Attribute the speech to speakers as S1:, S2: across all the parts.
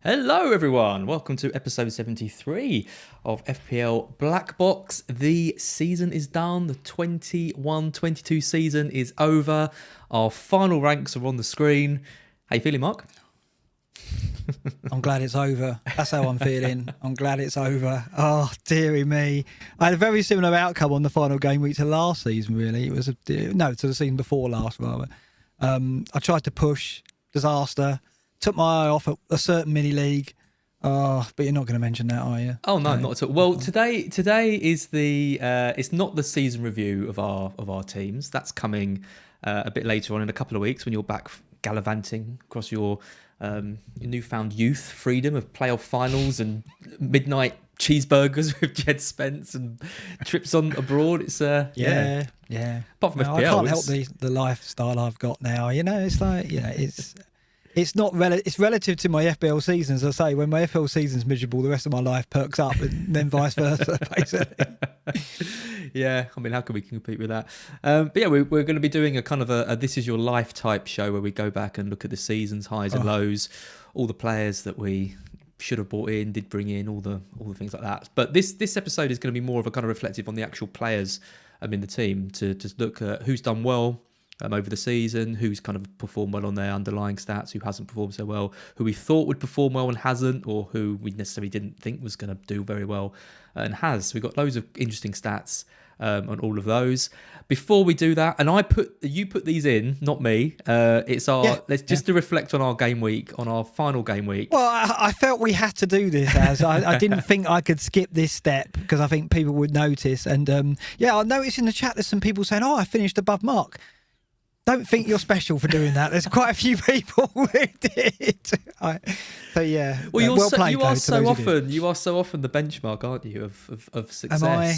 S1: Hello everyone, welcome to episode 73 of FPL BlackBox. The season is done, the 21-22 season is over. Our final ranks are on the screen. How you feeling, Mark?
S2: I'm glad it's over. That's how I'm feeling. I'm glad it's over. Oh, dearie me. I had a very similar outcome on the final game week to last season, really. It was to the season before last, rather. I tried to push, disaster, took my eye off a certain mini league. Oh, but you're not going to mention that, are you?
S1: Oh no, not at all. Well, today is the it's not the season review of our teams. That's coming a bit later on in a couple of weeks when you're back gallivanting across your newfound youth freedom of playoff finals and midnight cheeseburgers with Jed Spence and trips on abroad. It's
S2: yeah.
S1: Apart from FPL,
S2: I can't help the lifestyle I've got now. You know, it's like it's not it's relative to my FPL season. As I say, when my FPL season's miserable, the rest of my life perks up, and then vice versa, basically.
S1: Yeah, I mean, how can we compete with that? But yeah, we're going to be doing a kind of a This Is Your Life type show where we go back and look at the season's highs and lows, all the players that we should have brought in, did bring in, all the things like that. But this episode is going to be more of a kind of reflective on the actual players in the team to just look at who's done well over the season, who's kind of performed well on their underlying stats, who hasn't performed so well, who we thought would perform well and hasn't, or who we necessarily didn't think was going to do very well and has. We've got loads of interesting stats on all of those. Before we do that, and you put these in, not me. To reflect on our game week, on our final game week.
S2: Well, I felt we had to do this, as I didn't think I could skip this step because I think people would notice. And I noticed in the chat there's some people saying, "Oh, I finished above Mark." Don't think you're special for doing that. There's quite a few people who did.
S1: Well, you are so often the benchmark, aren't you, of success?
S2: Am I?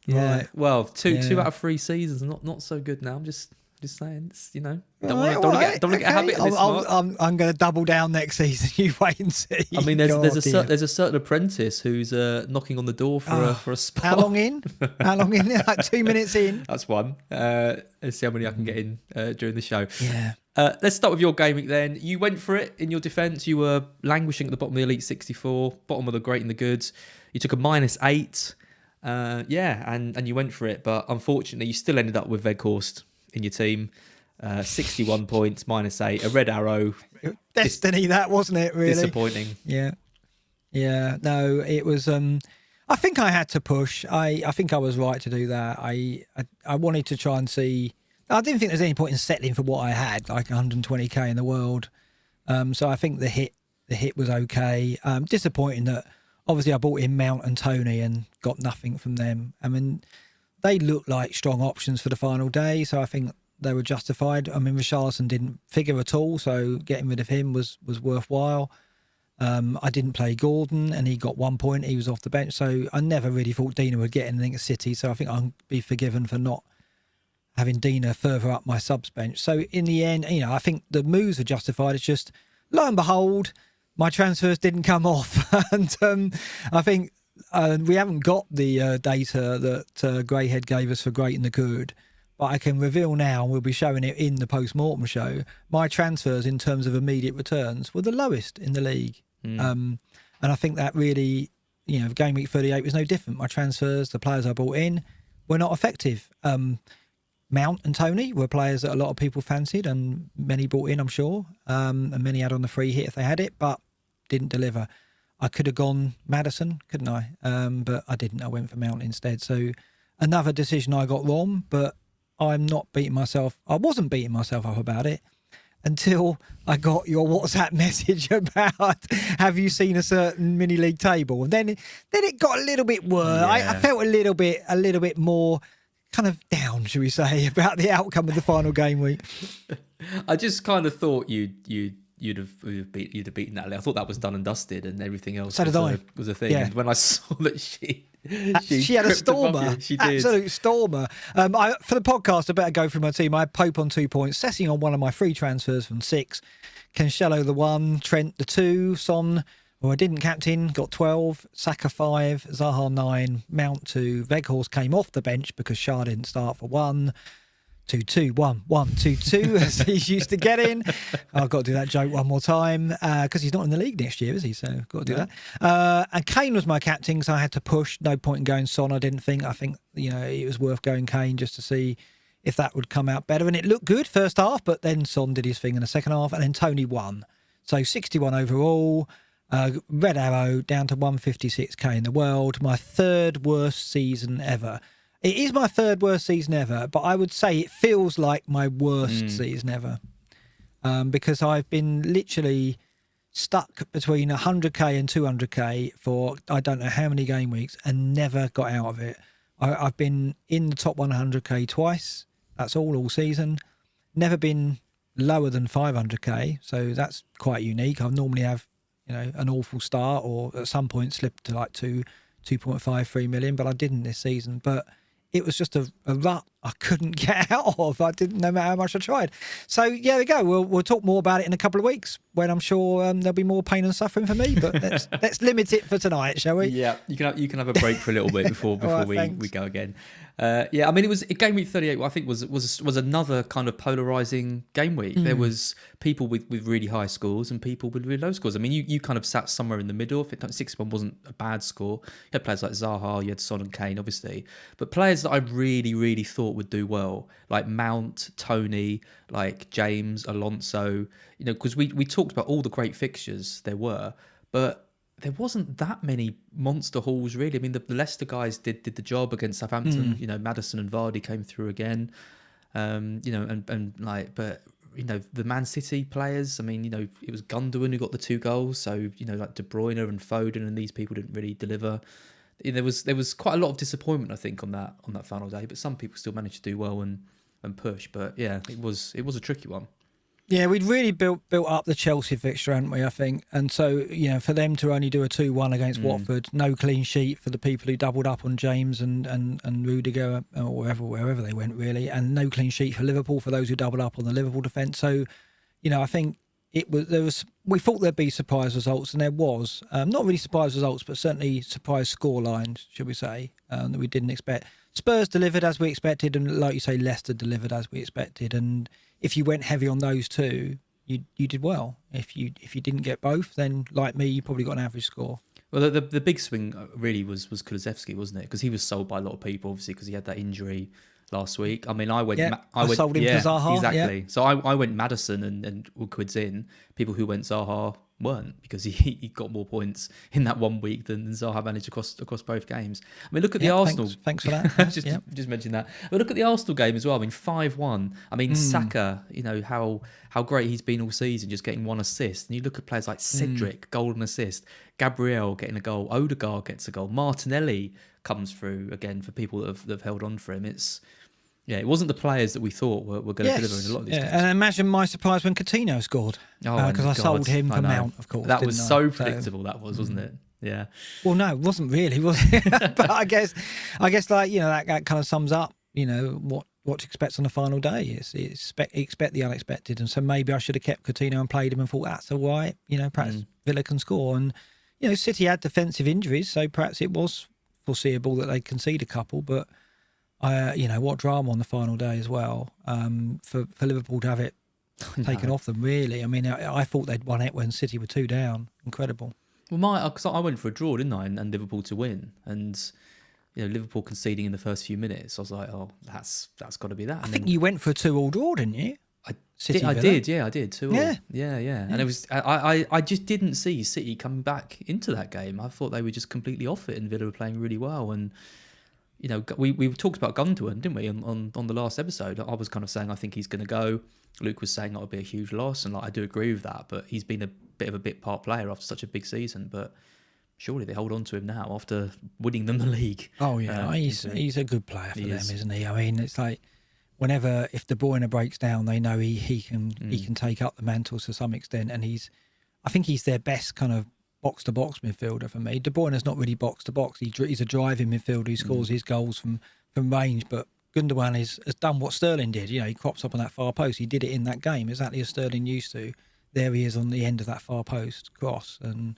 S1: Yeah.
S2: Right.
S1: Well, two out of 3 seasons, not so good now. I'm just saying, it's, don't want to get a habit of this, Mark.
S2: I'm going to double down next season. You wait and see.
S1: I mean, there's a certain apprentice who's knocking on the door for a spot.
S2: How long in? Like 2 minutes in.
S1: That's one. Let's see how many I can get in during the show.
S2: Yeah.
S1: Let's start with your game week then. You went for it in your defence. You were languishing at the bottom of the Elite 64, bottom of the great and the goods. You took a -8. And you went for it, but unfortunately you still ended up with Weghorst in your team. 61 points, -8, a red arrow.
S2: Destiny, that wasn't it, really?
S1: Disappointing.
S2: Yeah. No, it was. I think I had to push. I think I was right to do that. I wanted to try and see. I didn't think there's any point in settling for what I had, like 120k in the world. So I think the hit was okay. Disappointing that obviously I bought in Mount and Tony and got nothing from them. I mean, they looked like strong options for the final day, so I think they were justified. I mean, Richarlison didn't figure at all, so getting rid of him was worthwhile. I didn't play Gordon, and he got 1 point. He was off the bench, so I never really thought Dina would get anything at City, so I think I'll be forgiven for not having Dina further up my subs bench. So in the end, I think the moves are justified. It's just, lo and behold, my transfers didn't come off. And I think we haven't got the data that Greyhead gave us for great and the good, but I can reveal now, and we'll be showing it in the post-mortem show, my transfers in terms of immediate returns were the lowest in the league. And I think that really, game week 38 was no different. My transfers, the players I brought in, were not effective. Mount and Tony were players that a lot of people fancied, and many bought in, I'm sure, and many had on the free hit if they had it, but didn't deliver. I could have gone Maddison, couldn't I? But I didn't. I went for Mount instead. So another decision I got wrong, but I'm not beating myself. I wasn't beating myself up about it until I got your WhatsApp message about, have you seen a certain mini league table? And then it got a little bit worse.
S1: Yeah.
S2: I felt a little bit more kind of down, should we say, about the outcome of the final game week.
S1: I just kind of thought you'd have beaten that. I thought that was done and dusted, and everything else was a thing. Yeah. And when I saw that she
S2: had a stormer,
S1: she did.
S2: Absolute stormer. For the podcast, I better go through my team. I had Pope on 2 points, Sessing on one of my free transfers from 6, Cancelo the 1, Trent the 2, Son, who I didn't captain, got 12, Saka 5, Zaha 9, Mount 2, Weghorst came off the bench because Shah didn't start for 1. 2-2-1-1-2-2 as he's used to getting. I've got to do that joke one more time because he's not in the league next year, is he? So I've got to do that. And Kane was my captain, so I had to push. No point in going Son. I think it was worth going Kane just to see if that would come out better. And it looked good first half, but then Son did his thing in the second half, and then Tony won. So 61 overall. Red arrow down to 156k in the world. My third worst season ever. It is my third worst season ever, but I would say it feels like my worst season ever because I've been literally stuck between 100k and 200k for I don't know how many game weeks and never got out of it. I've been in the top 100k twice. That's all season. Never been lower than 500k, so that's quite unique. I normally have an awful start or at some point slipped to like 2.53 million, but I didn't this season. But it was just a rut I couldn't get out of. No matter how much I tried. So yeah, there we go. We'll talk more about it in a couple of weeks when I'm sure there'll be more pain and suffering for me. But let's limit it for tonight, shall we?
S1: Yeah, you can have a break for a little bit before right, we go again. Yeah, I mean, it was game week 38. I think was another kind of polarizing game week. There was people with really high scores and people with really low scores. I mean, you kind of sat somewhere in the middle. 61 wasn't a bad score. You had players like Zaha, you had Son and Kane, obviously, but players that I really thought would do well, like Mount, Tony, like James, Alonso. Because we talked about all the great fixtures there were, but there wasn't that many monster hauls, really. I mean, the Leicester guys did the job against Southampton. Madison and Vardy came through again. But the Man City players, I mean, it was Gundogan who got the 2 goals. So, like De Bruyne and Foden and these people didn't really deliver. There was quite a lot of disappointment, I think, on that final day. But some people still managed to do well and push. But yeah, it was a tricky one.
S2: Yeah, we'd really built up the Chelsea fixture, hadn't we, I think? And so, for them to only do a 2-1 against Watford, no clean sheet for the people who doubled up on James and Rudiger or wherever they went, really, and no clean sheet for Liverpool for those who doubled up on the Liverpool defence. So, I think we thought there'd be surprise results, and there was. Not really surprise results, but certainly surprise score lines, should we say, that we didn't expect. Spurs delivered as we expected, and like you say, Leicester delivered as we expected. And if you went heavy on those two, you did well. If you didn't get both, then like me, you probably got an average score.
S1: Well, the big swing really was Kulusevski, wasn't it? Because he was sold by a lot of people, obviously, because he had that injury last week. I mean, I sold him for Zaha.
S2: Exactly.
S1: Yeah. So I went Maddison and Woodward's in. People who went Zaha weren't, because he got more points in that 1 week than Zaha managed across both games. I mean, look at the Arsenal.
S2: Thanks for that.
S1: just mention that. But look at the Arsenal game as well. I mean, 5-1. I mean, Saka, how great he's been all season, just getting 1 assist. And you look at players like Cedric, goal and assist. Gabriel getting a goal. Odegaard gets a goal. Martinelli comes through again for people that have held on for him. It wasn't the players that we thought were going to deliver in a lot of these games.
S2: And imagine my surprise when Coutinho scored. Because I sold him for Mount, of course.
S1: That was so predictable, wasn't it? Yeah.
S2: Well, no, it wasn't really, was it? But I guess like, that kind of sums up, what to expect on the final day. Expect the unexpected. And so maybe I should have kept Coutinho and played him and thought, that's all right. Perhaps Villa can score. And, City had defensive injuries, so perhaps it was foreseeable that they'd concede a couple, but what drama on the final day as well, for Liverpool to have it taken off them, really. I mean, I thought they'd won it when City were 2 down. Incredible.
S1: Well, because I went for a draw, didn't I, and Liverpool to win, and Liverpool conceding in the first few minutes. I was like, oh, that's got to be that. And
S2: I think you went for a 2-2 draw, didn't you?
S1: I did. I did 2-2. Yeah. And it was I just didn't see City coming back into that game. I thought they were just completely off it, and Villa were playing really well. And we talked about Gundogan, didn't we, on the last episode? I was kind of saying I think he's going to go. Luke was saying that would be a huge loss, and I do agree with that. But he's been a bit of a bit part player after such a big season. But surely they hold on to him now after winning them the league.
S2: Oh yeah, he's a good player for them, isn't he? I mean, it's like if De Bruyne breaks down, they know he can take up the mantle to some extent, and I think he's their best kind of box to box midfielder for me. De Bruyne's not really box to box. He's a driving midfielder who scores his goals from range, but Gundogan has done what Sterling did. He crops up on that far post. He did it in that game exactly as Sterling used to. There he is on the end of that far post cross, and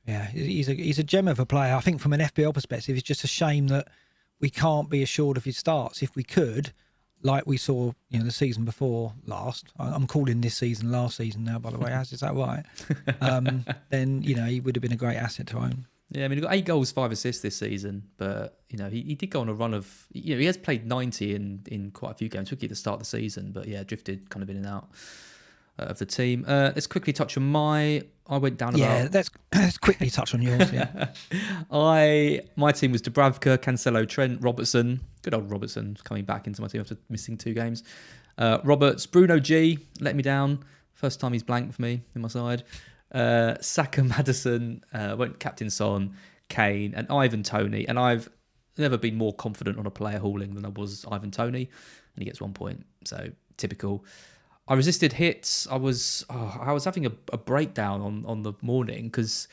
S2: he's a gem of a player. I think from an FPL perspective, it's just a shame that we can't be assured of his starts. If we could, like we saw, the season before last. I'm calling this season last season now, by the way. Is that right? Then he would have been a great asset to own.
S1: Yeah, I mean, he got 8 goals, 5 assists this season, but he did go on a run of, he has played 90 in quite a few games, particularly at the start of the season, but yeah, drifted kind of in and out of the team. Let's quickly touch on I went down about...
S2: Yeah, let's quickly touch on yours, yeah.
S1: My team was Dubravka, Cancelo, Trent, Robertson. Good old Robertson coming back into my team after missing 2 games. Roberts, Bruno G, let me down. First time he's blanked for me in my side. Saka, Maddison, went captain Son, Kane, and Ivan Toney. And I've never been more confident on a player hauling than I was Ivan Toney, and he gets 1 point. So typical. I resisted hits. I was having a breakdown on the morning because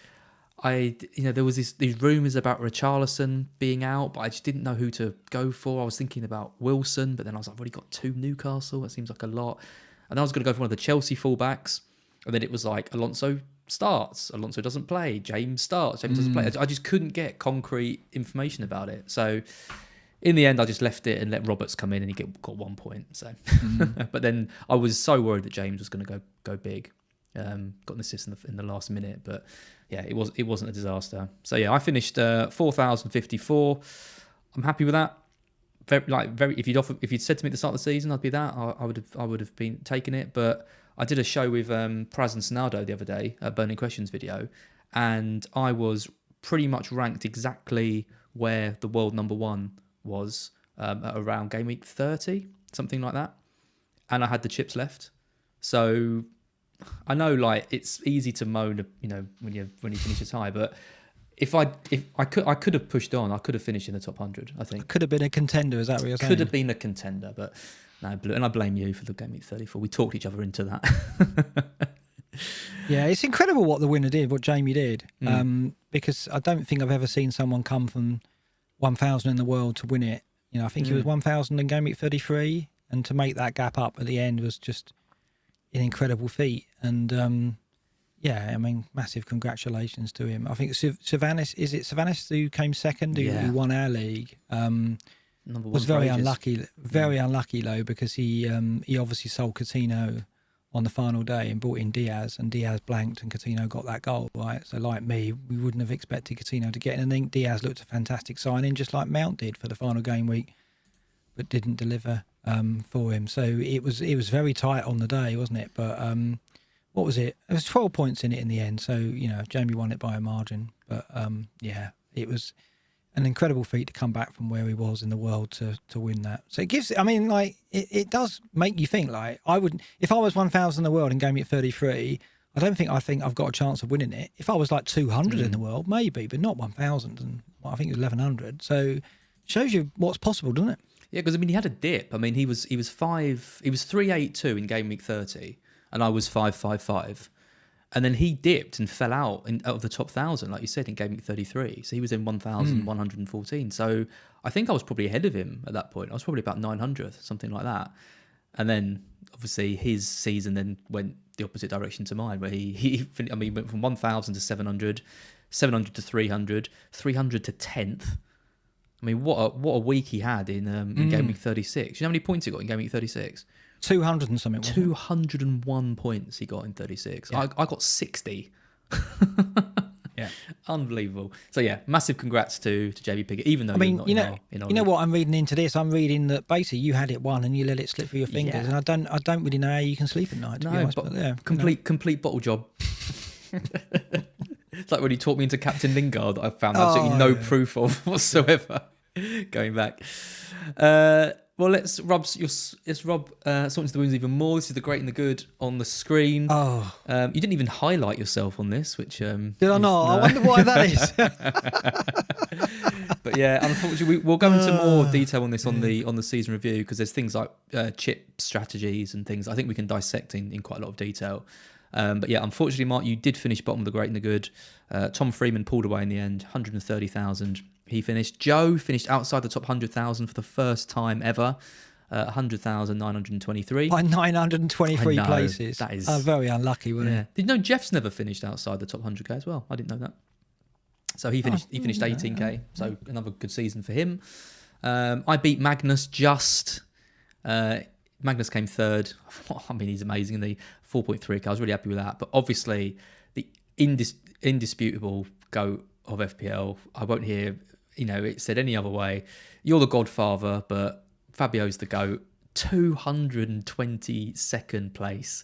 S1: there was these rumours about Richarlison being out, but I just didn't know who to go for. I was thinking about Wilson, but then I was like, I've already got 2 Newcastle. That seems like a lot. And I was going to go for one of the Chelsea fullbacks, and then it was like Alonso starts, Alonso doesn't play, James starts, James doesn't play. I just couldn't get concrete information about it. So in the end, I just left it and let Roberts come in, and he got 1 point. So, but then I was so worried that James was going to go big. Got an assist in the last minute, but yeah, it wasn't a disaster. So yeah, I finished 4,054. I'm happy with that. Very. If you'd said to me at the start of the season, I'd be that. I would have been taking it, but. I did a show with Praz and Sonaldo the other day, a Burning Questions video, and I was pretty much ranked exactly where the world number 1 was at around game week 30, something like that. And I had the chips left. So I know it's easy to moan, when you finish as high, but if I could have pushed on, I could have finished in the top 100, I think.
S2: Could have been a contender, is that what you're saying?
S1: Could have been a contender, but no, and I blame you for the game week 34. We talked each other into that.
S2: Yeah, it's incredible what the winner did, what Jamie did, because I don't think I've ever seen someone come from 1,000 in the world to win it. I think he was 1,000 in game week 33, and to make that gap up at the end was just an incredible feat. And yeah, I mean, massive congratulations to him. I think Savanis who came second, who won our league. Was very unlucky. Very unlucky though, because he obviously sold Coutinho on the final day and brought in Diaz, and Diaz blanked, and Coutinho got that goal, right? So like me, we wouldn't have expected Coutinho to get anything. Diaz looked a fantastic signing, just like Mount did for the final game week, but didn't deliver for him. So it was very tight on the day, wasn't it? But what was it? There was 12 points in it in the end. So Jamie won it by a margin. But yeah, it was an incredible feat to come back from where he was in the world to win that. So it gives, I mean, it does make you think, I wouldn't, if I was 1,000 in the world and game at 33, I think I've got a chance of winning it. If I was 200 in the world, maybe, but not 1,000, and I think it was 1,100. So it shows you what's possible, doesn't it?
S1: Yeah, because he had a dip. I mean, he was 382 in game week 30, and I was 555. And then he dipped and fell out of the top 1,000, like you said, in game week 33. So he was in 1,114. So I think I was probably ahead of him at that point. I was probably about 900th, something like that. And then obviously his season then went the opposite direction to mine, where he went from 1,000 to 700, 700 to 300, 300 to 10th. I mean, what a week he had in game week 36. Do you know how many points he got in game week 36?
S2: 200 and something.
S1: 201 points he got in 36. Yeah. I got 60. Yeah, unbelievable. So yeah, massive congrats to JB Piggott. Even though
S2: you know what I'm reading into this, I'm reading that basically you had it won and you let it slip through your fingers, and I don't really know how you can sleep at night. To be honest, but yeah,
S1: complete bottle job. It's like when he talked me into Captain Lingard, that I found absolutely no proof of whatsoever. Going back. Well, let's rub salt into the wounds even more. This is the great and the good on the screen.
S2: Oh,
S1: you didn't even highlight yourself on this, which did
S2: I not? No. I wonder why that is.
S1: But yeah, unfortunately, we'll go into more detail on this on the season review, because there's things like chip strategies and things I think we can dissect in quite a lot of detail. But yeah, unfortunately, Mark, you did finish bottom of the great and the good. Tom Freeman pulled away in the end, 130,000. He finished. Joe finished outside the top 100,000 for the first time ever, 100,923.
S2: By 923 places.
S1: That is
S2: very unlucky, wasn't it?
S1: Did you know Jeff's never finished outside the top 100k as well? I didn't know that. So he finished 18k. So another good season for him. I beat Magnus just. Magnus came third. I mean, he's amazing. The 4.3K, I was really happy with that. But obviously, the indisputable GOAT of FPL, I won't hear, it said any other way. You're the godfather, but Fabio's the GOAT. 222nd place.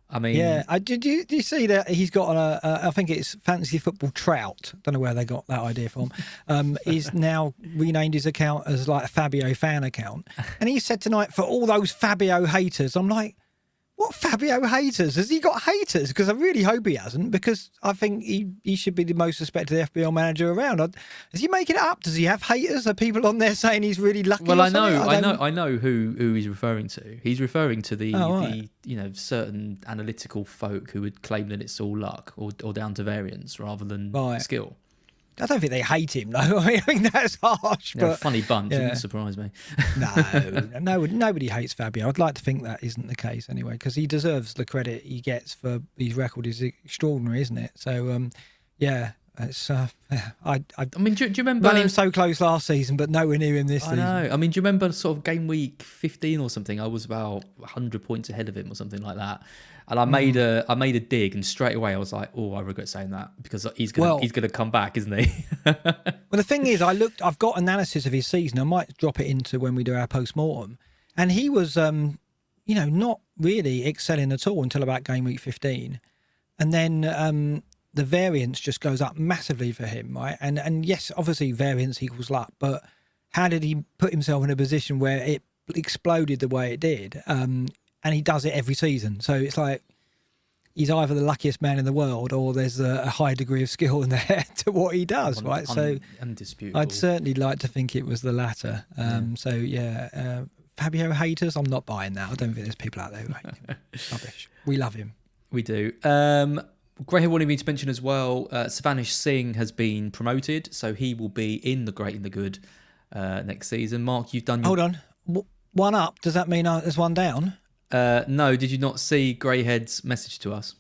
S1: I mean,
S2: yeah. Did you see that he's got on I think it's Fantasy Football Trout. Don't know where they got that idea from. He's now renamed his account as like a Fabio fan account, and he said tonight, for all those Fabio haters. I'm like, what Fabio haters? Has he got haters? Because I really hope he hasn't, because I think he should be the most respected FPL manager around. Is he making it up? Does he have haters? Are people on there saying he's really lucky?
S1: Well, I know who he's referring to. He's referring to the certain analytical folk who would claim that it's all luck or down to variance rather than skill.
S2: I don't think they hate him, though. I mean, that's harsh.
S1: They're
S2: but
S1: a funny bunch. It wouldn't surprise me.
S2: No, nobody hates Fabio. I'd like to think that isn't the case anyway, because he deserves the credit he gets for his record is extraordinary, isn't it? So, it's. I
S1: mean, do you remember?
S2: Ran him so close last season, but nowhere near him this season.
S1: I know. I mean, do you remember sort of game week 15 or something? I was about 100 points ahead of him or something like that. And I made a dig, and straight away I was like, "Oh, I regret saying that," because he's gonna come back, isn't he?
S2: Well, the thing is, I've got analysis of his season. I might drop it into when we do our post-mortem, and he was, not really excelling at all until about game week 15, and then the variance just goes up massively for him, right? And yes, obviously variance equals luck, but how did he put himself in a position where it exploded the way it did? And he does it every season. So it's like he's either the luckiest man in the world or there's a high degree of skill in there to what he does, right? So
S1: undisputable.
S2: I'd certainly like to think it was the latter. Fabio haters, I'm not buying that. I don't think there's people out there who hate him. Rubbish. We love him.
S1: We do. Graham wanted me to mention as well, Savanish Singh has been promoted, so he will be in the Great and the Good next season. Mark, you've done...
S2: Hold on. One up, does that mean there's one down?
S1: No, did you not see Greyhead's message to us?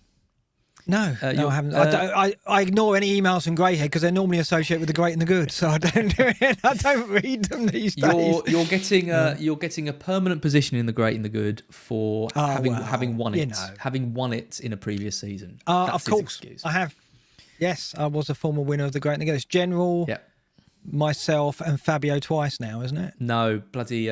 S2: No, I haven't. I ignore any emails from Greyhead because they're normally associated with the Great and the Good, so I don't read them these days.
S1: You're getting a permanent position in the Great and the Good for having won it, having won it in a previous season.
S2: Of course, I have. Yes, I was a former winner of the Great and the Good. It's General, myself, and Fabio twice now, isn't it?
S1: No, bloody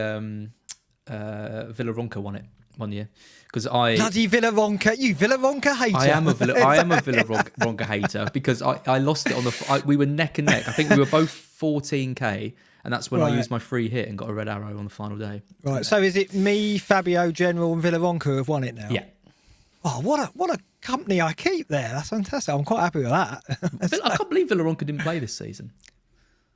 S1: Villaronca won it 1 year.
S2: Bloody Villaronca, you Villaronca hater.
S1: I am a Villaronca hater because I lost it on we were neck and neck. I think we were both 14k, and that's when I used my free hit and got a red arrow on the final day.
S2: Right. So is it me, Fabio, General, and Villaronca who have won it now?
S1: Yeah.
S2: Oh, what a company I keep there. That's fantastic. I'm quite happy with that.
S1: I can't believe Villaronca didn't play this season.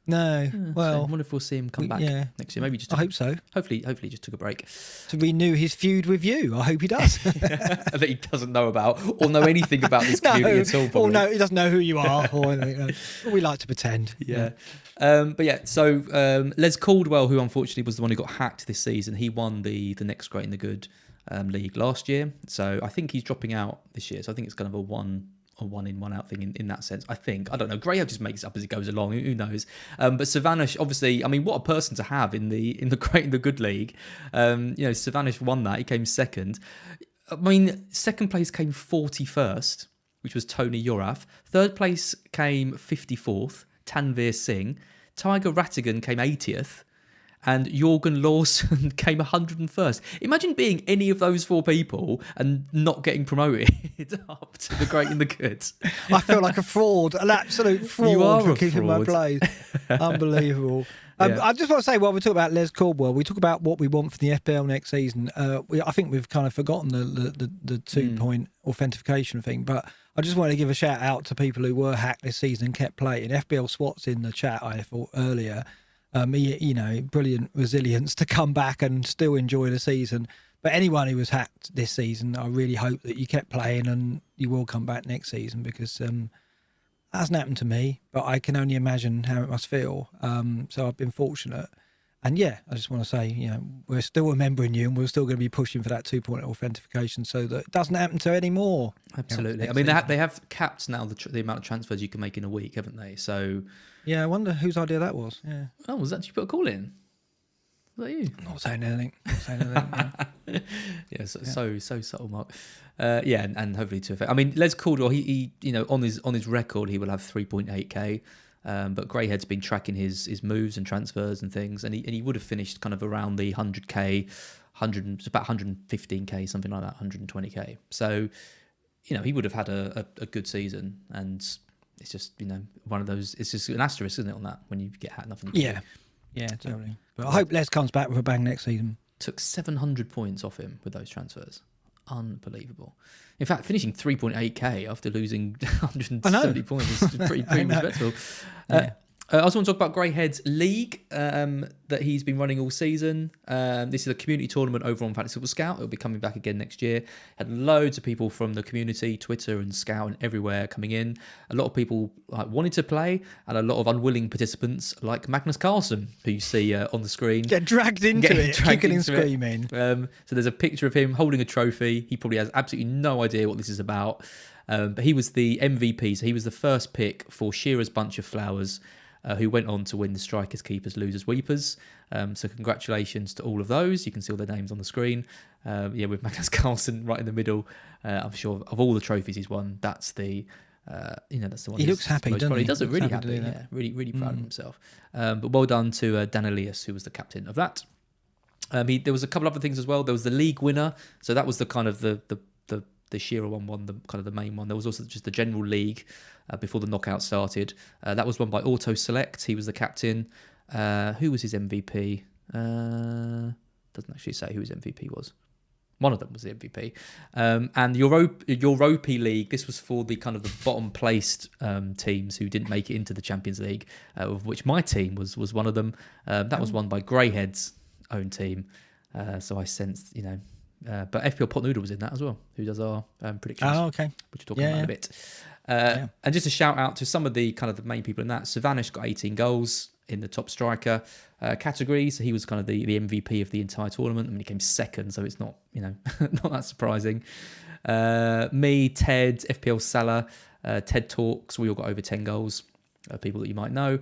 S2: No, well,
S1: so I wonder if we'll see him come back next year. Maybe I
S2: hope so.
S1: Hopefully, he just took a break
S2: to renew his feud with you. I hope he does.
S1: That he doesn't know about or know anything about this community at all. Probably.
S2: Or no, he doesn't know who you are. Or anything. We like to pretend.
S1: Yeah. So Les Caldwell, who unfortunately was the one who got hacked this season, he won the Next Great and the Good league last year. So I think he's dropping out this year. So I think it's kind of a one in, one out thing in that sense. I don't know. Graham just makes it up as he goes along. Who knows? But Savanish, obviously, I mean, what a person to have in the Great and the Good league. Savanish won that. He came second. I mean, second place came 41st, which was Tony Yorath. Third place came 54th, Tanvir Singh. Tiger Rattigan came 80th. And Jorgen Lawson came 101st. Imagine being any of those four people and not getting promoted up to the Great and the Good.
S2: I feel like a fraud, an absolute fraud.
S1: You are
S2: for keeping my place. Unbelievable. I just want to say, while we talk about Les Caldwell, we talk about what we want for the FPL next season. I think we've kind of forgotten the 2-point authentication thing, but I just wanted to give a shout out to people who were hacked this season and kept playing. FPL Swat's in the chat, I thought earlier. Brilliant resilience to come back and still enjoy the season. But anyone who was hacked this season, I really hope that you kept playing and you will come back next season, because that hasn't happened to me, but I can only imagine how it must feel. So I've been fortunate. And I just want to say, we're still remembering you, and we're still going to be pushing for that 2-point authentication so that it doesn't happen to any more.
S1: Absolutely. I mean, they have capped now the amount of transfers you can make in a week, haven't they? So...
S2: Yeah, I wonder whose idea that was. Yeah.
S1: Oh, was that you put a call in? Was that you?
S2: Not saying anything. Yeah.
S1: Yeah, so subtle, Mark. Yeah, and hopefully to effect. I mean, Les Caldwell, he on his record, he will have 3.8k. But Greyhead's been tracking his moves and transfers and things, and he would have finished kind of around the 100k, it's about 115k, something like that, 120k. So, he would have had a good season, and it's just one of those. It's just an asterisk, isn't it, on that when you get hat nothing.
S2: Yeah, totally. But I hope Les comes back with a bang next season.
S1: Took 700 points off him with those transfers. Unbelievable. In fact, finishing 3.8k after losing 170 points is pretty respectable. I also want to talk about Greyhead's league that he's been running all season. This is a community tournament over on Fantasy Football Scout. It'll be coming back again next year. Had loads of people from the community, Twitter and Scout and everywhere coming in. A lot of people wanted to play, and a lot of unwilling participants like Magnus Carlsen, who you see on the screen.
S2: Get dragged into it, kicking and screaming.
S1: So there's a picture of him holding a trophy. He probably has absolutely no idea what this is about. But he was the MVP, so he was the first pick for Shearer's Bunch of Flowers, who went on to win the Strikers, Keepers, Losers, Weepers. So congratulations to all of those. You can see all their names on the screen. With Magnus Carlsen right in the middle. I'm sure of all the trophies he's won, that's the that's the one.
S2: He looks happy, doesn't he?
S1: He does look really happy. Yeah, really proud of himself. But well done to Dan Elias, who was the captain of that. There was a couple other things as well. There was the league winner. So that was the kind of the Shearer one, the kind of the main one. There was also just the general league before the knockout started. That was won by Auto Select. He was the captain. Who was his MVP? Doesn't actually say who his MVP was. One of them was the MVP. And Europa League, this was for the kind of the bottom placed teams who didn't make it into the Champions League, of which my team was one of them. That was won by Greyhead's own team. So I sensed, but FPL Pot Noodle was in that as well, who does our predictions.
S2: Oh, okay.
S1: Which we'll talk about in a bit. And just a shout out to some of the kind of the main people in that. Savanish got 18 goals in the top striker category. So he was kind of the MVP of the entire tournament. I mean, he came second, so it's not, not that surprising. Me, Ted, FPL Salah, TED Talks, we all got over 10 goals. People that you might know.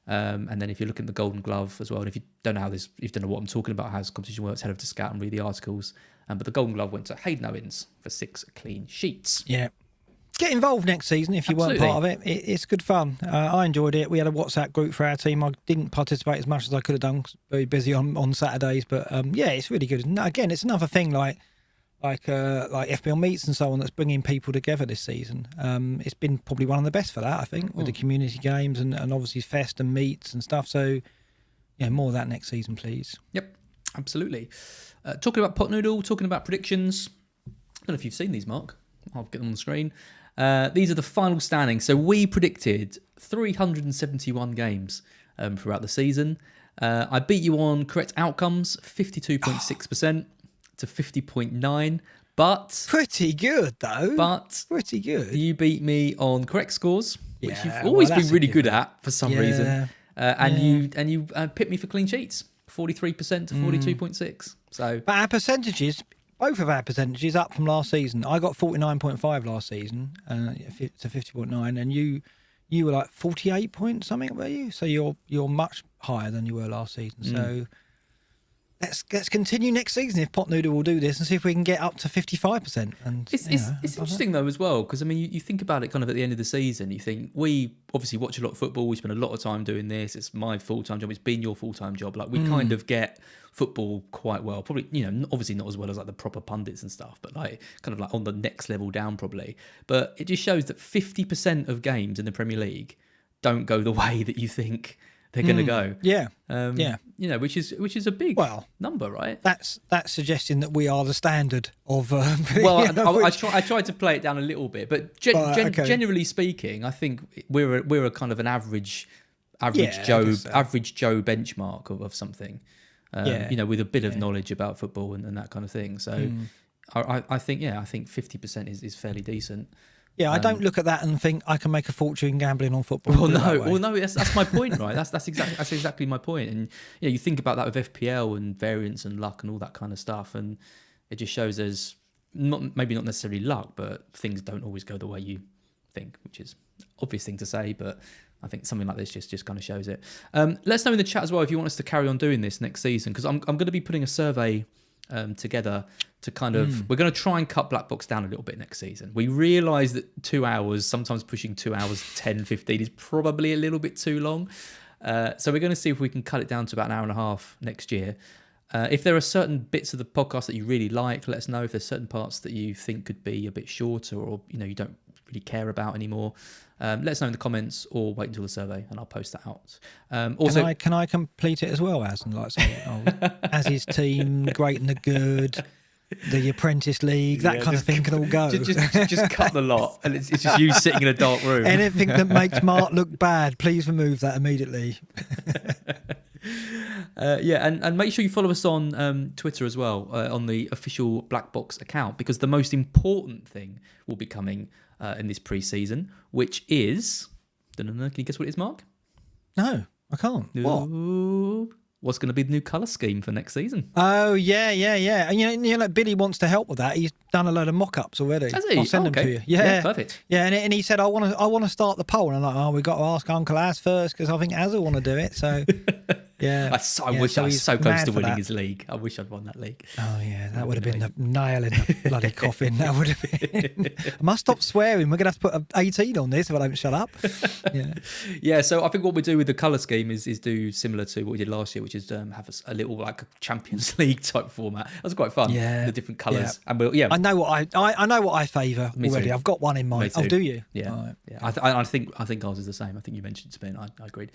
S1: And then if you look at the Golden Glove as well, and if you don't know how this, if you don't know what I'm talking about, how this competition works, head over to Scout and read the articles. But the Golden Glove went to Hayden Owens for 6 clean sheets.
S2: Yeah. Get involved next season if you weren't part of it. It's good fun. I enjoyed it. We had a WhatsApp group for our team. I didn't participate as much as I could have done. Very busy on Saturdays, but it's really good. And again, it's another thing like FPL meets and so on that's bringing people together this season. It's been probably one of the best for that, I think, with the community games and obviously fest and meets and stuff. So more of that next season, please.
S1: Yep, absolutely. Talking about Pot Noodle, talking about predictions. I don't know if you've seen these, Mark. I'll get them on the screen. These are the final standings. So we predicted 371 games throughout the season. I beat you on correct outcomes, 52.6% to 50.9%. But
S2: pretty good, though.
S1: But
S2: pretty good.
S1: You beat me on correct scores, which you've always been really good at for some reason. And you picked me for clean sheets, 43% to 42.6%. So,
S2: but our percentages. Both of our percentages up from last season. I got 49.5 last season to 50.9, and you were like 48 point something, were you? So you're much higher than you were last season. So let's continue next season if Pot Noodle will do this and see if we can get up to 55%. And
S1: it's interesting though as well, because I mean you think about it kind of at the end of the season. You think we obviously watch a lot of football. We spend a lot of time doing this. It's my full-time job. It's been your full-time job. Like we kind of get football quite well. Probably obviously not as well as like the proper pundits and stuff, but like kind of like on the next level down probably. But it just shows that 50% of games in the Premier League don't go the way that you think they're going to go. Which is a big number, right?
S2: That's suggesting that we are the standard of.
S1: I tried to play it down a little bit, but generally speaking, I think we're a kind of an average Joe benchmark of something. With a bit of knowledge about football and that kind of thing. So I think 50% is fairly decent.
S2: Yeah, I don't look at that and think I can make a fortune gambling on football.
S1: That's my point, right? That's exactly my point. And you think about that with FPL and variance and luck and all that kind of stuff, and it just shows there's maybe not necessarily luck, but things don't always go the way you think, which is obvious thing to say, but I think something like this just kind of shows it. Let us know in the chat as well if you want us to carry on doing this next season, because I'm going to be putting a survey together to kind of, we're going to try and cut BlackBox down a little bit next season. We realise that 2 hours, sometimes pushing 2 hours, 10, 15 is probably a little bit too long. So we're going to see if we can cut it down to about an hour and a half next year. If there are certain bits of the podcast that you really like, let us know. If there's certain parts that you think could be a bit shorter, or you don't really care about anymore, let us know in the comments, or wait until the survey and I'll post that out. Also,
S2: can I complete it as well, as and like say, as his team, great and the good, the Apprentice League, that kind of thing can all go.
S1: Just cut the lot, and it's just you sitting in a dark room.
S2: Anything that makes Mark look bad, please remove that immediately.
S1: And make sure you follow us on Twitter as well, on the official BlackBox account, because the most important thing will be coming in this pre-season, which is... Can you guess what it is, Mark?
S2: No, I can't. What?
S1: What's going to be the new colour scheme for next season?
S2: Oh, yeah. And you know, Billy wants to help with that. He's done a load of mock-ups already.
S1: Has he?
S2: I'll send them to you. Yeah,
S1: perfect.
S2: Yeah, and he said, I want to start the poll. And I'm like, we've got to ask Uncle Az first, because I think Az will want to do it. So, yeah.
S1: I wish I was so close to winning his league. I wish I'd won that league.
S2: Oh, yeah, that would have been the nail in the bloody coffin. That would have been. I must stop swearing. We're going to have to put an 18 on this if I don't shut up.
S1: Yeah, so I think what we do with the colour scheme is do similar to what we did last year, which is have a little like a Champions League type format. That was quite fun. Yeah, the different colours.
S2: Yeah. And I know what I favour already. I've got one in mind. Oh, do you?
S1: Yeah. Right. Yeah. I think ours is the same. I think you mentioned it to me, and I agreed.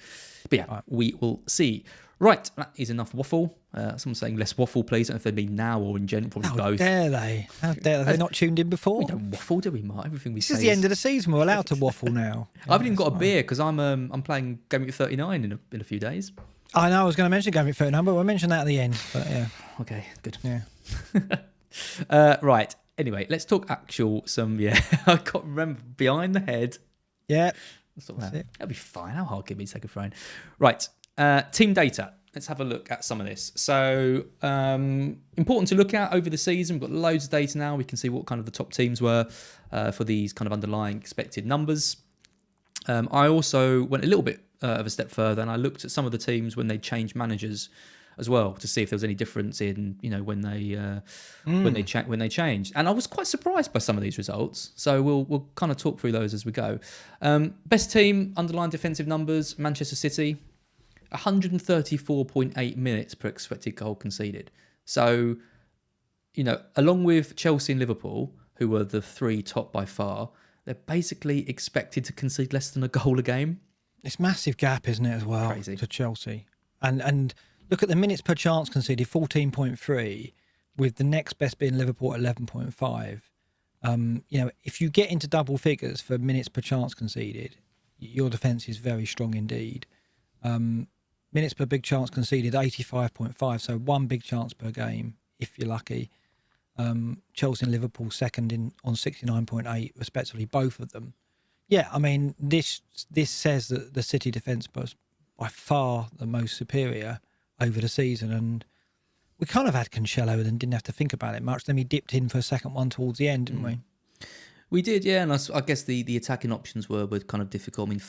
S1: But yeah, right. We will see. Right, that is enough waffle. Someone's saying less waffle, please. I don't know if they mean now or in general, probably both.
S2: How dare they? They're not tuned in before.
S1: We don't waffle, do we, Mark? Everything we say.
S2: This is the end of the season. We're allowed to waffle now.
S1: I haven't even got a beer because I'm playing Gameweek 39 in a few days.
S2: I know I was going to mention Gameweek 39, but we'll mention that at the end. But yeah.
S1: Okay, good.
S2: Yeah.
S1: Right. Anyway, let's talk I can't remember. Behind the head.
S2: Yeah.
S1: That'll be fine. How hard can it be to take a throw in? Right. Team data. Let's have a look at some of this. So, important to look at over the season. We've got loads of data now. We can see what kind of the top teams were for these kind of underlying expected numbers. I also went a little bit of a step further, and I looked at some of the teams when they changed managers as well, to see if there was any difference in when they changed. And I was quite surprised by some of these results. So we'll kind of talk through those as we go. Best team underlying defensive numbers: Manchester City, 134.8 minutes per expected goal conceded. So, along with Chelsea and Liverpool, who were the three top by far, they're basically expected to concede less than a goal a game.
S2: It's a massive gap, isn't it, as well,
S1: Crazy.
S2: To Chelsea. And look at the minutes per chance conceded, 14.3, with the next best being Liverpool at 11.5. If you get into double figures for minutes per chance conceded, your defence is very strong indeed. Minutes per big chance conceded, 85.5, so one big chance per game, if you're lucky. Chelsea and Liverpool second on 69.8, respectively, both of them. Yeah, I mean, this says that the City defence was by far the most superior over the season, and we kind of had Cancelo and didn't have to think about it much. Then we dipped in for a second one towards the end, didn't we?
S1: We did, yeah, and I guess the attacking options were kind of difficult. I mean,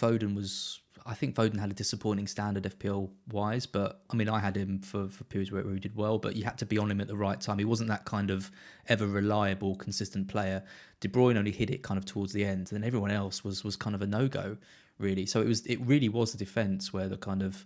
S1: I think Foden had a disappointing standard FPL-wise, but I mean, I had him for periods where he did well, but you had to be on him at the right time. He wasn't that kind of ever reliable, consistent player. De Bruyne only hit it kind of towards the end, and everyone else was kind of a no-go, really. So it really was the defence where the kind of,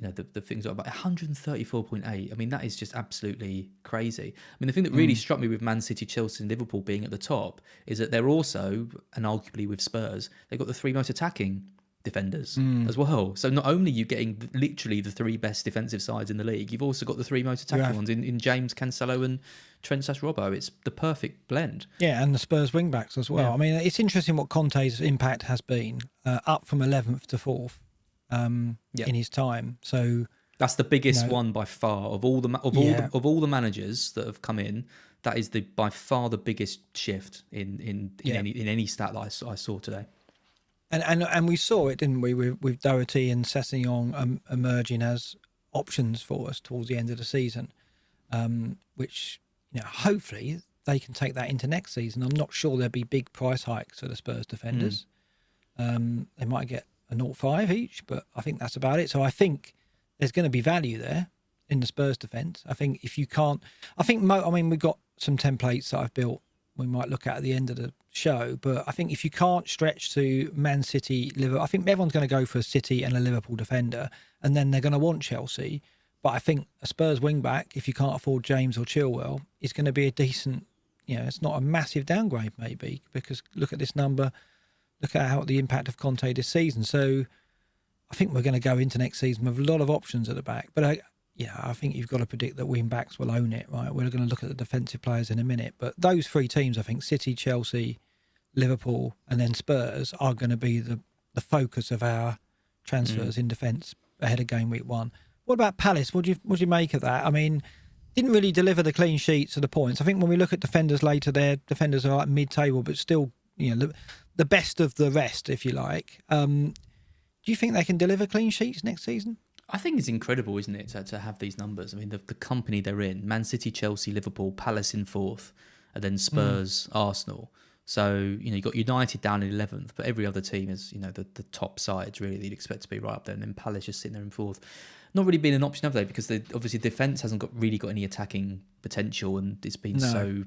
S1: the things are about 134.8. I mean, that is just absolutely crazy. I mean, the thing that really struck me with Man City, Chelsea and Liverpool being at the top is that they're also, and arguably with Spurs, they've got the three most attacking defenders as well. So not only are you getting literally the three best defensive sides in the league, you've also got the three most attacking ones in James, Cancelo and Trent Robbo. It's the perfect blend. Yeah,
S2: and the Spurs wing-backs as well. Yeah. I mean, it's interesting what Conte's impact has been, up from 11th to 4th in his time. So
S1: that's the biggest one by far of all the managers that have come in. That is by far the biggest shift in any stat that I saw today.
S2: And we saw it, didn't we, with Doherty and Sessegnon emerging as options for us towards the end of the season, which hopefully they can take that into next season. I'm not sure there'll be big price hikes for the Spurs defenders. They might get a 0.5 each, but I think that's about it. So I think there's going to be value there in the Spurs defence. I think if you can't, we've got some templates that I've built we might look at the end of the show, but I think if you can't stretch to Man City, Liverpool, I think everyone's going to go for a City and a Liverpool defender, and then they're going to want Chelsea. But I think a Spurs wing back, if you can't afford James or Chilwell, is going to be a decent, it's not a massive downgrade maybe, because look at this number, look at how the impact of Conte this season. So I think we're going to go into next season with a lot of options at the back. But I think you've got to predict that wing backs will own it, right? We're going to look at the defensive players in a minute. But those three teams, I think City, Chelsea, Liverpool, and then Spurs are going to be the focus of our transfers in defence ahead of game week 1. What about Palace? What do you make of that? I mean, didn't really deliver the clean sheets or the points. I think when we look at defenders later, their defenders are like mid-table, but still, the best of the rest, if you like. Do you think they can deliver clean sheets next season?
S1: I think it's incredible, isn't it, to have these numbers? I mean, the company they're in: Man City, Chelsea, Liverpool, Palace in 4th, and then Spurs, Arsenal. So you've got United down in 11th, but every other team is the top sides really that you'd expect to be right up there, and then Palace just sitting there in 4th. Not really been an option, have they? Because obviously defence hasn't really got any attacking potential, and it's been so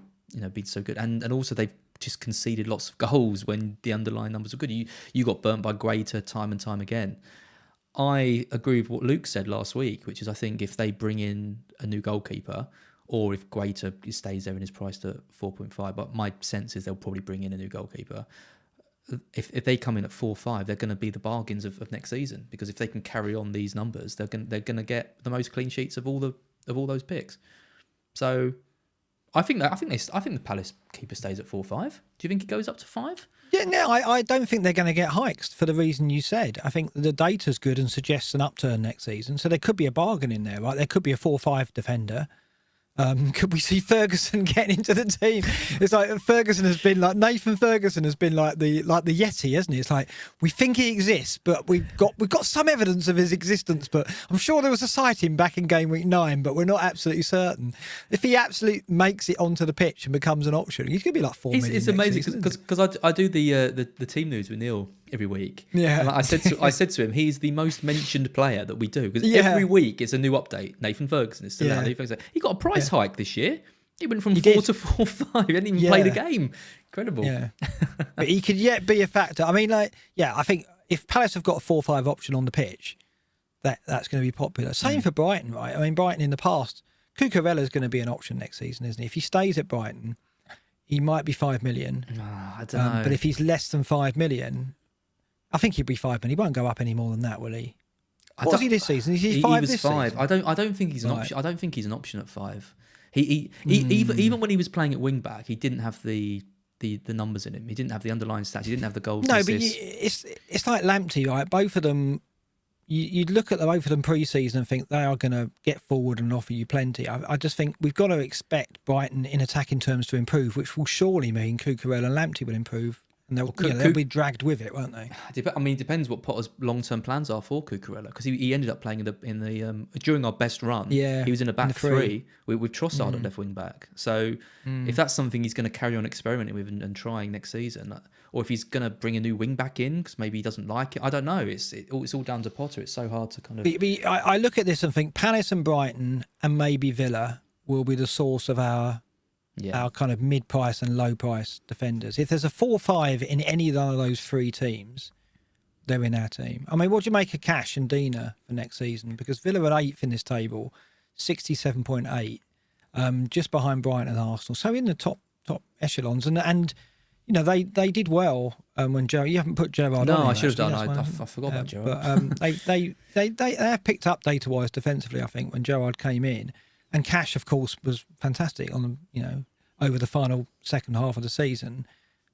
S1: good, and also they've just conceded lots of goals when the underlying numbers are good. You got burnt by Greater time and time again. I agree with what Luke said last week, which is I think if they bring in a new goalkeeper, or if Greater stays there and is priced at 4.5, but my sense is they'll probably bring in a new goalkeeper. If they come in at 4.5, they're going to be the bargains of next season, because if they can carry on these numbers, they're going to get the most clean sheets of all those picks. So I think the Palace keeper stays at 4.5. Do you think it goes up to 5?
S2: Yeah, no, I don't think they're going to get hiked for the reason you said. I think the data's good and suggests an upturn next season, so there could be a bargain in there, right? There could be a 4.5 defender. Could we see Ferguson getting into the team? It's like Nathan Ferguson has been like the Yeti, hasn't he? It's like we think he exists, but we've got some evidence of his existence. But I'm sure there was a sighting back in game week 9, but we're not absolutely certain. If he absolutely makes it onto the pitch and becomes an option, he's going to be like 4 million.
S1: It's amazing because I do the team news with Neil every week.
S2: Yeah,
S1: and I said to him, he's the most mentioned player that we do, because every week it's a new update. Nathan Ferguson is still out. He got a price hike this year. He went from 4 to 4.5. He hadn't even played a game. Incredible. Yeah,
S2: but he could yet be a factor. I mean, I think if Palace have got a 4.5 option on the pitch, that's going to be popular. Same for Brighton, right? I mean, Brighton in the past, Cucurella is going to be an option next season, isn't he? If he stays at Brighton, he might be 5 million.
S1: I don't know.
S2: But if he's less than 5 million, I think he'd be 5 million. He won't go up any more than that, will he? What was he this season? Is he 5 this
S1: 5.
S2: season?
S1: I don't think he's an option. I don't think he's an option at 5. Even when he was playing at wing back, he didn't have the numbers in him. He didn't have the underlying stats. He didn't have the goals.
S2: No,
S1: assists.
S2: but it's like Lamptey, right? Both of them. You'd look at both of them pre-season and think they are going to get forward and offer you plenty. I just think we've got to expect Brighton in attacking terms to improve, which will surely mean Cucurella and Lamptey will improve. And they'll be dragged with it, won't they?
S1: I mean, it depends what Potter's long-term plans are for Cucurella, because he ended up playing in the during our best run. Yeah, he was in a back three with Trossard at left wing back. So if that's something he's going to carry on experimenting with and trying next season, or if he's going to bring a new wing back in because maybe he doesn't like it, I don't know. It's all down to Potter. It's so hard to kind of.
S2: I look at this and think Palace and Brighton and maybe Villa will be the source of our kind of mid-price and low-price defenders. If there's a 4-5 in any one of those three teams, they're in our team. I mean, what do you make of Cash and Dina for next season? Because Villa are 8th in this table, 67.8, just behind Brighton and Arsenal. So in the top echelons. And they did well when Gerrard. You haven't put Gerrard on.
S1: No, I should have done. I forgot about Gerrard.
S2: But they have picked up data-wise defensively, I think, when Gerrard came in. And Cash, of course, was fantastic on over the final second half of the season,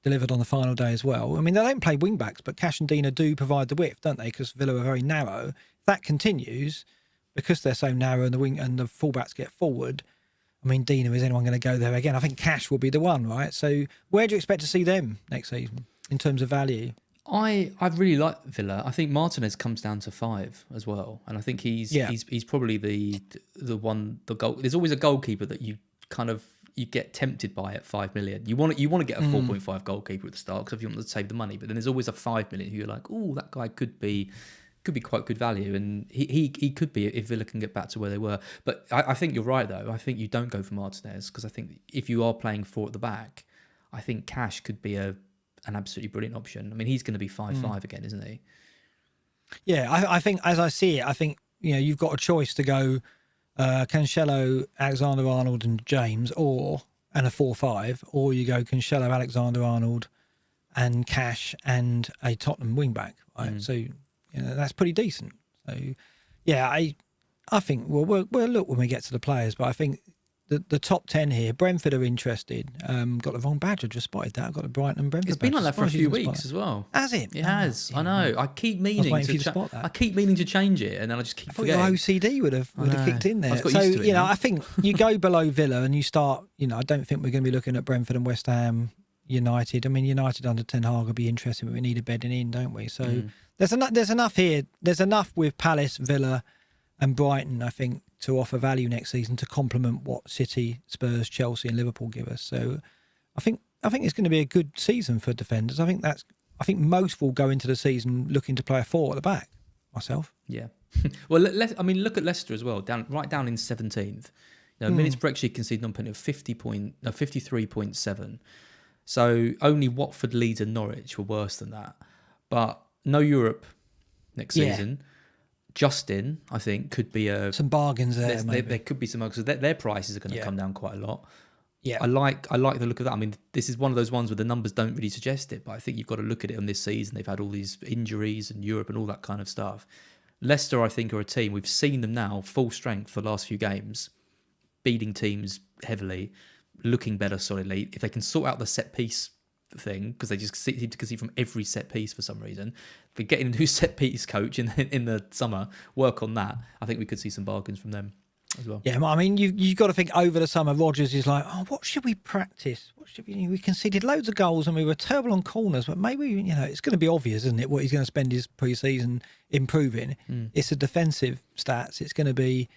S2: delivered on the final day as well. I mean, they don't play wing backs, but Cash and Dina do provide the width, don't they? Because Villa are very narrow. If that continues, because they're so narrow and the fullbacks get forward. I mean, Dina, is anyone going to go there again? I think Cash will be the one, right? So, where do you expect to see them next season in terms of value?
S1: I really like Villa. I think Martinez comes down to 5 as well, and I think he's probably the goal. There's always a goalkeeper that you kind of you get tempted by at 5 million. You want to get a 4.5 goalkeeper at the start because you want to save the money. But then there's always a 5 million who you're like, oh, that guy could be quite good value, and he could be if Villa can get back to where they were. But I think you're right though. I think you don't go for Martinez because I think if you are playing 4 at the back, I think Cash could be an absolutely brilliant option. I mean, he's going to be 5-5 again, isn't he?
S2: Yeah, I think as I see it, I think you've got a choice to go Cancelo, Alexander-Arnold, and James, and a 4-5, or you go Cancelo, Alexander-Arnold, and Cash, and a Tottenham wing back. Right? So that's pretty decent. So yeah, I think we'll look when we get to the players, but I think the top 10 here, Brentford are interested. Got the wrong badge. I just spotted that. I've got the Brighton and Brentford.
S1: It's been
S2: badge.
S1: like that for a few weeks as well.
S2: Has it?
S1: It has. I know. I keep meaning to change it, and then I just keep forgetting.
S2: Your OCD would have kicked in there.
S1: I've got used to it,
S2: I think you go below Villa and you start. I don't think we're going to be looking at Brentford and West Ham United. I mean, United under Ten Hag will be interesting, but we need a bedding in, don't we? So there's enough here. There's enough with Palace, Villa, and Brighton, I think, to offer value next season to complement what City, Spurs, Chelsea, and Liverpool give us. So I think it's going to be a good season for defenders. I think most will go into the season looking to play a 4 at the back. Myself.
S1: Yeah. Well, look at Leicester as well. Right down in 17th. Minutes per XG conceded non-penalty of 53.7. So only Watford, Leeds, and Norwich were worse than that. But no Europe next season. Justin, I think, could be
S2: some bargains there.
S1: There could be some bargains. Their prices are going to come down quite a lot.
S2: Yeah,
S1: I like the look of that. I mean, this is one of those ones where the numbers don't really suggest it, but I think you've got to look at it on this season. They've had all these injuries and Europe and all that kind of stuff. Leicester, I think, are a team we've seen them now full strength for the last few games, beating teams heavily, looking better solidly. If they can sort out the set piece thing, because they just seem to concede from every set piece for some reason. If we get a new set piece coach in the summer, work on that, I think we could see some bargains from them as well.
S2: Yeah, I mean, you've got to think over the summer, Rodgers is like, what should we practice? We conceded loads of goals and we were terrible on corners, but maybe, it's going to be obvious, isn't it, what he's going to spend his pre-season improving. It's the defensive stats. It's going to be,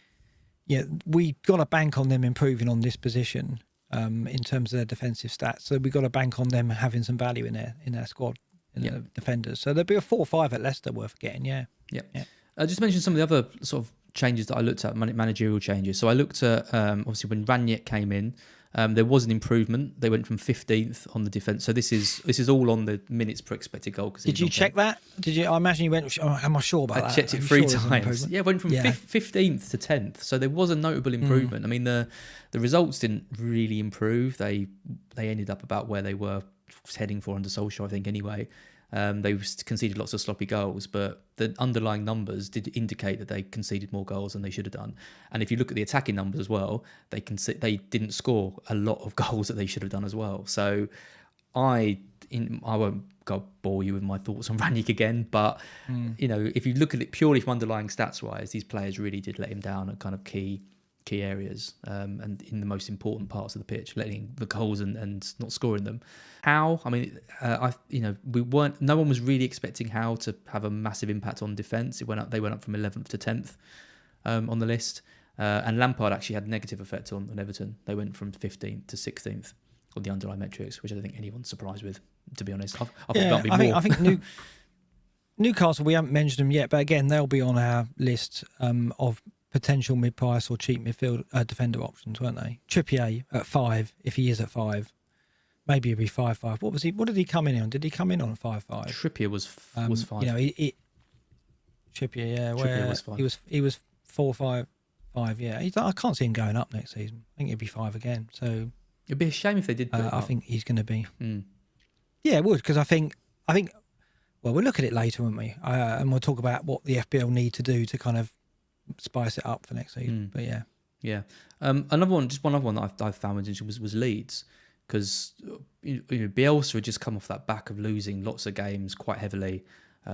S2: we've got to bank on them improving on this position. In terms of their defensive stats, so we've got to bank on them having some value in their squad, the defenders. So there'll be a 4-5 at Leicester worth getting. Yeah.
S1: I just mentioned some of the other sort of changes that I looked at, managerial changes. So I looked at obviously when Ranić came in, there was an improvement. They went from 15th on the defence. So this is all on the minutes per expected goal.
S2: Did you check that? Did you? I imagine you went. Am I sure about that?
S1: I checked it 3 times. Yeah, went from 15th to 10th. So there was a notable improvement. I mean, the results didn't really improve. They ended up about where they were heading for under Solskjaer, I think. Anyway, they conceded lots of sloppy goals, but the underlying numbers did indicate that they conceded more goals than they should have done. And if you look at the attacking numbers as well, they didn't score a lot of goals that they should have done as well. So I won't bore you with my thoughts on Ranić again, but if you look at it purely from underlying stats wise, these players really did let him down at kind of key areas and in the most important parts of the pitch, letting the goals and not scoring them. Howe, I mean, no one was really expecting Howe to have a massive impact on defence. They went up from 11th to 10th on the list, and Lampard actually had a negative effect on Everton. They went from 15th to 16th on the underlying metrics, which I don't think anyone's surprised with, to be honest. I
S2: think Newcastle, we haven't mentioned them yet, but again, they'll be on our list of potential mid-price or cheap midfield defender options, weren't they? Trippier at 5, if he is at 5. Maybe he'll be 5-5. What was he? What did he come in on? Did he come in on 5-5?
S1: Trippier was 5.
S2: Trippier, yeah.
S1: Trippier was 5.
S2: He was 4-5, yeah. I can't see him going up next season. I think he'd be 5 again. So
S1: it'd be a shame if they did.
S2: I think he's going to be. Yeah, it would, because I think. Well, we'll look at it later, won't we? And we'll talk about what the FPL need to do to kind of spice it up for next season. But yeah.
S1: Another one that I found interesting was Leeds, because Bielsa had just come off that back of losing lots of games quite heavily.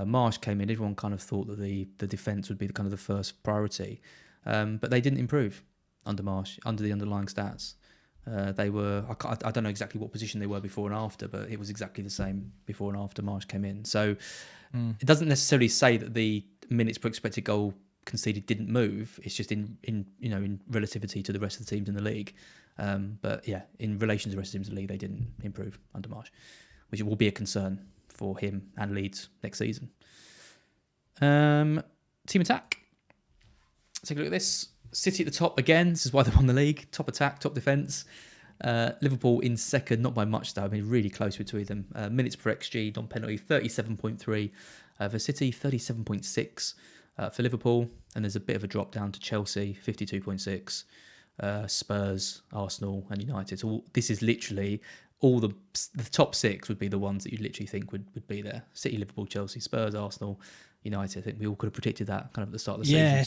S1: Marsh came in. Everyone kind of thought that the defence would be the first priority, but they didn't improve under Marsh, under the underlying stats. They were, I don't know exactly what position they were before and after, but it was exactly the same before and after Marsh came in. So it doesn't necessarily say that the minutes per expected goal conceded didn't move. It's just in relativity to the rest of the teams in the league. But yeah, in relation to the rest of the teams in the league, they didn't improve under Marsh, which will be a concern for him and Leeds next season. Team attack. Let's take a look at this. City at the top again. This is why they won the league. Top attack, top defence. Liverpool in second, not by much though. I mean, really close between them. Minutes per XG, non-penalty, 37.3 for City, 37.6 for Liverpool. And there's a bit of a drop down to Chelsea, 52.6. Spurs, Arsenal and United. So this is literally all the top six would be the ones that you'd literally think would be there. City, Liverpool, Chelsea, Spurs, Arsenal, United. I think we all could have predicted that kind of at the start of the season.
S2: Yeah,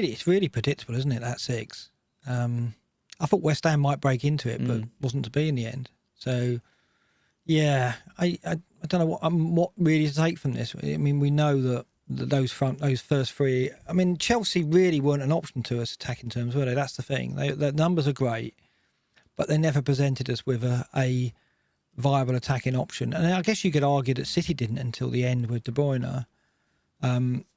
S2: it's really predictable, isn't it, that six? I thought West Ham might break into it, but wasn't to be in the end. So, yeah, I don't know what really to take from this. I mean, we know that those first three. I mean, Chelsea really weren't an option to us attacking terms, were they? That's the thing. The numbers are great, but they never presented us with a viable attacking option. And I guess you could argue that City didn't until the end with De Bruyne.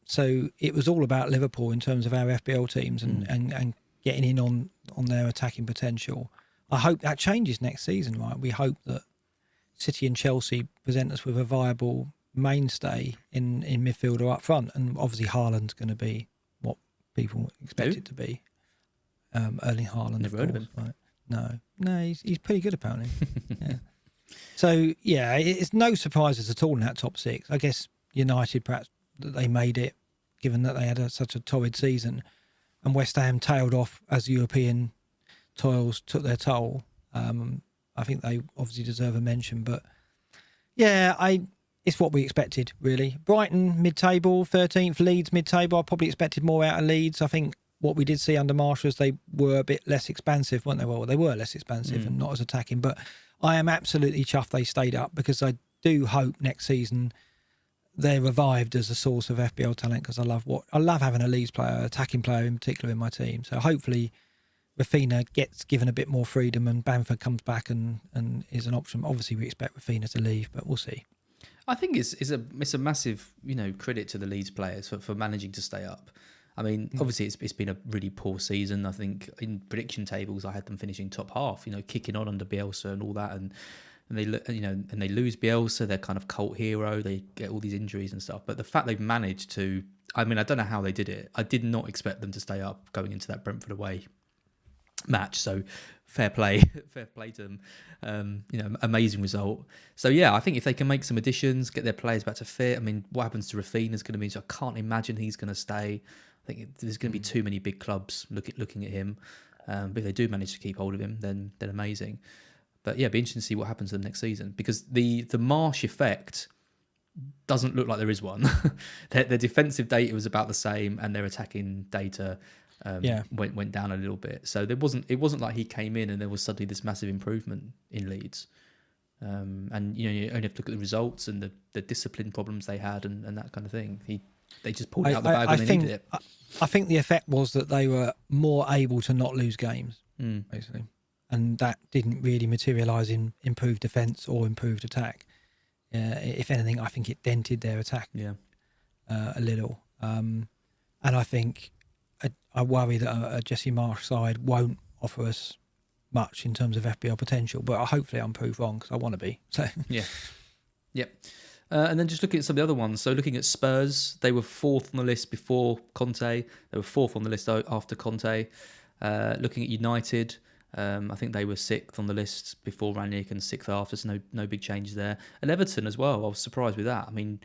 S2: So it was all about Liverpool in terms of our FPL teams and getting in on their attacking potential. I hope that changes next season, right? We hope that City and Chelsea present us with a viable mainstay in midfield or up front. And obviously Haaland's going to be what people expect it to be. Erling Haaland.
S1: Never heard of him.
S2: Right? No, he's pretty good apparently. Yeah. So, yeah, it's no surprises at all in that top six. I guess United, perhaps, that they made it, given that they had such a torrid season. And West Ham tailed off as European toils took their toll. I think they obviously deserve a mention. But, yeah, it's what we expected, really. Brighton, mid-table, 13th. Leeds, mid-table. I probably expected more out of Leeds. I think what we did see under Marshall is they were a bit less expansive, weren't they? Well, they were less expansive and not as attacking. But I am absolutely chuffed they stayed up, because I do hope next season they're revived as a source of FPL talent, because I love having a Leeds player, attacking player in particular, in my team. So hopefully Rafinha gets given a bit more freedom and Bamford comes back and is an option. Obviously we expect Rafinha to leave, but we'll see.
S1: I think it's a massive credit to the Leeds players for managing to stay up. I mean, obviously it's been a really poor season. I think in prediction tables I had them finishing top half, kicking on under Bielsa and all that, and they lose Bielsa, their kind of cult hero. They get all these injuries and stuff. But the fact they've managed to, I mean, I don't know how they did it. I did not expect them to stay up going into that Brentford away match. So fair play to them. Amazing result. So yeah, I think if they can make some additions, get their players back to fit. I mean, what happens to Rafinha is going to be. So I can't imagine he's going to stay. I think there's going to be too many big clubs looking at him. But if they do manage to keep hold of him, then amazing. But yeah, it'd be interesting to see what happens to them next season, because the Marsh effect doesn't look like there is one. Their defensive data was about the same, and their attacking data went down a little bit. So it wasn't like he came in and there was suddenly this massive improvement in Leeds. And you only have to look at the results and the discipline problems they had and that kind of thing. They just pulled it out the bag when they needed it.
S2: I think the effect was that they were more able to not lose games, basically. And that didn't really materialise in improved defence or improved attack. If anything, I think it dented their attack a little. And I think I worry that a Jesse Marsh side won't offer us much in terms of FPL potential. But hopefully I'm proved wrong, because I want to be. So
S1: Yep. And then just looking at some of the other ones. So looking at Spurs, they were fourth on the list before Conte. They were fourth on the list after Conte. Looking at United, I think they were sixth on the list before Rangnick and sixth after. So no big changes there. And Everton as well. I was surprised with that. I mean,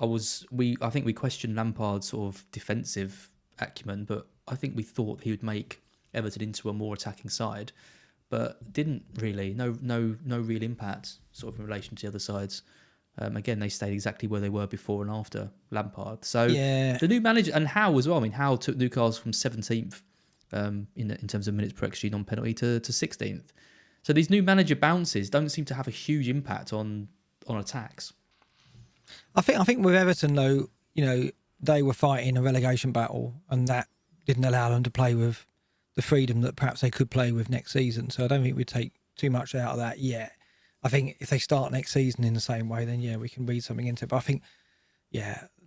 S1: I think we questioned Lampard's sort of defensive acumen, but I think we thought he would make Everton into a more attacking side, but didn't really. No real impact sort of in relation to the other sides. Again, they stayed exactly where they were before and after Lampard. So the new manager, and Howe as well. I mean, Howe took Newcastle from 17th in terms of minutes per XG non-penalty to 16th. So these new manager bounces don't seem to have a huge impact on attacks.
S2: I think with Everton though, they were fighting a relegation battle, and that didn't allow them to play with the freedom that perhaps they could play with next season. So I don't think we'd take too much out of that yet. I think if they start next season in the same way, then we can read something into it. But I think,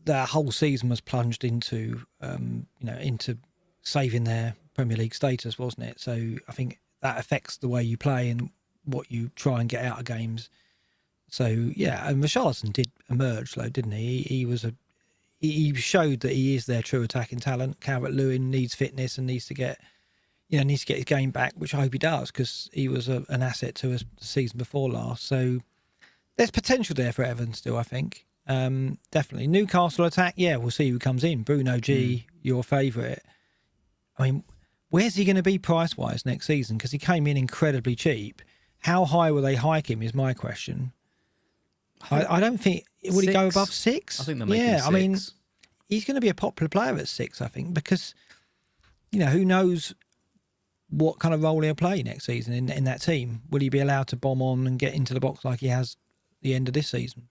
S2: their whole season was plunged into, into saving their Premier League status, wasn't it? So I think that affects the way you play and what you try and get out of games. So yeah, and Richarlison did emerge, though, didn't he? He showed that he is their true attacking talent. Calvert-Lewin needs fitness and needs to get his game back, which I hope he does, because he was an asset to us the season before last. So there's potential there for Everton still, I think. Definitely. Newcastle attack, yeah, we'll see who comes in. Bruno G, your favourite. I mean, where's he going to be price-wise next season? Because he came in incredibly cheap. How high will they hike him is my question. I don't think... Would he go above 6?
S1: I think they'll make him 6.
S2: I mean, he's going to be a popular player at 6, I think, because, who knows what kind of role he'll play next season in that team. Will he be allowed to bomb on and get into the box like he has the end of this season?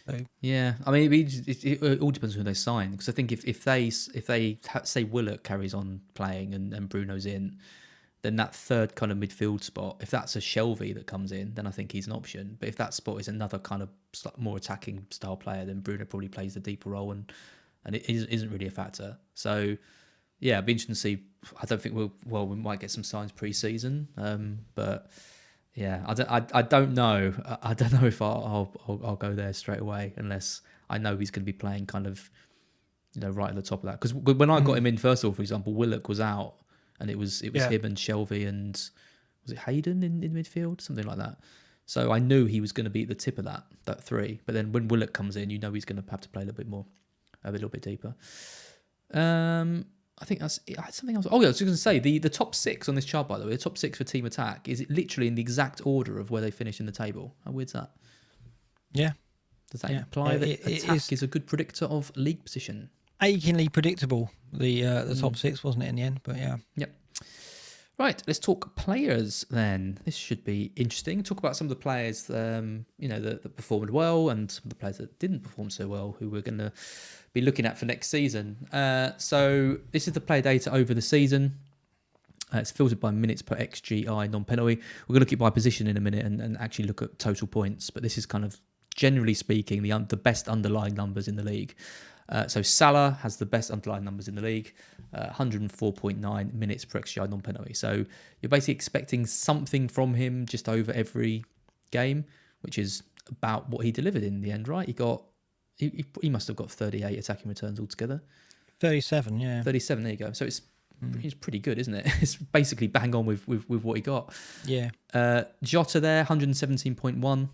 S2: So.
S1: Yeah, I mean, it all depends on who they sign. Because I think if they say Willock carries on playing and Bruno's in, then that third kind of midfield spot, if that's a Shelvey that comes in, then I think he's an option. But if that spot is another kind of more attacking style player, then Bruno probably plays the deeper role and it isn't really a factor. So yeah, it'd be interesting to see. I don't think we might get some signs pre-season, but yeah, I don't know. I don't know if I'll go there straight away unless I know he's going to be playing kind of right at the top of that. Because when I got him in first of all, for example, Willock was out. And it was him and Shelvey and was it Hayden in midfield, something like that. So I knew he was going to be at the tip of that 3. But then when Willock comes in, he's going to have to play a little bit deeper. I think that's something else. Oh yeah, I was just going to say the top 6 on this chart, by the way, the top 6 for team attack is literally in the exact order of where they finish in the table. How weird's that?
S2: Yeah.
S1: Does that imply that attack is a good predictor of league position?
S2: Achingly predictable, the top 6, wasn't it, in the end? But yeah.
S1: Yep. Right, let's talk players then. This should be interesting. Talk about some of the players, that performed well and some of the players that didn't perform so well, who we're going to be looking at for next season. So this is the player data over the season. It's filtered by minutes per XGI non-penalty. We're going to look at it by position in a minute and actually look at total points. But this is kind of, generally speaking, the best underlying numbers in the league. So Salah has the best underlying numbers in the league, 104.9 minutes per XGI non-penalty. So you're basically expecting something from him just over every game, which is about what he delivered in the end, right? He must have got 38 attacking returns altogether.
S2: 37, yeah.
S1: 37, there you go. So it's pretty good, isn't it? It's basically bang on with what he got.
S2: Yeah.
S1: Jota there, 117.1,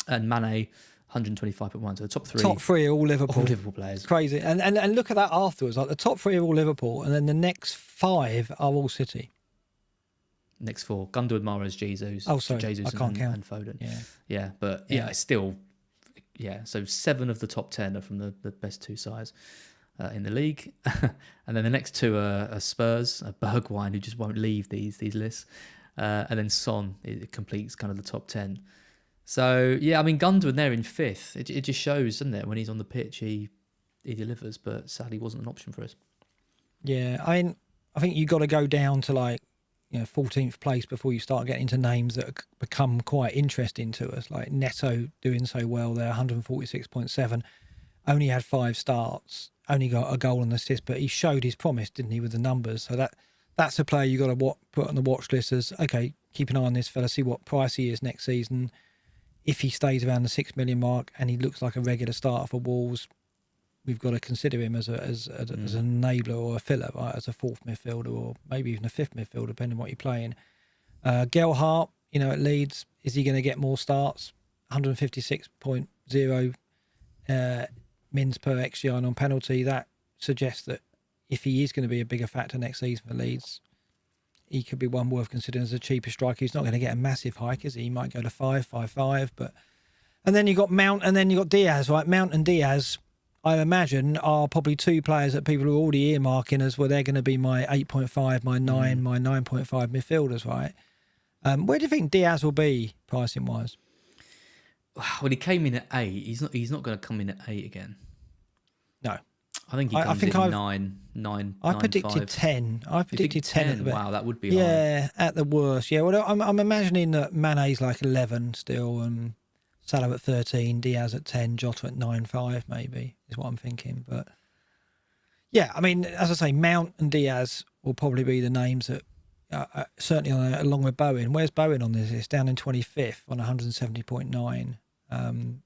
S1: and Mane, 125.1. So the top 3.
S2: Top 3 are all Liverpool.
S1: All Liverpool players.
S2: Crazy. And look at that afterwards. Like the top 3 are all Liverpool, and then the next 5 are all City.
S1: Next 4. Gundogan, Mahrez, Jesus.
S2: Oh, sorry.
S1: Jesus
S2: I can't count.
S1: And Foden.
S2: Yeah.
S1: Yeah, but it's still... Yeah, so 7 of the top 10 are from the best 2 sides in the league. And then the next 2 are Spurs, Bergwijn, who just won't leave these lists. And then Son, it completes kind of the top 10. So, yeah, I mean, Gundogan there in 5th. It just shows, doesn't it? When he's on the pitch, he delivers, but sadly wasn't an option for us.
S2: Yeah, I mean, I think you got to go down to 14th place before you start getting into names that become quite interesting to us. Like Neto doing so well there, 146.7. Only had 5 starts, only got a goal and assist, but he showed his promise, didn't he, with the numbers? So that's a player you got to put on the watch list as, okay, keep an eye on this fella, see what price he is next season. If he stays around the 6 million mark and he looks like a regular starter for Wolves, we've got to consider him as an enabler or a filler, right? As a 4th midfielder or maybe even a 5th midfielder, depending on what you're playing. Gelhardt, at Leeds, is he going to get more starts? 156.0 mins per XGI on penalty. That suggests that if he is going to be a bigger factor next season for Leeds, he could be one worth considering as a cheaper striker. He's not going to get a massive hike, is he? He might go to 5.55, but... And then you got Mount and then you got Diaz, right? Mount and Diaz, I imagine, are probably 2 players that people are already earmarking as, well, they're going to be my 8.5, my 9, my 9.5 midfielders, right? Where do you think Diaz will be pricing-wise?
S1: Well, he came in at 8. He's not going to come in at 8 again.
S2: No.
S1: I think he comes in 9.
S2: I predicted
S1: 5.
S2: 10. I predicted 10 at the best.
S1: Wow, that would be
S2: high.
S1: high.
S2: At the worst. Yeah, well, I'm imagining that Mane's like 11 still, and Salah at 13, Diaz at 10, Jota at 9.5 maybe is what I'm thinking. But yeah, I mean, as I say, Mount and Diaz will probably be the names that certainly along with Bowen. Where's Bowen on this? It's down in 25th on 170.9.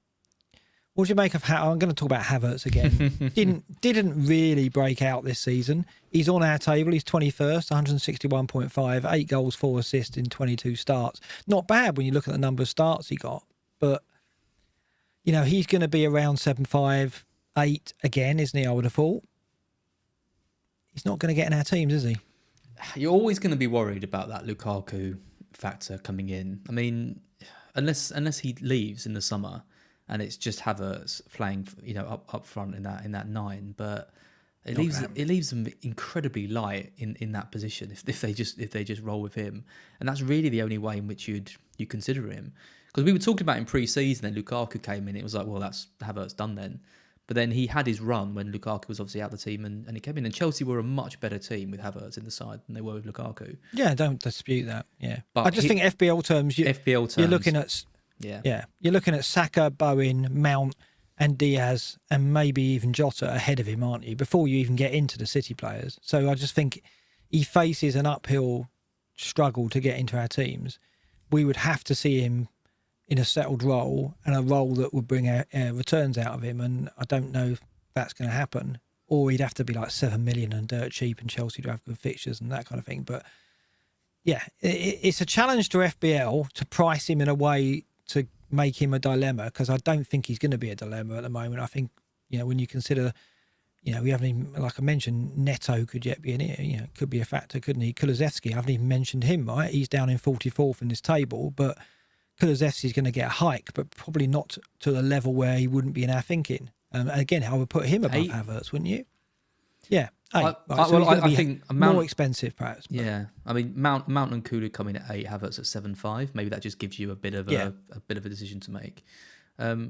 S2: What do you make of how? I'm going to talk about Havertz again. didn't really break out this season. He's on our table. He's 21st, 161.5, 8 goals, 4 assists in 22 starts. Not bad when you look at the number of starts he got. But, you know, he's going to be around 7.5, 8 again, isn't he? I would have thought. He's not going to get in our teams, is he?
S1: You're always going to be worried about that Lukaku factor coming in. I mean, unless he leaves in the summer. And it's just Havertz playing, you know, up front in that 9, but it leaves them incredibly light in that position if they just roll with him, and that's really the only way in which you consider him. Because we were talking about in pre-season, and Lukaku came in, it was like, well, that's Havertz done then. But then he had his run when Lukaku was obviously out of the team, and he came in. And Chelsea were a much better team with Havertz in the side than they were with Lukaku.
S2: Yeah, don't dispute that. Yeah, but I just think FPL terms, you're looking at. Yeah. You're looking at Saka, Bowen, Mount and Diaz and maybe even Jota ahead of him, aren't you, before you even get into the City players. So I just think he faces an uphill struggle to get into our teams. We would have to see him in a settled role and a role that would bring returns out of him, and I don't know if that's going to happen. Or he'd have to be like 7 million and dirt cheap, and Chelsea to have good fixtures and that kind of thing. But yeah, it's a challenge to FBL to price him in a way to make him a dilemma, because I don't think he's going to be a dilemma at the moment. I think, you know, when you consider, you know, we haven't even, like I mentioned, Neto could yet be in it, you know, could be a factor, couldn't he? Kulusevski, I haven't even mentioned him, right? He's down in 44th in this table, but Kulusevski's going to get a hike, but probably not to the level where he wouldn't be in our thinking. Again, I would put him above Havertz, wouldn't you? Yeah. I think more expensive, perhaps. But.
S1: Yeah, I mean Mount and Kulu come in at 8, Havertz at 7.5. Maybe that just gives you a bit of a decision to make. I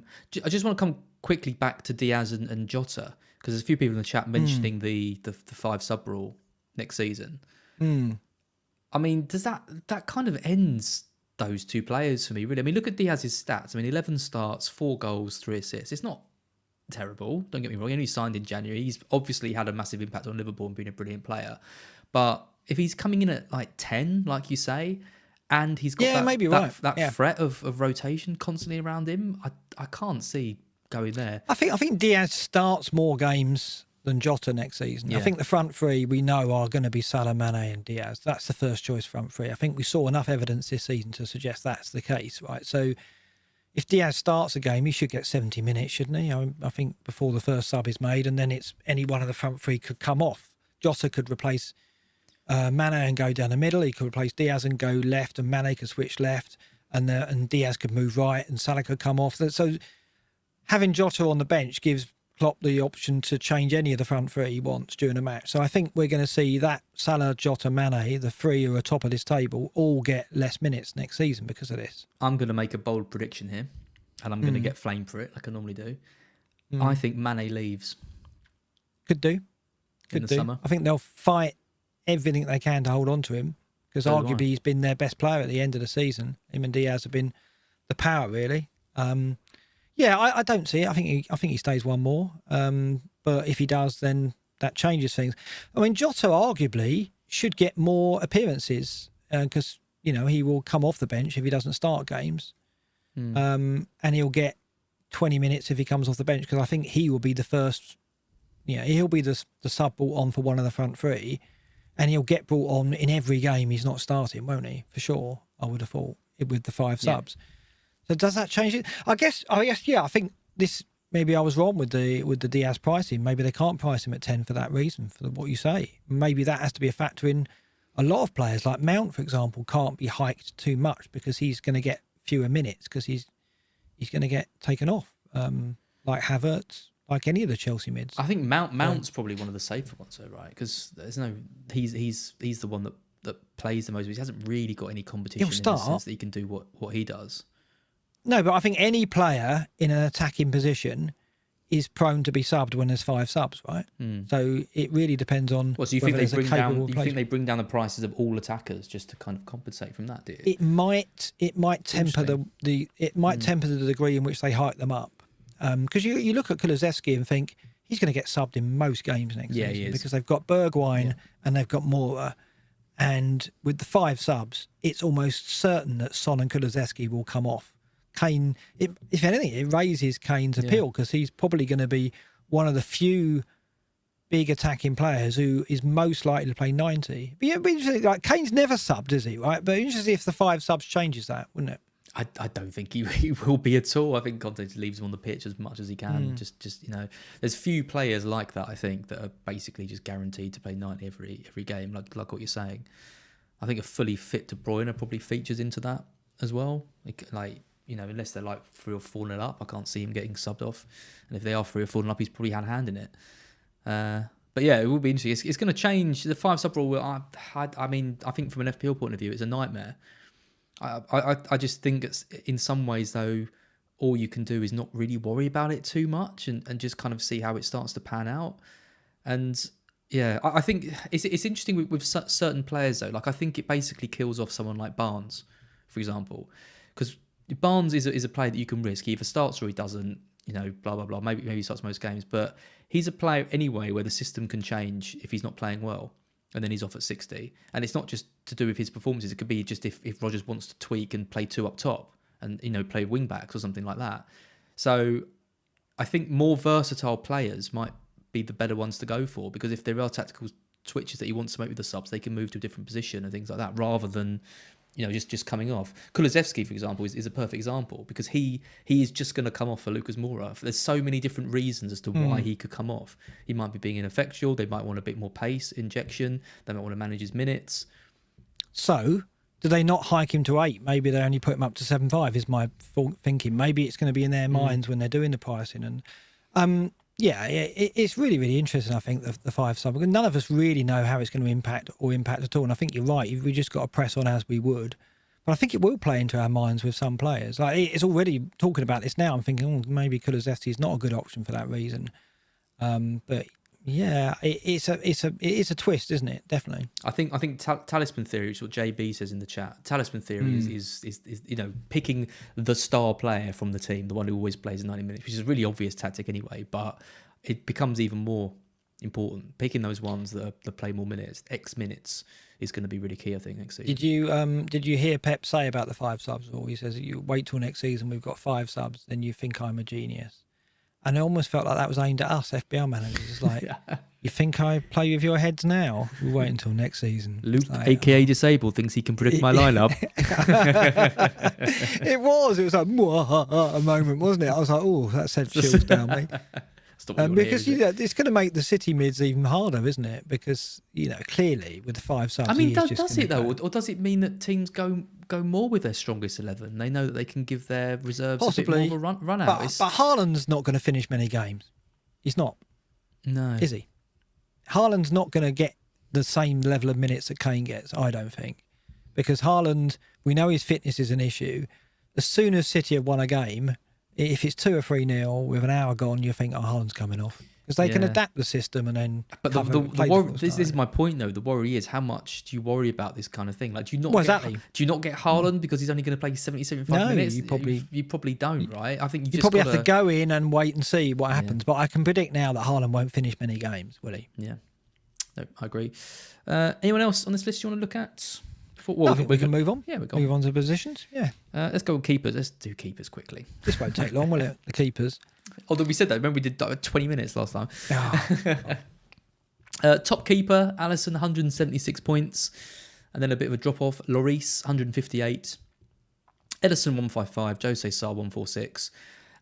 S1: just want to come quickly back to Diaz and Jota, because there's a few people in the chat mentioning the 5 sub rule next season. I mean, does that kind of ends those two players for me, really? I mean, look at Diaz's stats. I mean, 11 starts, 4 goals, 3 assists. It's not terrible, don't get me wrong. He only signed in January. He's obviously had a massive impact on Liverpool and been a brilliant player. But if he's coming in at like 10, like you say, and he's got that threat of rotation constantly around him, I can't see going there.
S2: I think Diaz starts more games than Jota next season. Yeah. I think the front three we know are going to be Salah, Mane and Diaz. That's the first choice front three. I think we saw enough evidence this season to suggest that's the case, right? So if Diaz starts a game, he should get 70 minutes, shouldn't he? I think before the first sub is made, and then it's any one of the front three could come off. Jota could replace Mane and go down the middle. He could replace Diaz and go left, and Mane could switch left, and Diaz could move right, and Salah could come off. So having Jota on the bench gives Klopp the option to change any of the front three he wants during a match. So I think we're going to see that Salah, Jota, Mane, the three who are top of this table, all get less minutes next season because of this.
S1: I'm going to make a bold prediction here, and I'm going to get flamed for it like I normally do. I think Mane leaves.
S2: Could do.
S1: In the summer.
S2: I think they'll fight everything they can to hold on to him, because arguably he's been their best player at the end of the season. Him and Diaz have been the power, really. Yeah, I don't see it. I think he stays one more. But if he does, then that changes things. I mean, Jota arguably should get more appearances because, you know, he will come off the bench if he doesn't start games. And he'll get 20 minutes if he comes off the bench, because I think he will be the first, he'll be the sub brought on for one of the front three, and he'll get brought on in every game he's not starting, won't he? For sure, I would have thought, with the 5 subs. So does that change it? I guess, yeah. I think this, maybe I was wrong with the Diaz pricing. Maybe they can't price him at 10 for that reason, for what you say. Maybe that has to be a factor in a lot of players. Like Mount, for example, can't be hiked too much because he's going to get fewer minutes because he's going to get taken off. Like Havertz, like any of the Chelsea mids.
S1: I think Mount's probably one of the safer ones, though, right? Because there's no, he's the one that plays the most. He hasn't really got any competition in the sense that he can do what he does.
S2: No, but I think any player in an attacking position is prone to be subbed when there's 5 subs, right? So it really depends on.
S1: Well, so you think they bring down? You think they bring down the prices of all attackers just to kind of compensate from that? Do you?
S2: It might temper temper the degree in which they hike them up, because you look at Kulusevski and think he's going to get subbed in most games next season because they've got Bergwijn and they've got Mora, and with the 5 subs, it's almost certain that Son and Kulusevski will come off. Kane, if anything, it raises Kane's appeal because he's probably going to be one of the few big attacking players who is most likely to play 90. But yeah, like Kane's never subbed, is he? Right? But interesting if the 5 subs changes that, wouldn't it?
S1: I don't think he will be at all. I think Conte just leaves him on the pitch as much as he can. Just there's few players like that. I think that are basically just guaranteed to play 90 every game. Like what you're saying. I think a fully fit De Bruyne probably features into that as well. Unless they're like 3 or 4-0 up, I can't see him getting subbed off. And if they are 3 or 4-0 up, he's probably hand-handing it. But yeah, it will be interesting. It's going to change. The 5 sub rule, I think from an FPL point of view, it's a nightmare. I just think it's, in some ways, though, all you can do is not really worry about it too much and just kind of see how it starts to pan out. And yeah, I think it's interesting with certain players, though. Like, I think it basically kills off someone like Barnes, for example, because Barnes is a player that you can risk. He either starts or he doesn't, blah, blah, blah. Maybe he starts most games. But he's a player anyway where the system can change if he's not playing well. And then he's off at 60. And it's not just to do with his performances. It could be just if Rodgers wants to tweak and play 2 up top and, play wing backs or something like that. So I think more versatile players might be the better ones to go for, because if there are tactical switches that he wants to make with the subs, they can move to a different position and things like that, rather than just coming off. Kulusevski, for example, is a perfect example, because he is just going to come off for Lucas Moura. There's so many different reasons as to why he could come off. He might be being ineffectual. They might want a bit more pace injection. They might want to manage his minutes. So,
S2: do they not hike him to 8? Maybe they only put him up to 7.5 is my thinking. Maybe it's going to be in their minds when they're doing the pricing. And it's really, really interesting, I think, the 5 sub. None of us really know how it's going to impact at all. And I think you're right. We just got to press on as we would. But I think it will play into our minds with some players. Like, it's already talking about this now. I'm thinking, maybe Kulusevski is not a good option for that reason. But yeah, it is a twist, isn't it? Definitely.
S1: I think talisman theory, which is what JB says in the chat. Talisman theory is picking the star player from the team, the one who always plays 90 minutes, which is a really obvious tactic anyway. But it becomes even more important. Picking those ones that play more minutes, X minutes, is going to be really key, I think, next season.
S2: Did you hear Pep say about the 5 subs? Or he says, you wait till next season, we've got 5 subs, then you think I'm a genius. And it almost felt like that was aimed at us, FBL managers. It's like, you think I play with your heads now? We'll wait until next season.
S1: Luke, a.k.a. Disabled, thinks he can predict my lineup.
S2: It was like a moment, wasn't it? I was like, oh, that sent chills down me. Because it's going to make the City mids even harder, isn't it? Because clearly with the 5 subs,
S1: I mean, does it though, or does it mean that teams go more with their strongest 11? They know that they can give their reserves
S2: possibly
S1: a bit more of a run out.
S2: But Haaland's not going to finish many games. He's not.
S1: No,
S2: is he? Haaland's not going to get the same level of minutes that Kane gets, I don't think, because Haaland, we know his fitness is an issue. As soon as City have won a game, if it's 2 or 3-0 with an hour gone, you think, Haaland's coming off. Because they can adapt the system and then. But
S1: this is my point, though. The worry is, how much do you worry about this kind of thing? Like, do you not get Haaland because he's only going to play 70, 75 minutes? You probably don't, right? I think you
S2: probably have to go in and wait and see what happens. But I can predict now that Haaland won't finish many games, will he?
S1: Yeah, no, I agree. Anyone else on this list you want to look at?
S2: I think we can move on.
S1: Yeah,
S2: move on to positions. Yeah.
S1: Let's go with keepers. Let's do keepers quickly.
S2: This won't take long, will it? The keepers.
S1: Although we said that. Remember, we did 20 minutes last time. Top keeper, Alisson, 176 points. And then a bit of a drop-off. Lloris, 158. Ederson, 155. Jose Sarr, 146.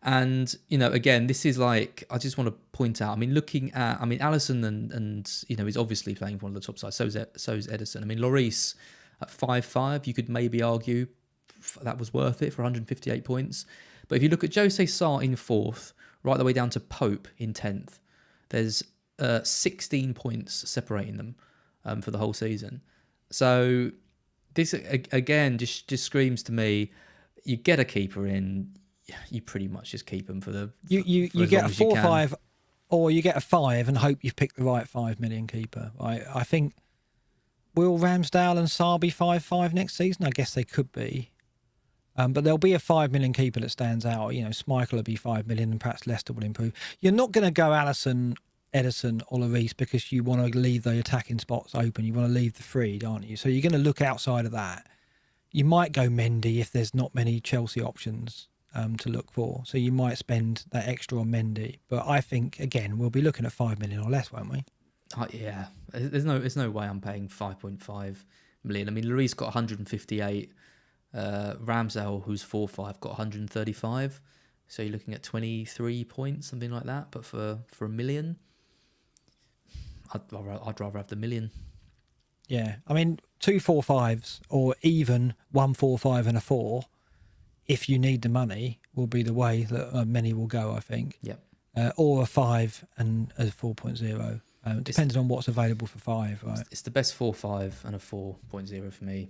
S1: And, again, this is like, I just want to point out, Alisson and he's obviously playing for one of the top sides. So is Ederson. Lloris at 5.5, you could maybe argue that was worth it for 158 points. But if you look at Jose Sarr in 4th, right the way down to Pope in 10th, there's 16 points separating them for the whole season. So this, again, just screams to me, you get a keeper in, you pretty much just keep them for the.
S2: You
S1: for as
S2: get
S1: long
S2: a
S1: as you can.
S2: 4-5, or you get a 5 and hope you've picked the right 5 million keeper. I think, will Ramsdale and Sarr be 5-5 next season? I guess they could be. But there'll be a 5 million keeper that stands out. You know, Schmeichel will be 5 million, and perhaps Leicester will improve. You're not going to go Alisson, Edison, or Lloris because you want to leave the attacking spots open. You want to leave the free, aren't you? So you're going to look outside of that. You might go Mendy if there's not many Chelsea options to look for. So you might spend that extra on Mendy. But I think, again, we'll be looking at 5 million or less, won't we?
S1: Yeah, there's no way I'm paying 5.5 million. I mean, Lloris got 158. Ramsdale, who's 4-5, got 135. So you're looking at 23 points, something like that. But for $1 million, I'd rather have the million.
S2: Yeah, I mean, 2 4-5s or even 1 4-5 and a 4, if you need the money, will be the way that many will go, I think.
S1: Yep.
S2: Or a 5 and a 4.0. Depending on what's available for 5, right?
S1: It's the best 4.5 and a 4.0 for me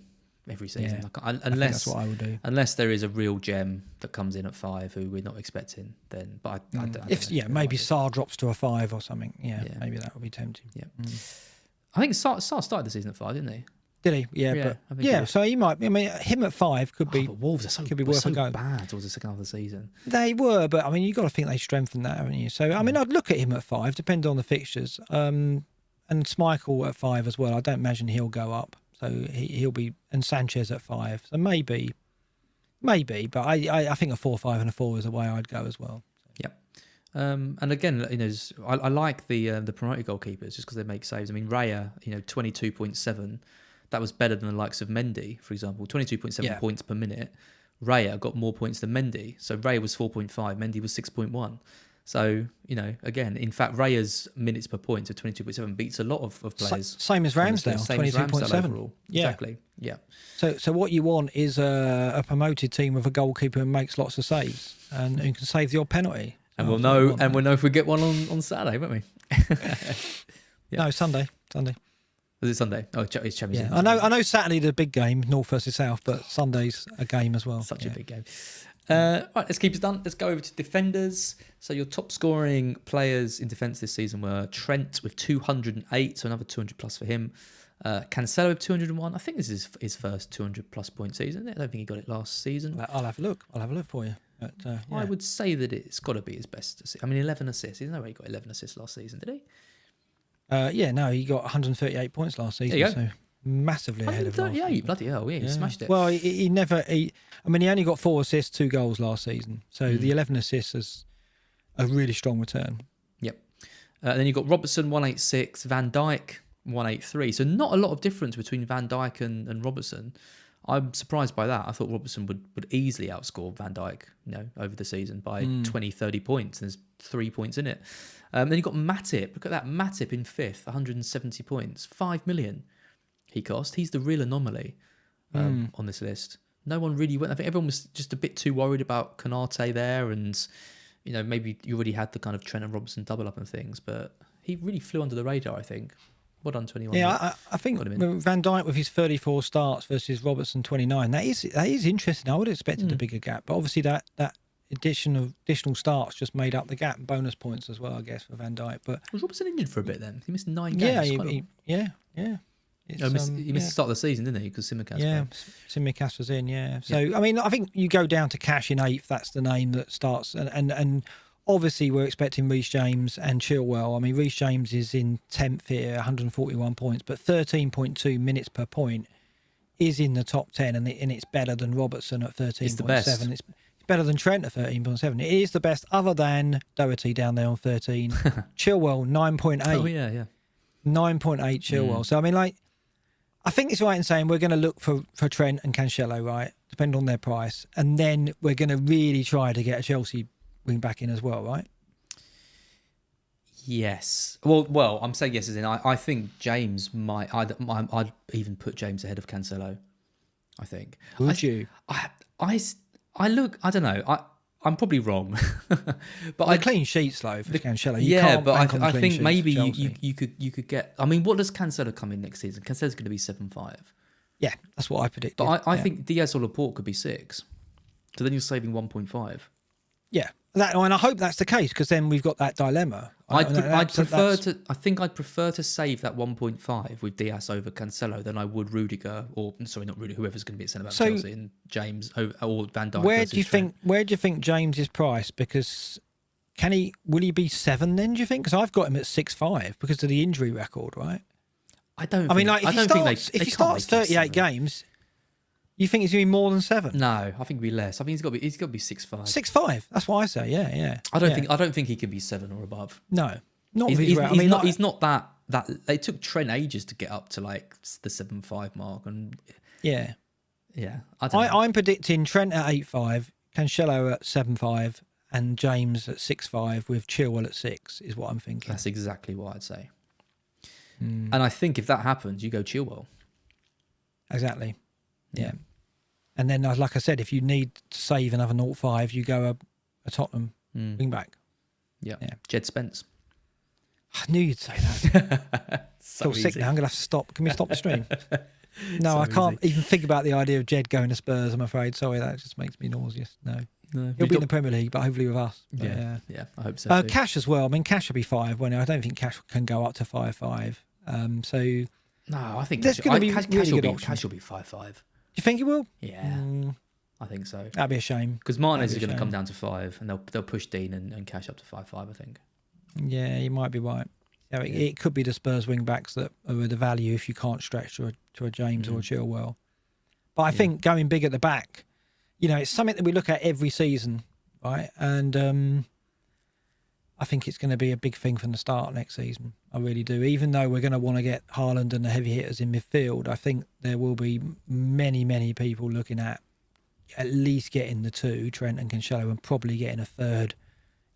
S1: every season.
S2: Yeah,
S1: I think
S2: that's what I would do.
S1: Unless there is a real gem that comes in at 5 who we're not expecting, then. But I don't know.
S2: Maybe Sarr drops to a 5 or something. Yeah, maybe that would be tempting.
S1: Yeah. I think Sarr started the season at 5, didn't he?
S2: Did he? Yeah, so he might. I mean, him at 5 could be.
S1: But Wolves are
S2: could be worth a go.
S1: Bad towards the second half of the season.
S2: They were, but I mean, you've got to think they strengthened that, haven't you? So I mean, I'd look at him at 5, depending on the fixtures. And Schmeichel at 5 as well. I don't imagine he'll go up, so he'll be. And Sanchez at 5, so maybe. But I think a 4-5 and a 4 is the way I'd go as well.
S1: Yep. And again, you know, I like the promoted goalkeepers just because they make saves. I mean, Raya, 22.7. That was better than the likes of Mendy, for example. 22.7 points per minute. Raya got more points than Mendy. So Raya was 4.5, Mendy was 6.1. So, again, in fact, Raya's minutes per point of 22.7 beats a lot of players.
S2: Same as Ramsdale, 22.7.
S1: Overall. Yeah. Exactly, yeah.
S2: So what you want is a promoted team with a goalkeeper who makes lots of saves and who can save your penalty.
S1: And we'll know if we get one on Saturday, won't we?
S2: No, Sunday.
S1: Was it Sunday? Oh, it's Champions League.
S2: I know Saturday the big game, North versus South, but Sunday's a game as well.
S1: Such a big game. Right, let's keep it done. Let's go over to defenders. So your top scoring players in defence this season were Trent with 208, so another 200 plus for him. Cancelo with 201. I think this is his first 200 plus point season. I don't think he got it last season.
S2: I'll have a look. for you. But,
S1: I would say that it's got to be his best. I mean, 11 assists. There's no way he got 11 assists last season, did he?
S2: He got 138 points last season, so massively ahead of last season.
S1: Bloody hell, he smashed it.
S2: Well, he only got 4 assists, 2 goals last season, so the 11 assists is a really strong return.
S1: Yep. Then you've got Robertson, 186, Van Dijk, 183. So not a lot of difference between Van Dijk and Robertson. I'm surprised by that. I thought Robertson would easily outscore Van Dijk, over the season by 20, 30 points. There's 3 points in it. Then you've got Matip. Look at that. Matip in 5th, 170 points. 5 million he cost. He's the real anomaly on this list. No one really went. I think everyone was just a bit too worried about Konate there, and maybe you already had the kind of Trent and Robertson double up and things, but he really flew under the radar, I think. Well done, 21.
S2: Yeah, I think Van Dijk with his 34 starts versus Robertson 29. That is interesting. I would have expected a bigger gap, but obviously that additional starts just made up the gap. Bonus points as well, I guess, for Van Dijk. But
S1: was Robertson injured for a bit then? He missed 9 games.
S2: Yeah.
S1: He missed the start of the season, didn't he? Because Simicast.
S2: Yeah, Simicast was in. Yeah. So I mean, I think you go down to Cash in 8th. That's the name that starts, and obviously we're expecting Reece James and Chilwell. I mean, Reece James is in 10th here, 141 points, but 13.2 minutes per point is in the top 10, and it's better than Robertson at 13.7.
S1: It's the best.
S2: It's better than Trent at 13.7. It is the best, other than Doherty down there on 13. Chilwell 9.8.
S1: Oh yeah.
S2: 9.8 Chilwell. So I mean, I think it's right in saying we're going to look for Trent and Cancelo, right? Depending on their price, and then we're going to really try to get a Chelsea wing back in as well, right?
S1: Yes. Well, I'm saying yes as in I think James might. I'd even put James ahead of Cancelo. I think.
S2: Would you?
S1: I look. I don't know. I'm probably wrong, but
S2: clean sheets though for Cancelo.
S1: I think maybe you could get. I mean, what does Cancelo come in next season? Cancelo's going to be 7.5.
S2: Yeah, that's what I predicted.
S1: But I think Diaz or Laporte could be 6. So then you're saving 1.5.
S2: Yeah, and I hope that's the case because then we've got that dilemma.
S1: I think I'd prefer to save that 1.5 with Diaz over Cancelo than I would Rudiger not Rudiger, whoever's going to be at centre back for Chelsea, and James or Van Dijk.
S2: Where do you think James is priced? Because will he be 7 then? Do you think? Because I've got him at 6.5 because of the injury record, right? If he starts 38 games, you think he's going to be more than 7?
S1: No, I think he'll be less. I think he's got to be 6.5.
S2: 6.5. That's what I say. Yeah.
S1: I don't think he can be 7 or above.
S2: No, not.
S1: He's not that. They took Trent ages to get up to like the 7.5 mark, and
S2: yeah.
S1: I'm
S2: predicting Trent at 8.5, Cancelo at 7.5, and James at 6.5 with Chilwell at 6 is what I'm thinking.
S1: That's exactly what I'd say. And I think if that happens, you go Chilwell.
S2: Exactly. Yeah. And then, like I said, if you need to save another 0.5, you go a Tottenham wing back.
S1: Yeah. Jed Spence.
S2: I knew you'd say that.
S1: So
S2: sick now. I'm going to have to stop. Can we stop the stream? No,
S1: So
S2: I can't
S1: easy.
S2: even think about the idea of Jed going to Spurs, I'm afraid. Sorry, that just makes me nauseous. No. He'll be in the Premier League, but hopefully with us. But,
S1: yeah, I hope so.
S2: Cash as well. I mean, Cash will be 5. Well, I don't think Cash can go up to 5.5.
S1: No, I think
S2: there's going to be
S1: Cash
S2: really
S1: will
S2: good
S1: be
S2: options.
S1: 5.5.
S2: You think he will?
S1: Yeah, I think so.
S2: That'd be a shame.
S1: Because Martinez is going to come down to 5, and they'll push Dean and Cash up to 5.5. I think.
S2: Yeah, you might be right. It could be the Spurs wing backs that are the value if you can't stretch to a James or a Chilwell. But I think going big at the back, it's something that we look at every season, right? And I think it's going to be a big thing from the start next season. I really do. Even though we're going to want to get Haaland and the heavy hitters in midfield, I think there will be many, many people looking at least getting the 2, Trent and Cancelo, and probably getting a third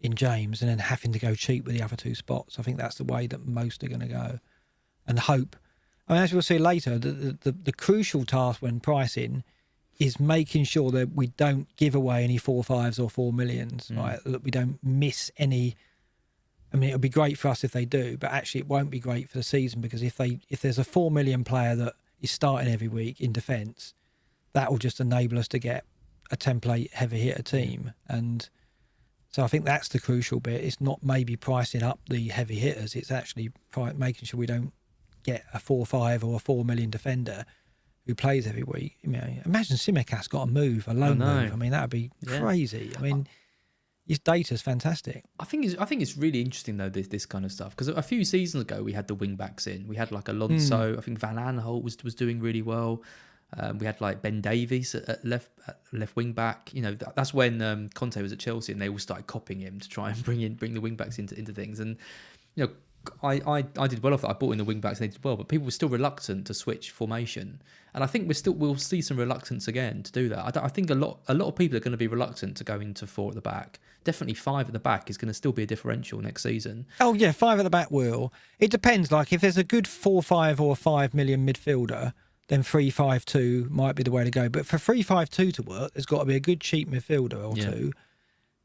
S2: in James, and then having to go cheap with the other 2 spots. I think that's the way that most are going to go. And hope. I mean, as we'll see later, the crucial task when pricing is making sure that we don't give away any 4.5s or 4 millions, right? That we don't miss any. I mean, it'll be great for us if they do, but actually it won't be great for the season, because if there's a 4 million player that is starting every week in defence, that will just enable us to get a template heavy hitter team. And so I think that's the crucial bit. It's not maybe pricing up the heavy hitters. It's actually making sure we don't get a 4.5 or a 4 million defender who plays every week. Imagine Simicast got a move, a loan move. I mean, that would be crazy. I mean, his data's fantastic.
S1: I think it's really interesting though, this kind of stuff, because a few seasons ago we had the wing backs in. We had like Alonso. I think Van Aanholt was doing really well. We had like Ben Davies at left wing back. That's when Conte was at Chelsea, and they all started copying him to try and bring the wing backs into things. And I did well off that. I bought in the wing backs and they did well, but people were still reluctant to switch formation. And I think we'll see some reluctance again to do that. I think a lot of people are going to be reluctant to go into 4 at the back. Definitely 5 at the back is going to still be a differential next season.
S2: Oh yeah, 5 at the back will. It depends. Like if there's a good 4.5 or 5 million midfielder, then 3-5-2 might be the way to go. But for 3-5-2 to work, there's got to be a good cheap midfielder or 2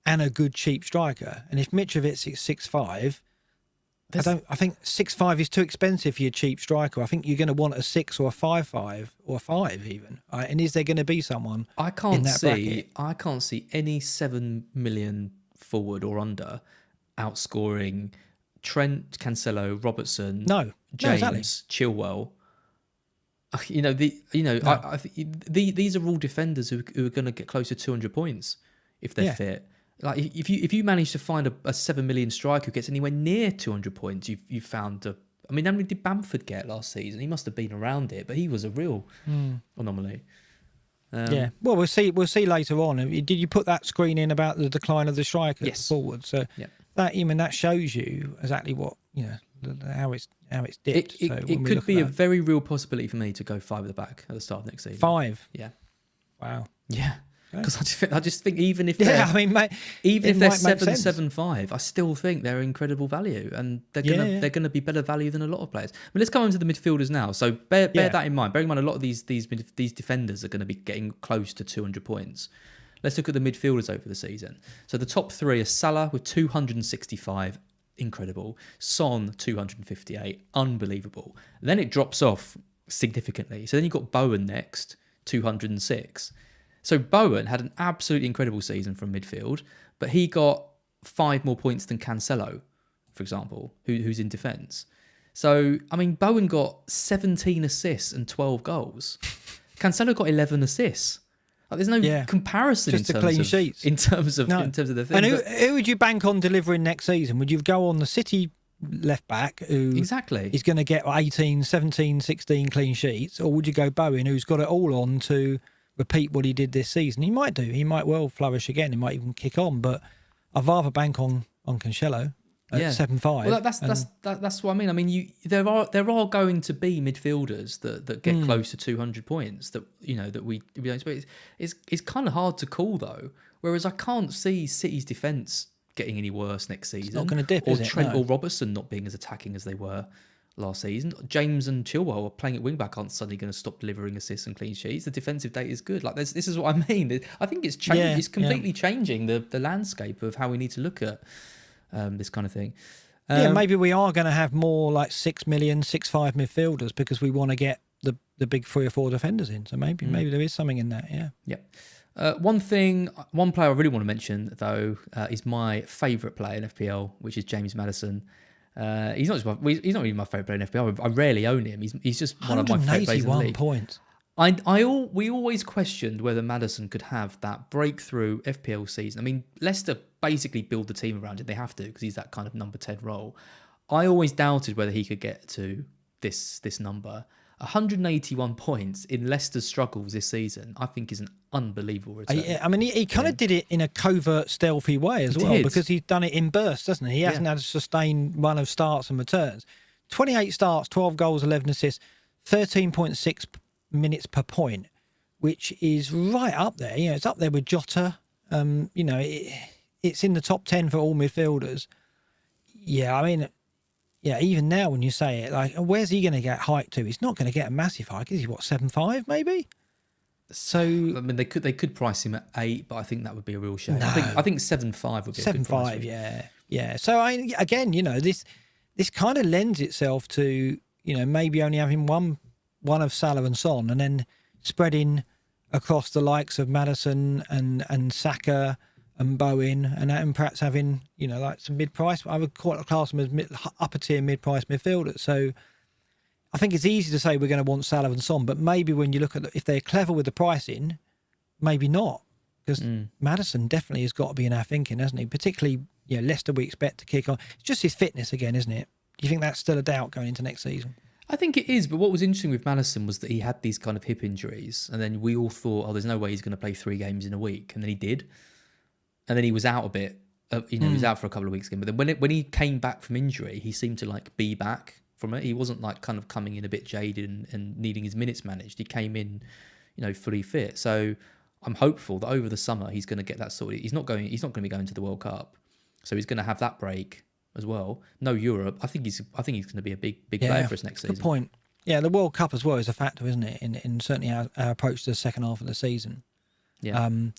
S2: and a good cheap striker. And if Mitrovic is 6.5, I think 6.5 is too expensive for your cheap striker. I think you're going to want a 6 or a 5.5 or a 5 even. Right? And is there going to be someone in that bracket?
S1: I can't see any 7 million forward or under outscoring Trent, Cancelo, Robertson, James,
S2: exactly.
S1: Chilwell. I think these are all defenders who are going to get close to 200 points if they're fit. Like if you manage to find a 7 million striker who gets anywhere near 200 points, you've found a. I mean, how many did Bamford get last season? He must have been around it, but he was a real anomaly.
S2: Well, we'll see later on. Did you put that screen in about the decline of the strikers forward? So that shows you exactly what how it's dipped.
S1: It could be a very real possibility for me to go 5 at the back at the start of next season.
S2: 5.
S1: Yeah.
S2: Wow.
S1: Yeah. Because I just think even if
S2: they're
S1: 7.5, I still think they're incredible value, and they're gonna be better value than a lot of players. But let's go on to the midfielders now. So bear that in mind. Bearing in mind a lot of these defenders are going to be getting close to 200 points. Let's look at the midfielders over the season. So the top 3 are Salah with 265, incredible. Son 258, unbelievable. Then it drops off significantly. So then you've got Bowen next, 206. So Bowen had an absolutely incredible season from midfield, but he got 5 more points than Cancelo, for example, who's in defence. So, I mean, Bowen got 17 assists and 12 goals. Cancelo got 11 assists. Like, there's no comparison
S2: just
S1: in
S2: the
S1: terms
S2: clean
S1: of
S2: sheets.
S1: in terms of the thing.
S2: And who would you bank on delivering next season? Would you go on the City left back who is going to get 18, 17, 16 clean sheets, or would you go Bowen who's got it all on to repeat what he did this season? He might do. He might well flourish again. He might even kick on. But I'd rather bank on Cancelo at 7.5.
S1: Well, that's what I mean. I mean, there are going to be midfielders that get close to 200 points that we don't expect. It's kind of hard to call though. Whereas I can't see City's defence getting any worse next season. It's
S2: not going to dip,
S1: or
S2: is it?
S1: Trent
S2: No.
S1: or Robertson not being as attacking as they were last season. James and Chilwell are playing at wing back aren't suddenly going to stop delivering assists and clean sheets. The defensive data is good. Like this is what I mean. I think it's changing. It's completely changing the landscape of how we need to look at this kind of thing.
S2: Maybe we are going to have more like 6 million, 6.5 midfielders because we want to get the big 3 or 4 defenders in. So maybe there is something in that. Yeah.
S1: One player I really want to mention though is my favourite player in FPL, which is James Maddison. He's not really my favourite player in FPL. I rarely own him. He's just one of my favourite players in the league.
S2: Points.
S1: We always questioned whether Maddison could have that breakthrough FPL season. I mean, Leicester basically build the team around him. They have to because he's that kind of number 10 role. I always doubted whether he could get to this number. 181 points in Leicester's struggles this season, I think, is an unbelievable return.
S2: I mean, he kind of did it in a covert, stealthy way as well, because he's done it in bursts, hasn't he? He hasn't had a sustained run of starts and returns. 28 starts, 12 goals, 11 assists, 13.6 minutes per point, which is right up there. It's up there with Jota. It's in the top 10 for all midfielders. Yeah, I mean... Yeah, even now when you say it, like, where's he going to get hiked to? He's not going to get a massive hike. Is he, 7.5 maybe? So I
S1: mean, they could price him at 8, but I think that would be a real shame.
S2: No.
S1: I think 7.5 would be a good price.
S2: 7.5, yeah. So this kind of lends itself to maybe only having one of Salah and Son, and then spreading across the likes of Maddison and Saka and Bowen, and perhaps having like some mid-price. I would class them as upper tier mid-price midfielders. So I think it's easy to say we're going to want Salah and Son, but maybe when you look at if they're clever with the pricing, maybe not, because Maddison definitely has got to be in our thinking, hasn't he? Particularly Leicester, we expect to kick on. It's just his fitness again, isn't it? Do you think that's still a doubt going into next season?
S1: I think it is, but what was interesting with Maddison was that he had these kind of hip injuries, and then we all thought, there's no way he's going to play 3 games in a week, and then he did. And then he was out a bit, he was out for a couple of weeks again. But then when he came back from injury, he seemed to be back from it. He wasn't kind of coming in a bit jaded and needing his minutes managed. He came in, fully fit. So I'm hopeful that over the summer he's going to get that sorted. He's not going to be going to the World Cup, so he's going to have that break as well. No Europe. I think he's going to be a big player for us next season.
S2: Good point. Yeah, the World Cup as well is a factor, isn't it? In certainly our approach to the second half of the season.
S1: Yeah.
S2: And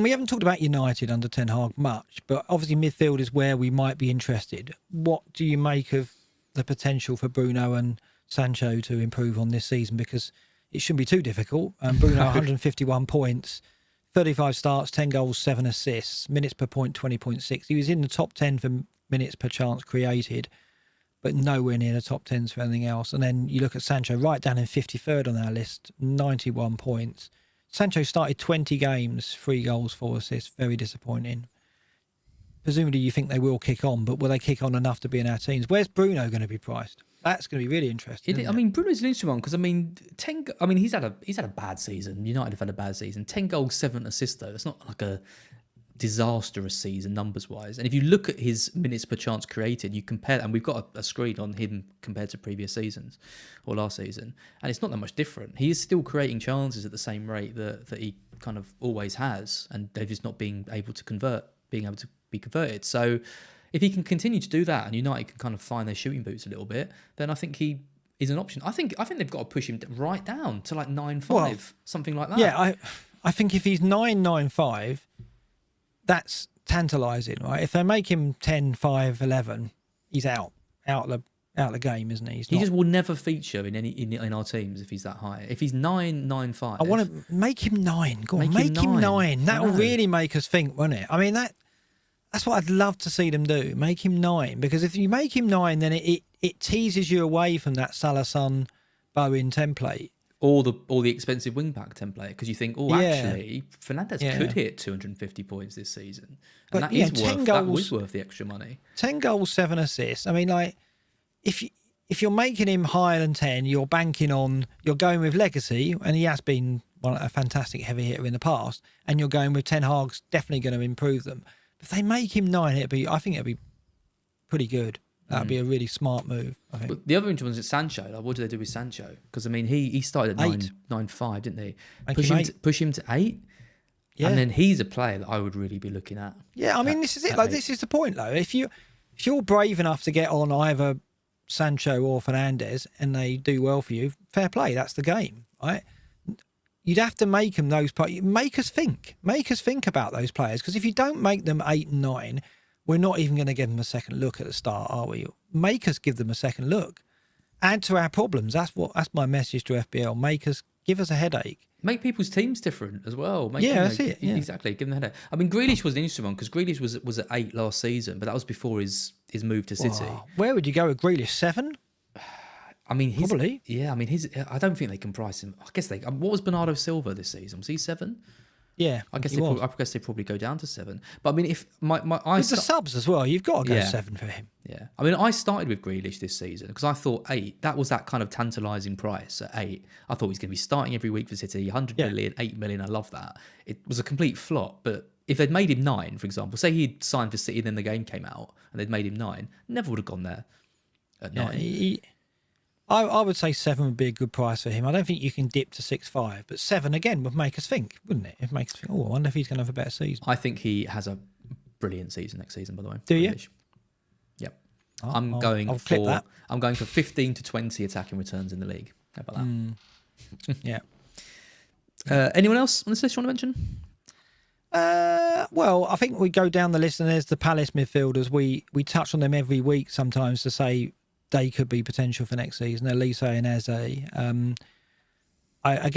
S2: we haven't talked about United under Ten Hag much, but obviously midfield is where we might be interested. What do you make of the potential for Bruno and Sancho to improve on this season? Because it shouldn't be too difficult. Bruno, 151 points, 35 starts, 10 goals, 7 assists, minutes per point, 20.6. He was in the top 10 for minutes per chance created, but nowhere near the top 10s for anything else. And then you look at Sancho, right down in 53rd on our list, 91 points. Sancho started 20 games, 3 goals, 4 assists. Very disappointing. Presumably you think they will kick on, but will they kick on enough to be in our teams? Where's Bruno going to be priced? That's going to be really interesting.
S1: Bruno's an interesting one because he's had a bad season. United have had a bad season. 10 goals, 7 assists though. It's not like a disastrous season numbers wise. And if you look at his minutes per chance created, you compare, and we've got a screen on him compared to previous seasons or last season, and it's not that much different. He is still creating chances at the same rate that he kind of always has, and they're just not being able to be converted. So if he can continue to do that and United can kind of find their shooting boots a little bit, then I think he is an option. I think they've got to push him right down to 9.5, something like that.
S2: Yeah, I think if he's 9.95, that's tantalising, right? If they make him 10, 5, 11, he's out of out of the game, isn't he?
S1: He just will never feature in our teams if he's that high. If he's 9.95,
S2: I want to make him 9. Go on, make him 9. That will really make us think, won't it? I mean, that's what I'd love to see them do. Make him 9, because if you make him 9, then it teases you away from that Salah, Son, Bowen template.
S1: Or the expensive wing back template, because you think, actually, Fernandes could hit 250 points this season, and
S2: but,
S1: that is worth the extra money.
S2: 10 goals, 7 assists. I mean, like, if you're making him higher than 10, you're going with legacy, and he has been a fantastic heavy hitter in the past, and you're going with Ten Hag's definitely going to improve them. But if they make him 9, I think it'd be pretty good. That'd be a really smart move, I think.
S1: But the other interesting one is Sancho. Like, what do they do with Sancho? Because I mean, he started at 9.5, didn't they? Push him to 8. Yeah. And then he's a player that I would really be looking at.
S2: Yeah, I mean, this is it. Like, this is the point, though. If you're brave enough to get on either Sancho or Fernandes and they do well for you, fair play. That's the game, right? You'd have to make them those players. Make us think about those players. Because if you don't make them 8 and 9, we're not even going to give them a second look at the start, are we? Make us give them a second look. Add to our problems. That's my message to FPL. Give us a headache.
S1: Make people's teams different as well.
S2: That's it. Yeah.
S1: Exactly. Give them a headache. I mean, Grealish was an interesting one because Grealish was at 8 last season, but that was before his move to City.
S2: Wow. Where would you go with Grealish? 7?
S1: I mean,
S2: probably.
S1: Yeah, I mean, I don't think they can price him. I guess what was Bernardo Silva this season? Was he 7?
S2: Yeah,
S1: I guess they probably go down to 7. But I mean, if the
S2: subs as well, you've got to go 7 for him.
S1: Yeah, I mean, I started with Grealish this season because I thought 8. That was that kind of tantalising price at 8. I thought he was going to be starting every week for City, 100 million, 8 million. I love that. It was a complete flop. But if they'd made him 9, for example, say he'd signed for City, then the game came out and they'd made him 9, never would have gone there at 9.
S2: I would say 7 would be a good price for him. I don't think you can dip to 6.5, but 7 again would make us think, wouldn't it? It makes us think, I wonder if he's going to have a better season.
S1: I think he has a brilliant season next season, by the way.
S2: Do you?
S1: Yep. I'm going for 15 to 20 attacking returns in the league. How about that?
S2: Yeah.
S1: Anyone else on this list you want to mention?
S2: Well, I think we go down the list and there's the Palace midfielders. We touch on them every week sometimes to say they could be potential for next season. Elise and Eze. I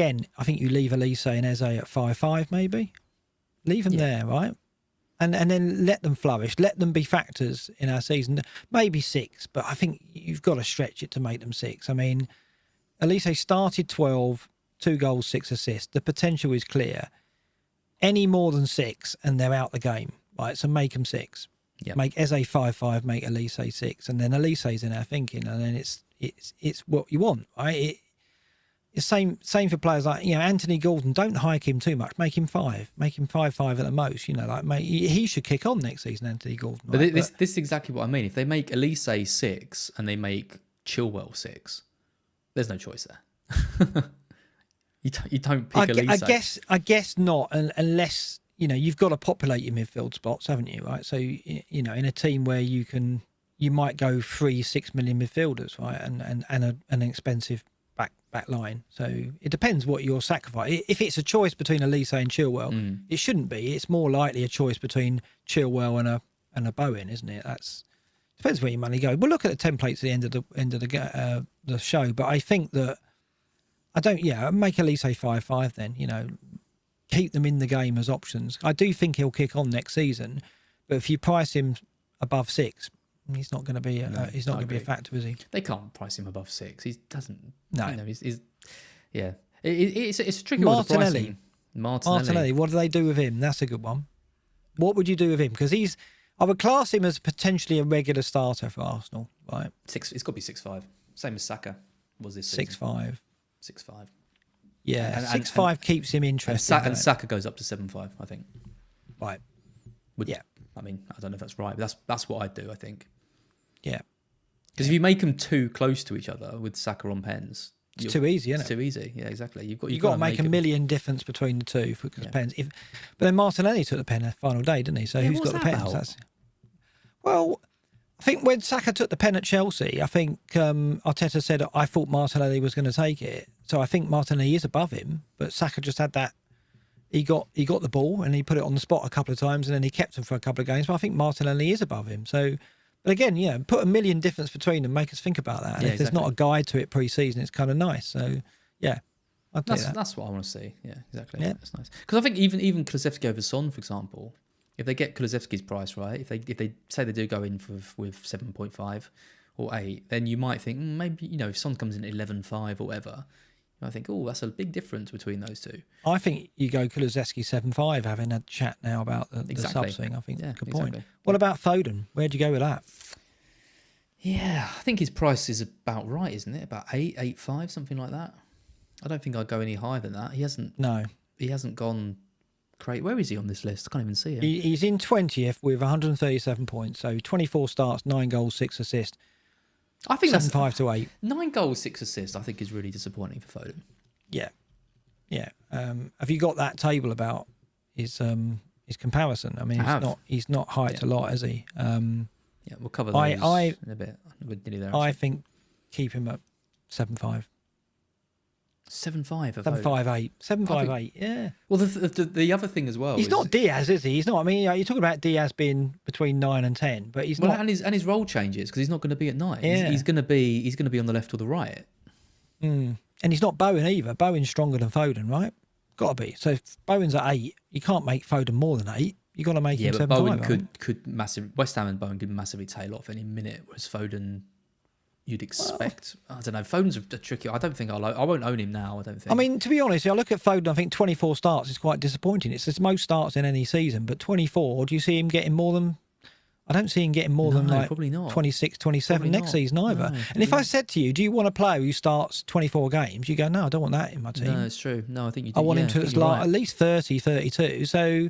S2: think you leave Elise and Eze at 5.5 maybe. Leave them there, right? And then let them flourish. Let them be factors in our season. Maybe 6, but I think you've got to stretch it to make them 6. I mean, Elise started 12, 2 goals, 6 assists. The potential is clear. Any more than 6 and they're out the game, right? So make them 6. Yep. Make Eze 5.5, make Elise 6, and then Elise's in our thinking, and then it's what you want, right? It's same for players like Anthony Gordon. Don't hike him too much. Make him 5. Make him 5.5 at the most. He should kick on next season, Anthony Gordon. Right?
S1: But this is exactly what I mean. If they make Elise 6 and they make Chilwell 6, there's no choice there. you don't pick Elise.
S2: I guess not, unless. You've got to populate your midfield spots, haven't you? Right. So, in a team where you might go 3-6 million midfielders, right, and an expensive back line. So it depends what your sacrifice. If it's a choice between Elise and Chilwell, it shouldn't be. It's more likely a choice between Chilwell and a Bowen, isn't it? Depends where your money goes. We'll look at the templates at the end of the show. But I think that make Elise 5.5 then. Keep them in the game as options. I do think he'll kick on next season, but if you price him above 6, he's not going to be a factor, is he?
S1: They can't price him above 6. He doesn't.
S2: No,
S1: it's a tricky one.
S2: Martinelli. What do they do with him? That's a good one. What would you do with him? Because I would class him as potentially a regular starter for Arsenal, right?
S1: 6. It's got to be 6.5. Same as Saka was this season.
S2: 6.5.
S1: 6.5.
S2: Yeah, 6.5 keeps him interested.
S1: And Saka goes up to 7.5, I think.
S2: Right.
S1: I mean, I don't know if that's right, but that's what I'd do, I think.
S2: Yeah.
S1: Because if you make them too close to each other with Saka on pens...
S2: It's too easy, isn't it?
S1: It's too easy, yeah, exactly. You've got
S2: to make a million difference between the two for pens. But then Martinelli took the pen the final day, didn't he? So who's got the pens? Well... I think when Saka took the pen at Chelsea, I think Arteta said, I thought Martinelli was going to take it. So I think Martinelli is above him, but Saka just had that. He got the ball and he put it on the spot a couple of times and then he kept him for a couple of games. But I think Martinelli is above him. So But again, put a million difference between them, make us think about that. And if there's not a guide to it pre-season, it's kind of nice. So, yeah, I'd take that.
S1: That's what I want to see. Yeah, exactly.
S2: Yeah.
S1: That's nice. Because I think even Kulusevski over Son, for example, if they get Kulusevski's price right, if they say they do go in with 7.5 or 8, then you might think maybe if Son comes in at 11.5 or whatever, I think, that's a big difference between those two.
S2: I think you go Kulusevski 7.5, having a chat now about the subs thing. I think good point. What about Foden? Where'd you go with that?
S1: Yeah, I think his price is about right, isn't it? About 8.5, something like that. I don't think I'd go any higher than that. He hasn't gone great. Where is he on this list? I can't even see him.
S2: He's in 20th with 137 points. So 24 starts, 9 goals, 6 assists.
S1: I think
S2: 7.5 to 8.
S1: 9 goals, 6 assists. I think is really disappointing for Foden.
S2: Yeah. Have you got that table about his comparison? I mean, he's not hyped a lot, has he?
S1: Yeah, we'll cover those in a bit. We're nearly there.
S2: I think keep him at 7.5.
S1: 7.5.
S2: 7.58. 7.58. Yeah.
S1: Well, the other thing as well.
S2: He's not Diaz, is he? He's not. I mean, you're talking about Diaz being between 9 and 10, but he's not.
S1: And his role changes because he's not going to be at 9.
S2: Yeah.
S1: He's going to be on the left or the right.
S2: And he's not Bowen either. Bowen's stronger than Foden, right? Got to be. So if Bowen's at 8, you can't make Foden more than 8. You got to make him 7.5.
S1: Bowen could massively. West Ham and Bowen could massively tail off any minute, whereas Foden, you'd expect. I don't know. Foden's a tricky. I don't think I won't own him now. I don't think.
S2: I mean, to be honest, I look at Foden. I think 24 starts is quite disappointing. It's the most starts in any season, but 24. Do you see him getting more than? I don't see him getting more than like
S1: probably not.
S2: 26, 27 next season either. No, and if I said to you, do you want a player who starts 24 games? You go, no, I don't want that in my team.
S1: No, it's true. No, I think you do.
S2: I want him to at least 30, 32. So,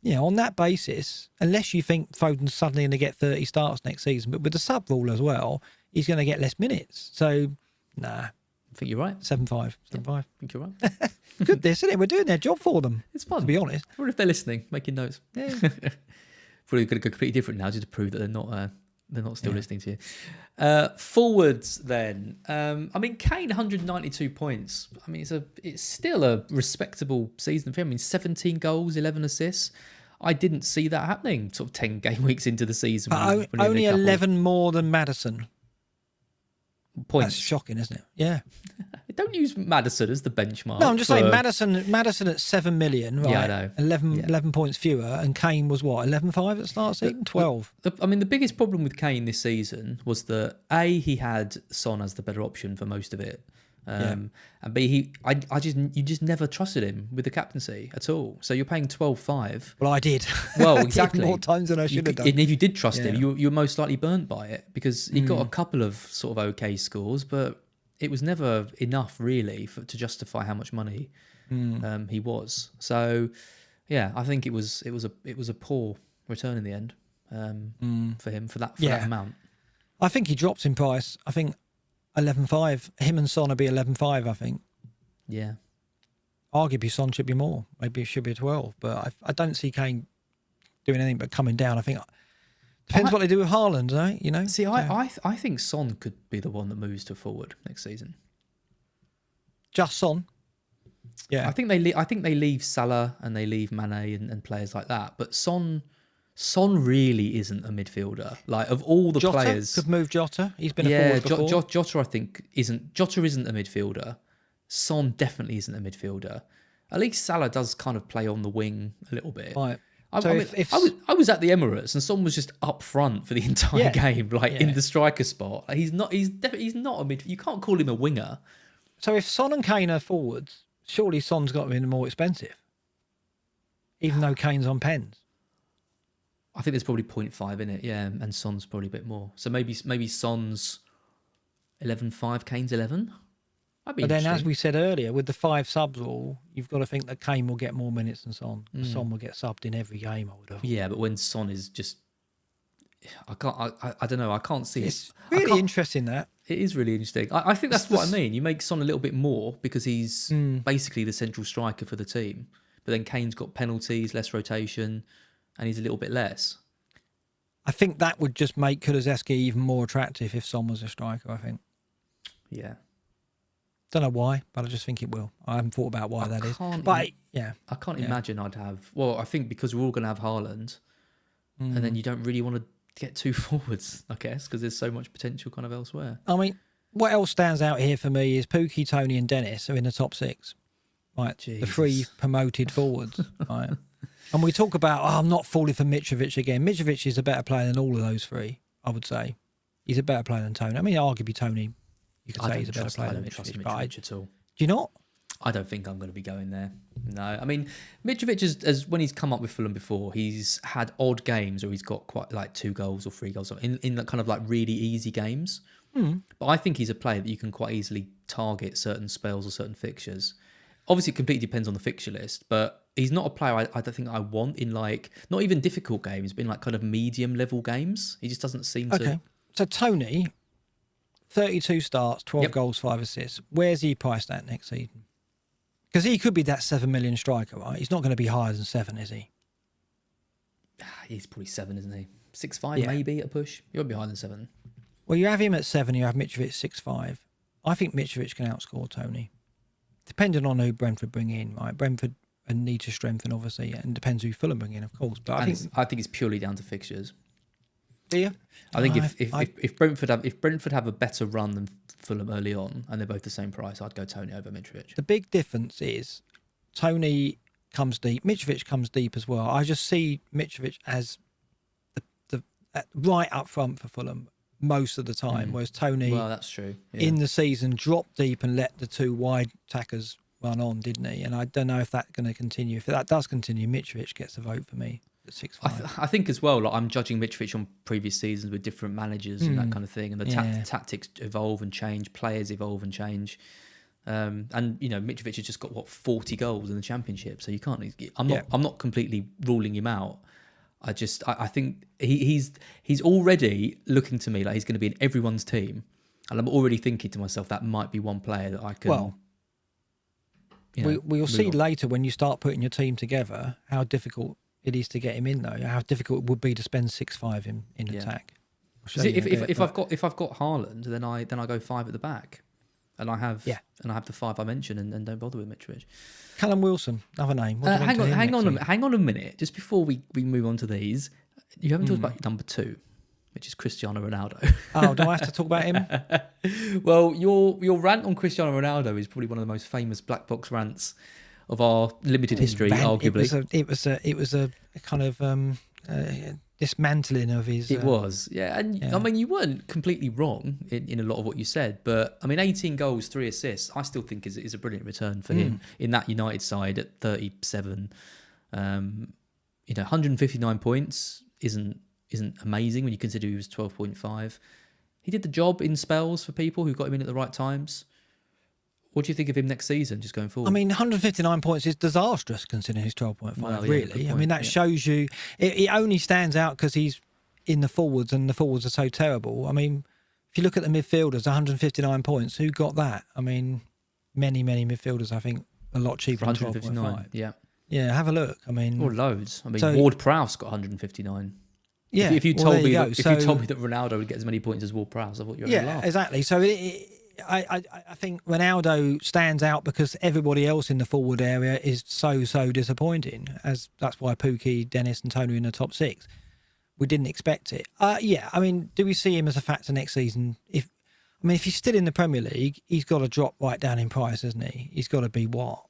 S2: on that basis, unless you think Foden's suddenly going to get 30 starts next season, but with the sub rule as well, he's going to get less minutes. So, nah.
S1: I think you're right.
S2: 7.5. 7.5.
S1: I think you're right.
S2: Good this, isn't it? We're doing their job for them.
S1: It's fun.
S2: To be honest.
S1: Or if they're listening, making notes.
S2: Yeah.
S1: Probably going to go completely different now just to prove that they're not still listening to you. Forwards then. I mean, Kane 192 points. I mean, it's still a respectable season for him. I mean, 17 goals, 11 assists. I didn't see that happening sort of 10 game weeks into the season.
S2: But only 11 more than Maddison.
S1: Points.
S2: That's shocking, isn't it? Yeah.
S1: Don't use Maddison as the benchmark.
S2: No, I'm just saying Maddison at 7 million, right?
S1: Yeah, I know.
S2: 11 points fewer, and Kane was what, 11.5 at the start of the season? 12.
S1: I mean, the biggest problem with Kane this season was that A, he had Son as the better option for most of it. And B, you just never trusted him with the captaincy at all. So you're paying 12.5.
S2: Well, I did.
S1: Well, exactly.
S2: More times than I should have done.
S1: And if you did trust him, you were most likely burnt by it because he got a couple of sort of okay scores, but it was never enough really to justify how much money he was. So, yeah, I think it was a poor return in the end for him for that amount.
S2: I think he drops in price. I think 11.5. Him and Son will be 11.5. I think.
S1: Yeah.
S2: Arguably, Son should be more. Maybe it should be 12. But I don't see Kane doing anything but coming down. I think. Depends what they do with Haaland, right?
S1: See, I think Son could be the one that moves to forward next season.
S2: Just Son. Yeah,
S1: I think they leave Salah and they leave Mane and players like that. But Son really isn't a midfielder. Like of all the players,
S2: could move Jota. He's been a forward before.
S1: Jota I think isn't. Jota isn't a midfielder. Son definitely isn't a midfielder. At least Salah does kind of play on the wing a little bit.
S2: Right.
S1: I was at the Emirates and Son was just up front for the entire game, in the striker spot. He's not a mid. You can't call him a winger.
S2: So if Son and Kane are forwards, surely Son's got to be more expensive, even though Kane's on pens.
S1: I think there's probably 0.5 in it, yeah, and Son's probably a bit more. So maybe Son's 11.5, Kane's 11.
S2: But then, as we said earlier, with the 5 subs rule, you've got to think that Kane will get more minutes than Son. Son will get subbed in every game, I would have.
S1: Yeah, but when Son is just, I don't know. I can't see
S2: it's it. Really interesting that.
S1: It is really interesting. I think that's what I mean. You make Son a little bit more because he's basically the central striker for the team. But then Kane's got penalties, less rotation, and he's a little bit less.
S2: I think that would just make Kulusevski even more attractive if Son was a striker, I think.
S1: Yeah.
S2: Don't know why, but I just think it will. I haven't thought about why that is. But yeah,
S1: I can't imagine I'd have. Well, I think because we're all going to have Haaland, and then you don't really want to get 2 forwards, I guess, because there's so much potential kind of elsewhere.
S2: I mean, what else stands out here for me is Pookie, Tony, and Dennis are in the top 6. Right, the 3 promoted forwards. Right, and we talk about, I'm not falling for Mitrovic again. Mitrovic is a better player than all of those 3. I would say he's a better player than Tony. I mean, arguably Tony, you could say he's a better player than Mitrovic
S1: at all.
S2: Do you not?
S1: I don't think I'm going to be going there. No, I mean, Mitrovic as when he's come up with Fulham before, he's had odd games where he's got quite like 2 goals or 3 goals in that kind of like really easy games. But I think he's a player that you can quite easily target certain spells or certain fixtures. Obviously, it completely depends on the fixture list, but he's not a player I don't think I want in like not even difficult games, but in like kind of medium level games. He just doesn't seem to.
S2: Okay, so Tony, 32 starts, 12 goals, 5 assists. Where's he priced at next season? Because he could be that 7 million striker, right? He's not going to be higher than 7, is he?
S1: He's probably 7, isn't he? 6'5", maybe at a push. He won't be higher than 7.
S2: Well, you have him at 7, you have Mitrovic 6'5". I think Mitrovic can outscore Tony. Depending on who Brentford bring in, right? Brentford need to strengthen, obviously, and depends who Fulham bring in, of course. But I think
S1: it's purely down to fixtures.
S2: Do you?
S1: I think if Brentford have a better run than Fulham early on, and they're both the same price, I'd go Tony over Mitrovic.
S2: The big difference is Tony comes deep, Mitrovic comes deep as well. I just see Mitrovic as the right up front for Fulham most of the time, whereas Tony,
S1: well, that's true.
S2: In the season, dropped deep and let the 2 wide attackers run on, didn't he? And I don't know if that's going to continue. If that does continue, Mitrovic gets a vote for me. 6'5".
S1: I think as well, like I'm judging Mitrovic on previous seasons with different managers and that kind of thing, and the tactics evolve and change, players evolve and change, and Mitrovic has just got 40 goals in the Championship, so you can't. I'm not completely ruling him out. I think he's already looking to me like he's going to be in everyone's team, and I'm already thinking to myself that might be one player that I can.
S2: Well, we'll see later when you start putting your team together how difficult it is to get him in, though. How difficult it would be to spend 6'5" in attack.
S1: If I've got Haaland, then I go 5 at the back, and I have the 5 I mentioned, and don't bother with Mitrovic.
S2: Callum Wilson, another name.
S1: Hang on a minute. Just before we move on to these, you haven't talked about number 2, which is Cristiano Ronaldo.
S2: Oh, do I have to talk about him?
S1: Well, your rant on Cristiano Ronaldo is probably one of the most famous black box rants of our limited history, arguably.
S2: It was a kind of dismantling of his.
S1: It was, and I mean, you weren't completely wrong in a lot of what you said, but I mean, 18 goals, 3 assists, I still think is a brilliant return for him in that United side at 37. 159 points isn't amazing when you consider he was 12.5. He did the job in spells for people who got him in at the right times. What do you think of him next season, just going forward?
S2: I mean, 159 points is disastrous considering he's 12.5, really. I mean, that shows you... It only stands out because he's in the forwards and the forwards are so terrible. I mean, if you look at the midfielders, 159 points, who got that? I mean, many midfielders, I think, a lot cheaper than 12.5.
S1: Yeah.
S2: Yeah, have a look. I mean...
S1: Or loads. I mean, Ward Prowse got 159.
S2: Yeah.
S1: If you told me that Ronaldo would get as many points as Ward Prowse, I thought you were going to laugh.
S2: Yeah, exactly. So I think Ronaldo stands out because everybody else in the forward area is so disappointing. As that's why Pookie, Dennis, and Tony are in the top 6. We didn't expect it. I mean, do we see him as a factor next season? If he's still in the Premier League, he's got to drop right down in price, hasn't he? He's got to be what?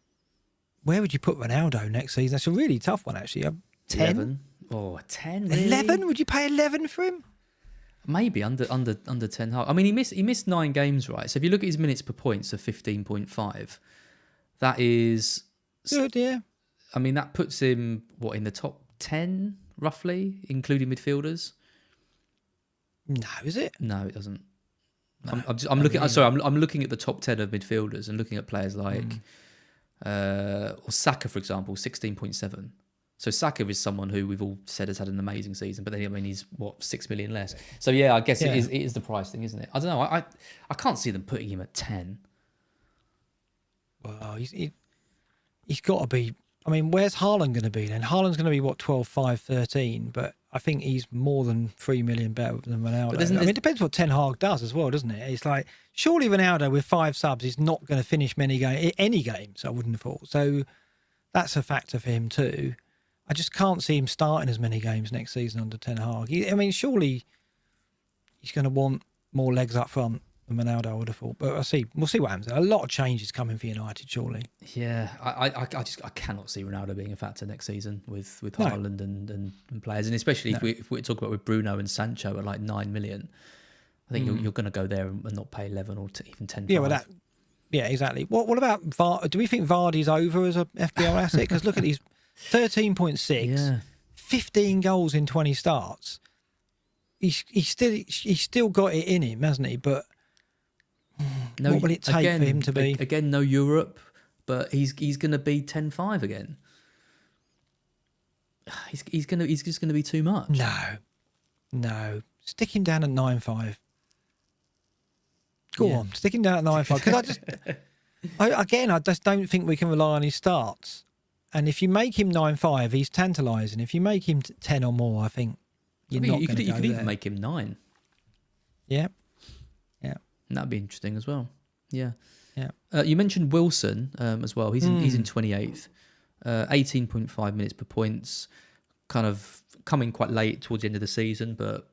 S2: Where would you put Ronaldo next season? That's a really tough one, actually. 10?
S1: 11? Oh, 10? Really?
S2: 11? Would you pay 11 for him?
S1: Maybe under 10. I mean, he missed 9 games, right? So if you look at his minutes per point, so 15.5, that is
S2: good. Yeah.
S1: I mean, that puts him in the top 10 roughly, including midfielders.
S2: No, is it?
S1: No, it doesn't.
S2: No,
S1: I'm looking. Sorry, I'm looking at the top 10 of midfielders and looking at players like Saka, for example, 16.7. So Saka is someone who we've all said has had an amazing season, but then, I mean, he's 6 million less. So yeah, I guess it is the price thing, isn't it? I don't know. I can't see them putting him at 10.
S2: Well, he's got to be. I mean, where's Haaland going to be then? Haaland's going to be 12, 5, 13, but I think he's more than 3 million better than Ronaldo. I mean, it depends what Ten Hag does as well, doesn't it? It's like, surely Ronaldo with 5 subs is not going to finish any games, I wouldn't have thought. So that's a factor for him too. I just can't see him starting as many games next season under Ten Hag. I mean, surely he's going to want more legs up front than Ronaldo, I would have thought. But we'll see what happens. A lot of changes coming for United, surely.
S1: Yeah, I cannot see Ronaldo being a factor next season with Haaland and players, and especially if we talk about with Bruno and Sancho at like 9 million. I think you're going to go there and not pay 11 or even 10.
S2: Yeah, well, yeah, exactly. What about do we think Vardy's over as a FPL asset? Because look at these 13.6, 15 goals in 20 starts. He's still got it in him, hasn't he? But what will it take for him to be?
S1: Again, no Europe, but he's going to be 10-5 again. He's just going to be too much.
S2: No. Stick him down at 9-5. Go on, stick him down at 9-5. Because I just don't think we can rely on his starts. And if you make him 9-5, he's tantalising. If you make him 10 or more, I think you're not going to go there.
S1: You could even make him 9.
S2: Yeah.
S1: That'd be interesting as well. Yeah.
S2: Yeah.
S1: You mentioned Wilson as well. He's in 28th, 18.5 minutes per points, kind of coming quite late towards the end of the season, but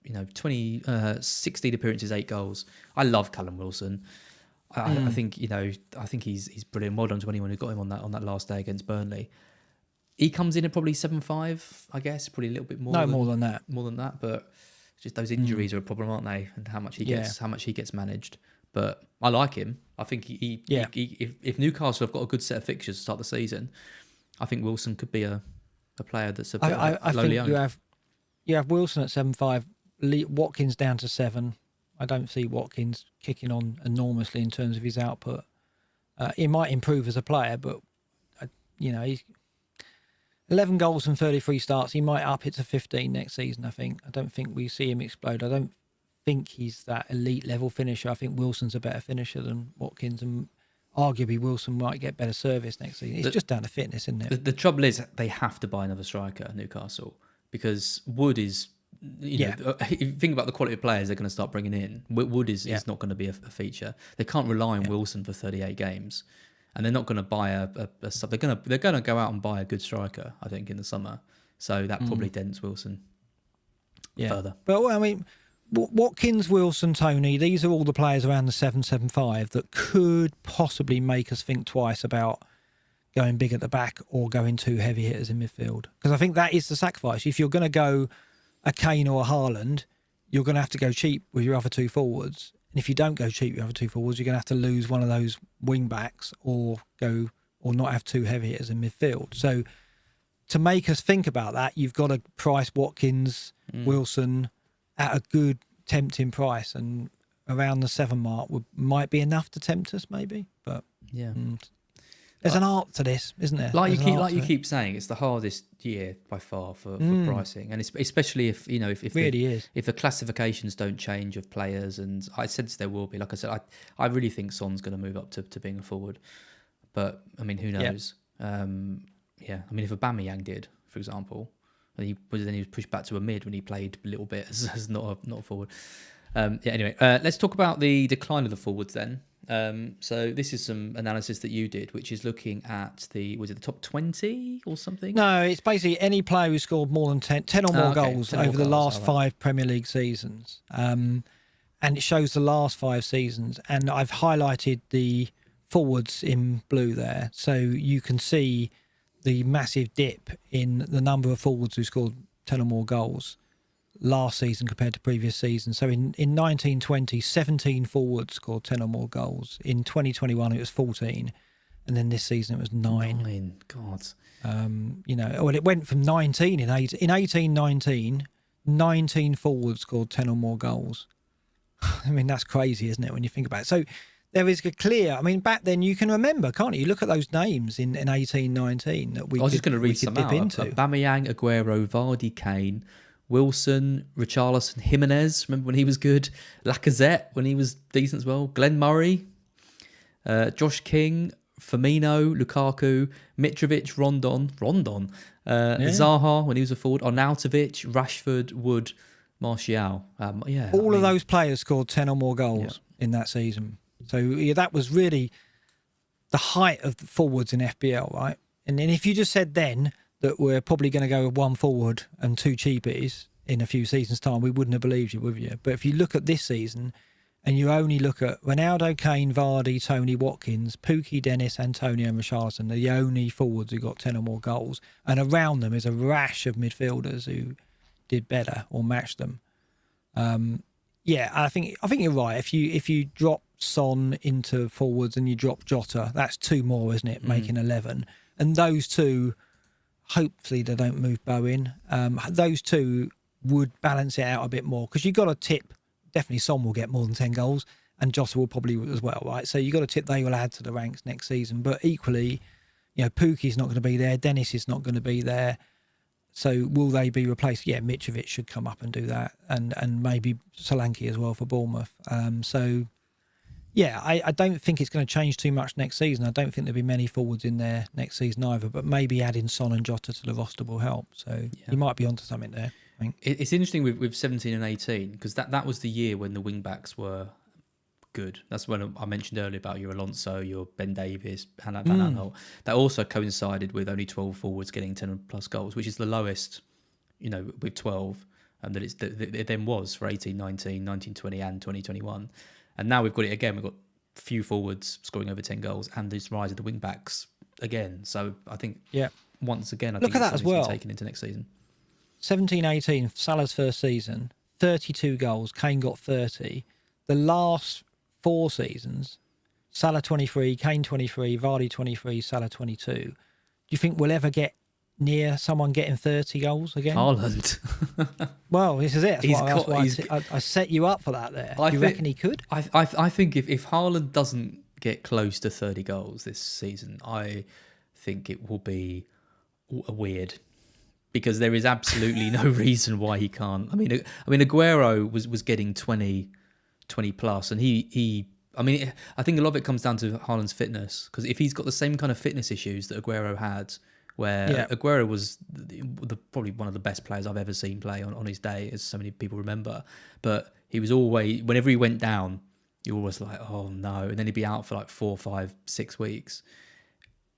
S1: 16 appearances, 8 goals. I love Callum Wilson. I think he's brilliant. Well done to anyone who got him on that last day against Burnley. He comes in at probably 7.5, I guess, probably a little bit more.
S2: More than that.
S1: More than that, but just those injuries are a problem, aren't they? And how much he gets managed. But I like him. I think if Newcastle have got a good set of fixtures to start the season, I think Wilson could be a player that's a bit lowly owned.
S2: You have Wilson at 7.5, Watkins down to 7. I don't see Watkins kicking on enormously in terms of his output. He might improve as a player, but he's 11 goals and 33 starts. He might up it to 15 next season, I think. I don't think we see him explode. I don't think he's that elite level finisher. I think Wilson's a better finisher than Watkins, and arguably Wilson might get better service next season. It's just down to fitness, isn't it?
S1: The trouble is they have to buy another striker at Newcastle because Wood is... if you think about the quality of players they're going to start bringing in, Wood is not going to be a feature. They can't rely on Wilson for 38 games, and they're not going to buy a sub. They're going to go out and buy a good striker, I think, in the summer. So that probably dents Wilson further.
S2: But I mean, Watkins, Wilson, Tony, these are all the players around the 7.75 that could possibly make us think twice about going big at the back or going two heavy hitters in midfield. Because I think that is the sacrifice. If you're going to go a Kane or a Haaland, you're going to have to go cheap with your other two forwards. And if you don't go cheap with your other two forwards, you're going to have to lose one of those wing backs or not have two heavy hitters in midfield. So to make us think about that, you've got to price Watkins, Wilson at a good tempting price, and around the 7 mark might be enough to tempt us, maybe. But there's an art to this, isn't there?
S1: Like you keep saying, it's the hardest year by far for pricing, and especially if the classifications don't change of players, and I sense there will be. Like I said, I really think Son's going to move up to being a forward, but I mean, who knows? I mean, if Aubameyang did, for example, and he was pushed back to a mid when he played a little bit as not a forward. Anyway, let's talk about the decline of the forwards then. So this is some analysis that you did, which is looking at the top 20 or something?
S2: No, it's basically any player who scored more than 10 or more goals over the last 5 Premier League seasons. And it shows the last 5 seasons. And I've highlighted the forwards in blue there. So you can see the massive dip in the number of forwards who scored 10 or more goals last season compared to previous seasons. So in 1920, 17 forwards scored 10 or more goals. In 2021, it was 14. And then this season, it was 9.
S1: God.
S2: It went from 19 in 18-19, 19 forwards scored 10 or more goals. I mean, that's crazy, isn't it, when you think about it? So there is a clear... I mean, back then, you can remember, can't you? Look at those names in 18-19 that I was just going to read some out.
S1: Aubameyang, Aguero, Vardy, Kane... Wilson, Richarlison, Jimenez, remember when he was good? Lacazette, when he was decent as well. Glenn Murray, Josh King, Firmino, Lukaku, Mitrovic, Rondon, Zaha, when he was a forward, Arnautovic, Rashford, Wood, Martial.
S2: All of those players scored 10 or more goals in that season. So that was really the height of the forwards in FPL, right? And then if you just said then, that we're probably going to go with one forward and two cheapies in a few seasons' time, we wouldn't have believed you, would you? But if you look at this season and you only look at Ronaldo, Kane, Vardy, Tony, Watkins, Pookie, Dennis, Antonio and Richarlison, they're the only forwards who got 10 or more goals. And around them is a rash of midfielders who did better or matched them. Yeah, I think you're right. If you drop Son into forwards and you drop Jota, that's two more, isn't it? Making 11. And those two, hopefully they don't move Bowen. Those two would balance it out a bit more, because you've got to tip, definitely Son will get more than 10 goals and Jota will probably as well, right? So you've got to tip they will add to the ranks next season. But equally, Pookie's not going to be there. Dennis is not going to be there. So will they be replaced? Yeah, Mitrovic should come up and do that, and maybe Solanke as well for Bournemouth. So, yeah, I don't think it's going to change too much next season. I don't think there'll be many forwards in there next season either, but maybe adding Son and Jota to the roster will help. So you might be onto something there, I think.
S1: It's interesting with 17 and 18, because that was the year when the wing-backs were good. That's when I mentioned earlier about your Alonso, your Ben Davies, Van Aanholt. That also coincided with only 12 forwards getting 10 plus goals, which is the lowest, with 12, and that it then was for 18, 19, 19, 20 and 2021. And now we've got it again. We've got few forwards scoring over 10 goals and this rise of the wing backs again. So I think once again, I think
S2: at that as well.
S1: Taken into next season.
S2: 17-18, Salah's first season, 32 goals. Kane got 30. The last 4 seasons, Salah 23, Kane 23, Vardy 23, Salah 22. Do you think we'll ever get near someone getting 30 goals again?
S1: Haaland.
S2: Well, this is it. That's why I set you up for that there. Do you reckon he could?
S1: I think if Haaland doesn't get close to 30 goals this season, I think it will be weird, because there is absolutely no reason why he can't. I mean, Aguero was getting 20 plus, and I think a lot of it comes down to Haaland's fitness, because if he's got the same kind of fitness issues that Aguero had, where Aguero was probably one of the best players I've ever seen play on his day, as so many people remember, but he was always, whenever he went down, you were always like, oh no, and then he'd be out for like 4, 5, 6 weeks.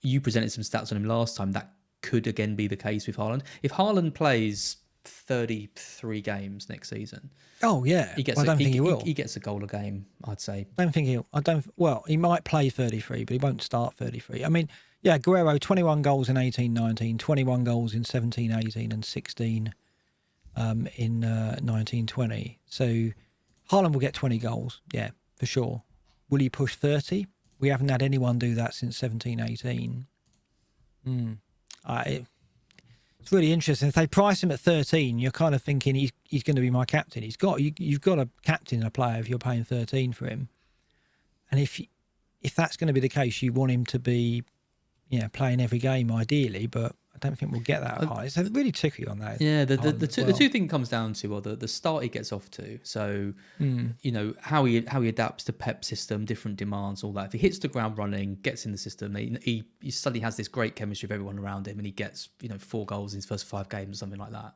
S1: You presented some stats on him last time. That could again be the case with Haaland. If Haaland plays 33 games next season, I don't think he will. He gets a goal a game, I'd say.
S2: I don't think he'll. Well, he might play 33, but he won't start 33. I mean, yeah, Guerrero, 21 goals in 18-19, 21 goals in 17-18, and 16 in 19-20. So Haaland will get 20 goals, yeah, for sure. Will he push 30? We haven't had anyone do that since 17-18. It's really interesting. If they price him at 13, you're kind of thinking he's going to be my captain. You've got a captain a player if you're paying 13 for him. And if that's going to be the case, you want him to be playing every game ideally, but I don't think we'll get that high. It's really tricky on that.
S1: Yeah, the two thing comes down to the start he gets off to. So how he adapts to Pep's system, different demands, all that. If he hits the ground running, gets in the system, he suddenly has this great chemistry with everyone around him, and he gets 4 goals in his first 5 games or something like that.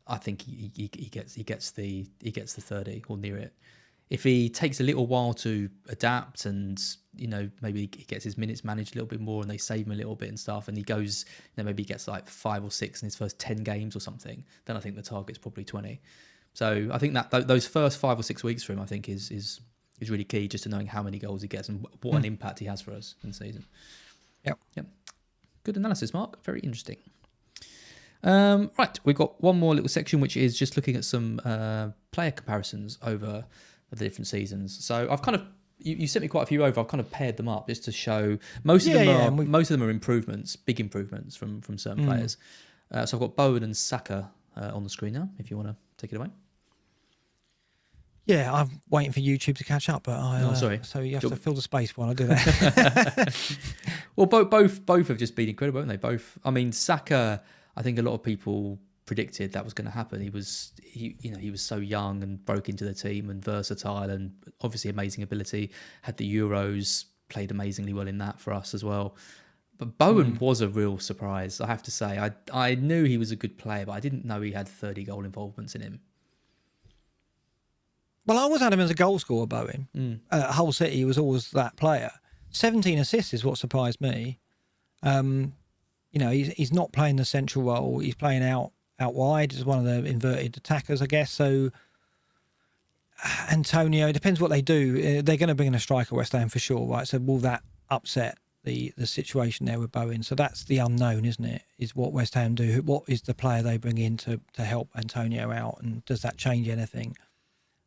S1: I think he gets the 30 or near it. If he takes a little while to adapt, and maybe he gets his minutes managed a little bit more, and they save him a little bit and stuff, and he goes, maybe he gets like 5 or 6 in his first 10 games or something, then I think the target's probably 20. So I think that those first 5 or 6 weeks for him, I think is really key, just to knowing how many goals he gets and what an impact he has for us in the season.
S2: Yep.
S1: Good analysis, Mark. Very interesting. Right, we've got one more little section, which is just looking at some player comparisons over the different seasons. So I've kind of you sent me quite a few over. I've kind of paired them up just to show most of them are improvements, big improvements from certain players. So I've got Bowen and Saka on the screen now. If you want to take it away.
S2: Yeah, I'm waiting for YouTube to catch up, but sorry. So you have to fill the space while I do that.
S1: Well, both have just been incredible, haven't they? Both. I mean, Saka, I think a lot of people predicted that was going to happen. He was so young and broke into the team and versatile, and obviously amazing ability. Had the Euros, played amazingly well in that for us as well. But Bowen was a real surprise, I have to say. I knew he was a good player, but I didn't know he had 30 goal involvements in him.
S2: Well, I always had him as a goal scorer, Bowen. At Hull City, he was always that player. 17 assists is what surprised me. he's not playing the central role. He's playing out wide as one of the inverted attackers, I guess. So Antonio, it depends what they do. They're going to bring in a striker, West Ham, for sure, right? So will that upset the situation there with Bowen? So that's the unknown, isn't it? Is what West Ham do? What is the player they bring in to help Antonio out? And does that change anything?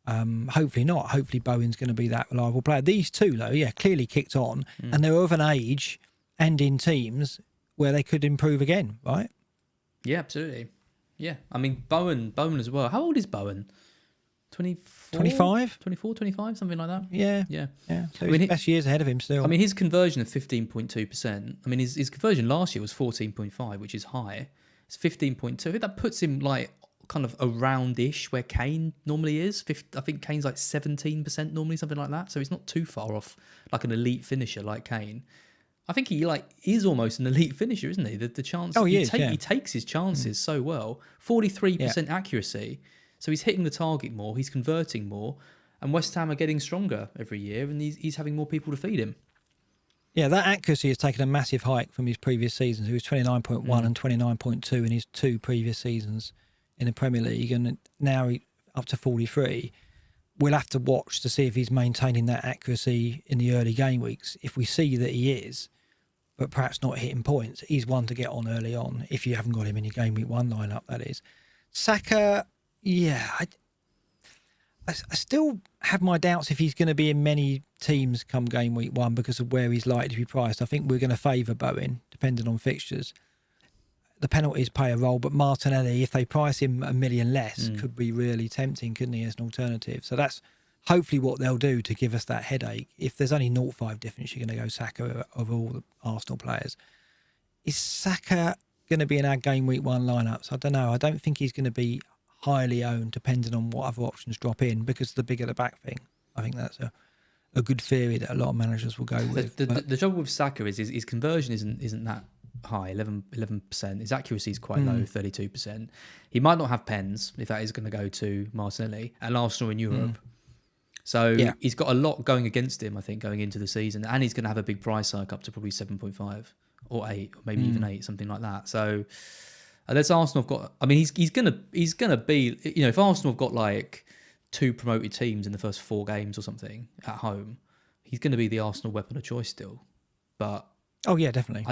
S2: Hopefully not. Hopefully Bowen's going to be that reliable player. These two, though, clearly kicked on, and they're of an age and in teams where they could improve again, right?
S1: Yeah, absolutely. Yeah, I mean, Bowen as well. How old is Bowen? 24?
S2: 25?
S1: 24, 25, something like that?
S2: Yeah. So his best years ahead of him still.
S1: I mean, his conversion of 15.2%. I mean, his conversion last year was 14.5, which is high. It's 15.2. I think that puts him like kind of around-ish where Kane normally is. I think Kane's like 17% normally, something like that. So he's not too far off like an elite finisher like Kane. I think he is almost an elite finisher, isn't he? The chance he takes his chances so well. 43% accuracy. So he's hitting the target more, he's converting more, and West Ham are getting stronger every year, and he's having more people to feed him.
S2: Yeah, that accuracy has taken a massive hike from his previous seasons. He was 29.1 and 29.2 in his two previous seasons in the Premier League, and now up to 43. We'll have to watch to see if he's maintaining that accuracy in the early game weeks. If we see that he is, but perhaps not hitting points, he's one to get on early on, if you haven't got him in your game week 1 lineup, that is. Saka... Yeah, I still have my doubts if he's going to be in many teams come game week 1 because of where he's likely to be priced. I think we're going to favour Bowen, depending on fixtures. The penalties play a role, but Martinelli, if they price him $1 million less, could be really tempting, couldn't he, as an alternative? So that's hopefully what they'll do to give us that headache. If there's only 0.5 difference, you're going to go Saka of all the Arsenal players. Is Saka going to be in our game week 1 lineups? I don't know. I don't think he's going to be highly owned, depending on what other options drop in, because the bigger the back thing. I think that's a good theory that a lot of managers will go with.
S1: The trouble with Saka is his conversion isn't that high, 11%. His accuracy is quite low, 32%. He might not have pens if that is going to go to Martinelli and Arsenal in Europe. So he's got a lot going against him, I think, going into the season, and he's going to have a big price hike up to probably 7.5 or 8, or maybe even 8, something like that. So unless Arsenal have got, I mean, he's gonna be, if Arsenal have got like 2 promoted teams in the first 4 games or something at home, he's going to be the Arsenal weapon of choice still. But
S2: definitely.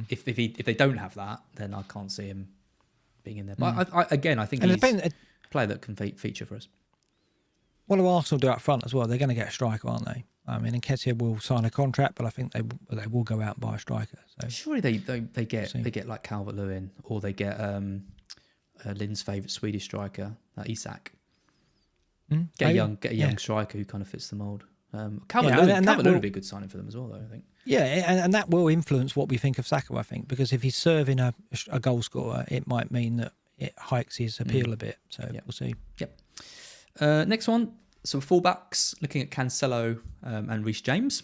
S1: If they don't have that, then I can't see him being in there. But I think he's a player that can feature for us.
S2: What do Arsenal do up front as well? They're going to get a striker, aren't they? I mean, Nketiah will sign a contract, but I think they will go out and buy a striker. So
S1: surely they get like Calvert-Lewin, or they get Lynn's favourite Swedish striker, Isak. Get a young striker who kind of fits the mould. Calvert-Lewin would be a good signing for them as well, though, I think.
S2: Yeah, and that will influence what we think of Saka, I think, because if he's serving a goal scorer, it might mean that it hikes his appeal a bit. So we'll see.
S1: Yep. Next one. So fullbacks, looking at Cancelo and Reece James.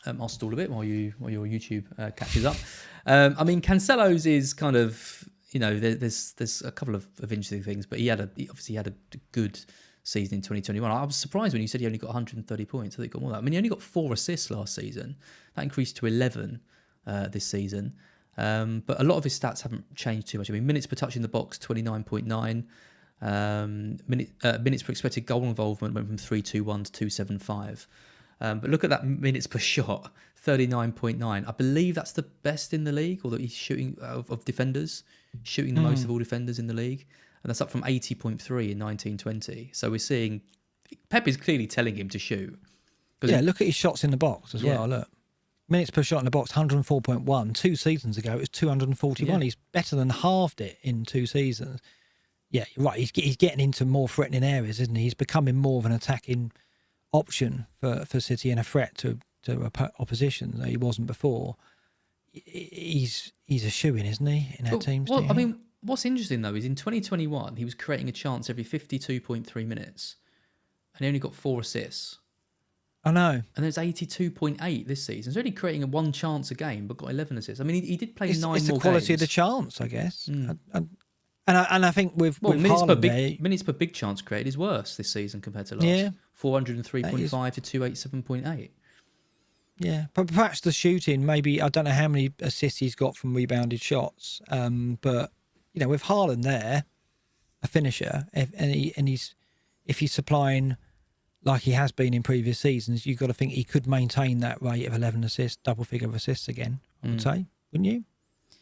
S1: I'll stall a bit while your YouTube catches up. I mean, Cancelo's is kind of, there's a couple of interesting things, but he obviously had a good season in 2021. I was surprised when you said he only got 130 points. I think he got more than that. I mean, he only got 4 assists last season. That increased to 11 this season. But a lot of his stats haven't changed too much. I mean, minutes per touch in the box, 29.9. Minutes per expected goal involvement went from 321 to 275. But look at that minutes per shot, 39.9. I believe that's the best in the league, or that he's shooting of defenders, shooting the most of all defenders in the league. And that's up from 80.3 in 1920. So we're seeing Pep is clearly telling him to shoot.
S2: Yeah, look at his shots in the box as well. Look, minutes per shot in the box, 104.1. 2 seasons ago, it was 241. He's better than halved it in 2 seasons. Yeah, you're right. He's getting into more threatening areas, isn't he? He's becoming more of an attacking option for City and a threat to opposition that he wasn't before. He's a shoo-in, isn't he, in our teams?
S1: Well, I mean, what's interesting though is in 2021 he was creating a chance every 52.3 minutes, and he only got 4 assists.
S2: I know.
S1: And there's 82.8 this season. He's only creating 1 chance a game, but got 11 assists. I mean, he did play 9 more games.
S2: It's the quality of the chance, I guess. And I think with
S1: minutes per big chance created is worse this season compared to last. 403.5 to 287.8.
S2: Yeah, but perhaps the shooting, maybe, I don't know how many assists he's got from rebounded shots, but, with Haaland there, a finisher, if he's supplying like he has been in previous seasons, you've got to think he could maintain that rate of 11 assists, double figure of assists again, I would say, wouldn't you?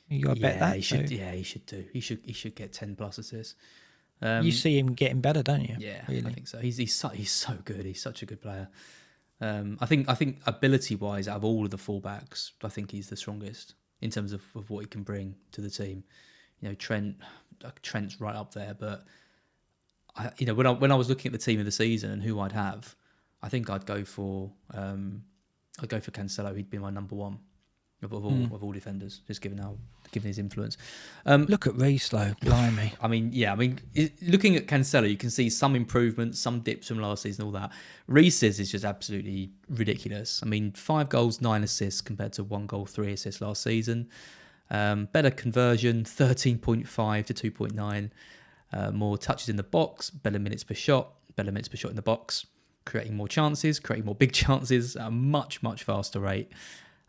S2: You got to bet that.
S1: He should. Yeah, he should do. He should get 10 plus assists.
S2: You see him getting better, don't you?
S1: Yeah,
S2: really.
S1: I think so. He's so good. He's such a good player. I think ability wise, out of all of the fullbacks, I think he's the strongest in terms of what he can bring to the team. Trent's right up there, but when I was looking at the team of the season and who I'd have, I think I'd go for Cancelo. He'd be my number one of all defenders, just given his influence.
S2: Look at Reece, though, blimey.
S1: Looking at Cancelo, you can see some improvements, some dips from last season, all that. Reece's is just absolutely ridiculous. 5 goals, 9 assists compared to 1 goal, 3 assists last season. Better conversion, 13.5 to 2.9. More touches in the box, better minutes per shot in the box. Creating more chances, creating more big chances at a much, much faster rate.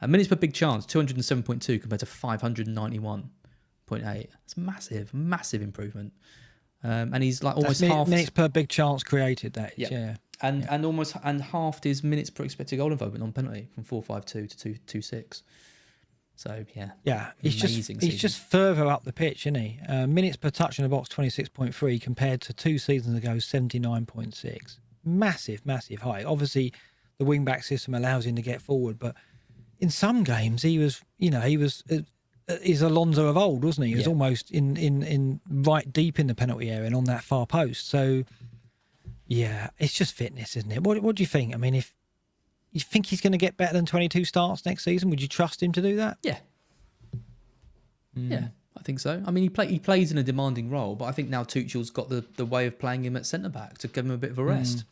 S1: Minutes per big chance, 207.2 compared to 591.8. It's massive improvement. And he's like almost half
S2: minutes per big chance created. That is, yeah.
S1: And almost halved his minutes per expected goal involvement on penalty from 4.52 to 2.26. So
S2: yeah, he's just further up the pitch, isn't he? Minutes per touch in the box, 26.3 compared to 2 seasons ago, 79.6. Massive height. Obviously, the wing back system allows him to get forward, but in some games, he's Alonso of old, wasn't he? He was almost in right deep in the penalty area and on that far post. So, yeah, it's just fitness, isn't it? What do you think? If you think he's going to get better than 22 starts next season, would you trust him to do that?
S1: Yeah. Yeah, I think so. He plays in a demanding role, but I think now Tuchel's got the way of playing him at centre-back to give him a bit of a rest.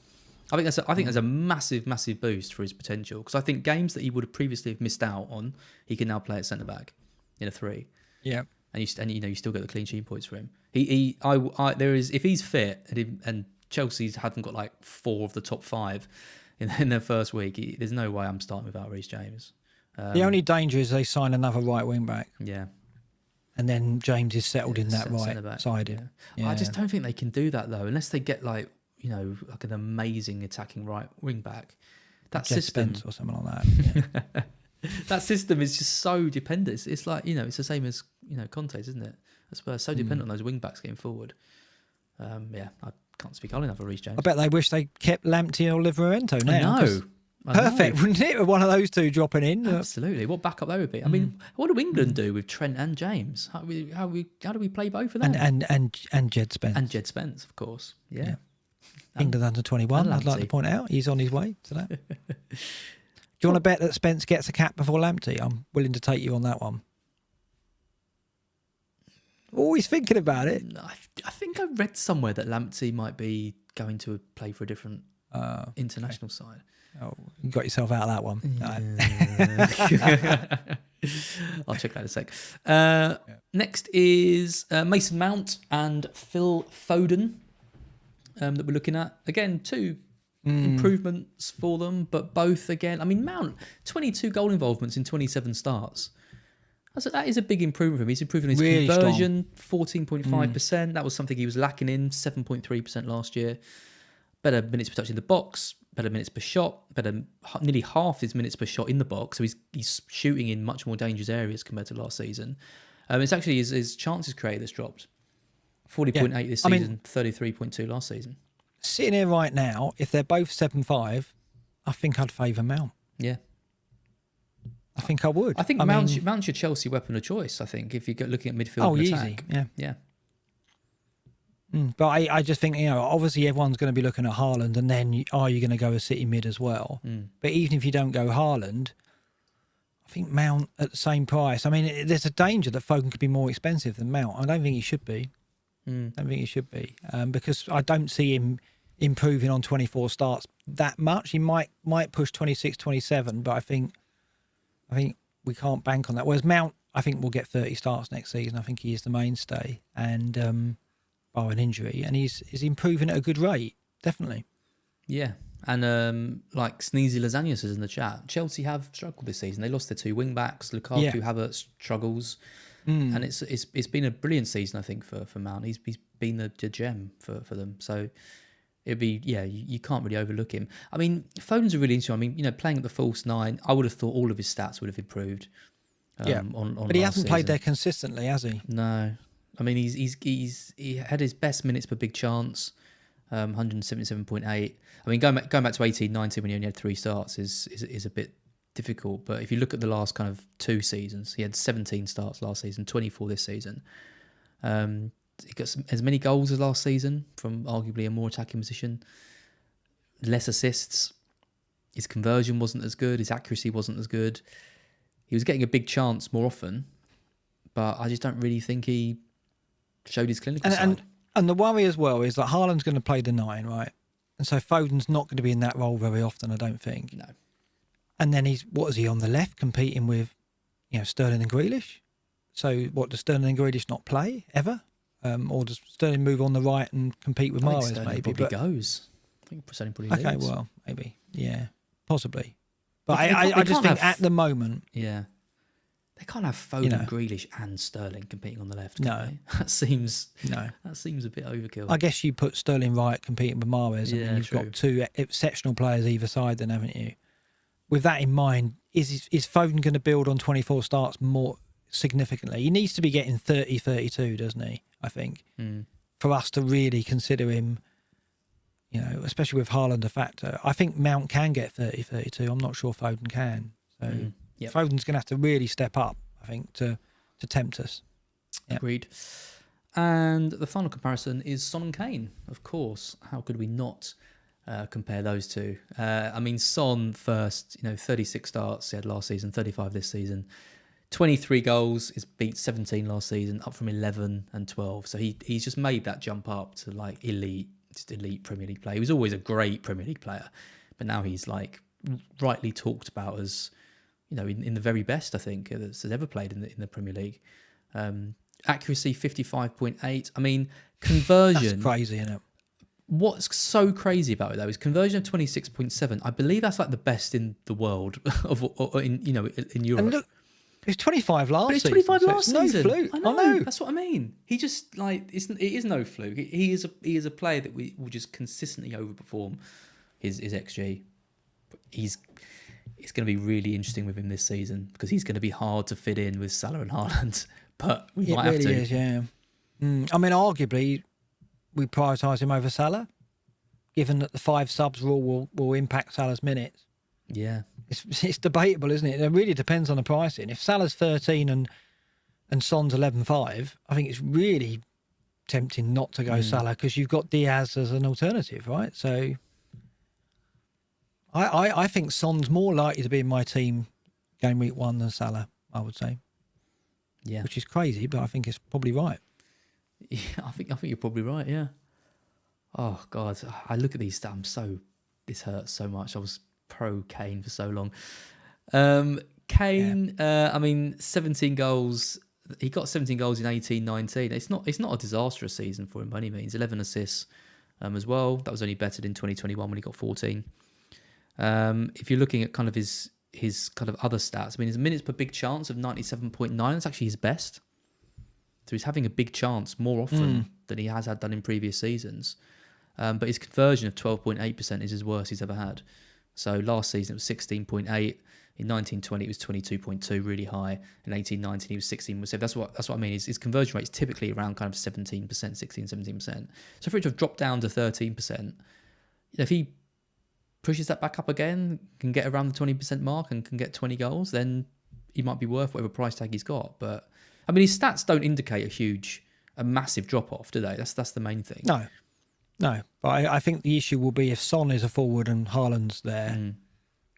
S1: I think that's a massive boost for his potential, because I think games that he would have previously have missed out on, he can now play at centre back in a 3.
S2: Yeah,
S1: and you still get the clean sheet points for him. If he's fit and Chelsea's haven't got like 4 of the top 5 in their first week, there's no way I'm starting without Reece James.
S2: The only danger is they sign another right wing back.
S1: Yeah.
S2: And then James is settled in that right side.
S1: Yeah. I just don't think they can do that though, unless they get like an amazing attacking right wing back. That system
S2: Spence or something like that. Yeah.
S1: That system is just so dependent. It's like it's the same as Conte's, isn't it? Spurs so dependent on those wing backs getting forward. I can't speak highly enough of Reece James.
S2: I bet they wish they kept Lamptey or Liverento now.
S1: I
S2: perfect, wouldn't it? With one of those two dropping in.
S1: Absolutely. What backup they would be? What do England do with Trent and James? How do we play both of them?
S2: And Jed Spence.
S1: And Jed Spence, of course. Yeah.
S2: England under 21. I'd like to point out he's on his way to that. Do you want to bet that Spence gets a cap before Lamptey? I'm willing to take you on that one. Always thinking about it.
S1: I think I read somewhere that Lamptey might be going to play for a different international side.
S2: Oh, you got yourself out of that one.
S1: Yeah. I'll check that in a sec. Next is Mason Mount and Phil Foden that we're looking at. Again, 2 improvements for them, but both again. Mount, 22 goal involvements in 27 starts. That is a big improvement for him. He's improving his
S2: really
S1: conversion, 14.5%. That was something he was lacking in, 7.3% last year. Better minutes per touch in the box, better minutes per shot, nearly half his minutes per shot in the box. So he's shooting in much more dangerous areas compared to last season. It's actually his chances created that's dropped. 40.8 this season, 33.2 last season.
S2: Sitting here right now, if they're both 7.5, I think I'd favour Mount.
S1: Yeah.
S2: I think I would.
S1: I think Mount's your Chelsea weapon of choice, I think, if you're looking at midfield and attack.
S2: Easy.
S1: Yeah.
S2: But I just think, obviously everyone's going to be looking at Haaland, and then are you going to go a City mid as well? But even if you don't go Haaland, I think Mount at the same price. There's a danger that Foden could be more expensive than Mount. I don't think he should be. Because I don't see him improving on 24 starts that much. He might push 26, 27, but I think we can't bank on that. Whereas Mount, I think will get 30 starts next season. I think he is the mainstay, and bar an injury, and he's improving at a good rate, definitely.
S1: Yeah, like Sneezy Lasagna says in the chat, Chelsea have struggled this season. They lost their 2 wing backs. Lukaku, Havertz struggles, and it's been a brilliant season, I think, for Mount. He's been the gem for them. So it'd be you can't really overlook him. I mean, Foden's a really interesting. I mean, playing at the false 9, I would have thought all of his stats would have improved. On
S2: but he hasn't played
S1: season.
S2: there consistently, has he?
S1: No, I mean he had his best minutes per big chance. 177.8. I mean, going back to 18-19 when he only had 3 starts is a bit difficult. But if you look at the last kind of 2 seasons, he had 17 starts last season, 24 this season. He got as many goals as last season from arguably a more attacking position. Less assists. His conversion wasn't as good. His accuracy wasn't as good. He was getting a big chance more often, but I just don't really think he showed his clinical side.
S2: And the worry as well is that Haaland's going to play the 9, right? And so Foden's not going to be in that role very often, I don't think.
S1: No.
S2: And then what is he on the left competing with, Sterling and Grealish? So what, does Sterling and Grealish not play ever? Or does Sterling move on the right and compete with Mahrez
S1: Sterling
S2: maybe?
S1: Probably goes. I think Sterling probably leaves.
S2: Okay, well, maybe. Yeah, possibly. But I just think at the moment...
S1: Yeah. They can't have Foden, Grealish and Sterling competing on the left, can they? That seems a bit overkill.
S2: I guess you put Sterling right competing with Mahrez, and then you've got 2 exceptional players either side then, haven't you? With that in mind, is Foden going to build on 24 starts more significantly? He needs to be getting 30, 32, doesn't he, I think, for us to really consider him, especially with Haaland a factor. I think Mount can get 30, 32. I'm not sure Foden can. So... Yep. Foden's going to have to really step up, I think, to tempt us. Yep.
S1: Agreed. And the final comparison is Son and Kane, of course. How could we not compare those two? I mean, Son first, 36 starts he had last season, 35 this season. 23 goals, he's beat 17 last season, up from 11 and 12. So he's just made that jump up to like elite Premier League player. He was always a great Premier League player, but now he's like rightly talked about as... in the very best, I think, that's ever played in the Premier League. Accuracy, 55.8. I mean, conversion...
S2: That's crazy, isn't it?
S1: What's so crazy about it, though, is conversion of 26.7. I believe that's like the best in the world, in Europe.
S2: And look, it was 25 last season.
S1: But it's 25 last season.
S2: No fluke.
S1: I know. That's what I mean. He just, it is no fluke. He is a player that will just consistently overperform his XG. It's going to be really interesting with him this season because he's going to be hard to fit in with Salah and Haaland. But we might have to. It really is,
S2: yeah. I mean, arguably, we prioritise him over Salah, given that the 5 subs rule will impact Salah's minutes.
S1: Yeah.
S2: It's debatable, isn't it? It really depends on the pricing. If Salah's 13 and Son's 11.5, I think it's really tempting not to go Salah because you've got Diaz as an alternative, right? So... I think Son's more likely to be in my team game week 1 than Salah, I would say.
S1: Yeah.
S2: Which is crazy, but I think it's probably right.
S1: Yeah, I think you're probably right, yeah. Oh, God. I look at these stats. This hurts so much. I was pro Kane for so long. Kane, I mean, 17 goals. He got 17 goals in 18-19. It's not a disastrous season for him by any means. 11 assists as well. That was only bettered in 2021 when he got 14. If you're looking at kind of his kind of other stats, I mean, his minutes per big chance of 97.9, that's actually his best. So he's having a big chance more often than he has had done in previous seasons. But his conversion of 12.8% is his worst he's ever had. So last season it was 16.8. In 1920 it was 22.2, really high. In 18-19 he was 16%. That's what I mean. His conversion rate is typically around kind of 17%, 16-17%. So for it to have dropped down to 13%, if he pushes that back up again, can get around the 20% mark and can get 20 goals, then he might be worth whatever price tag he's got. But I mean, his stats don't indicate a massive drop off, do they? That's the main thing.
S2: No. But I think the issue will be if Son is a forward and Haaland's there,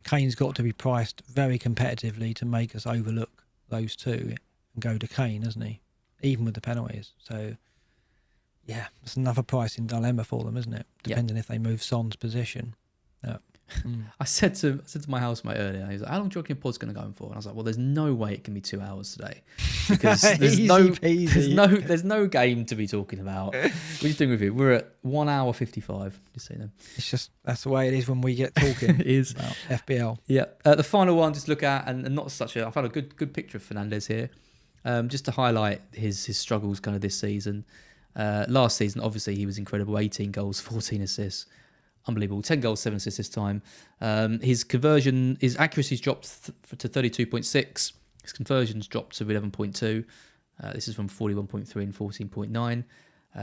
S2: Kane's got to be priced very competitively to make us overlook those two and go to Kane, hasn't he? Even with the penalties. So, yeah, it's another pricing dilemma for them, isn't it? Depending if they move Son's position. Yeah.
S1: I said to my housemate earlier, he was like, "How long do you reckon your pod's going to go on for?" And I was like, "Well, there's no way it can be 2 hours today because there's no game to be talking about." What are you doing with it? We're at 1 hour 55. Just saying.
S2: It's just that's the way it is when we get talking.
S1: It is
S2: about FPL.
S1: Yeah. The final one, just look at and not such a. I found a good picture of Fernandes here, just to highlight his struggles kind of this season. Last season, obviously, he was incredible. 18 goals, 14 assists. Unbelievable. 10 goals, 7 assists this time. His accuracy's dropped to 32.6. His conversions dropped to 11.2. This is from 41.3 and 14.9.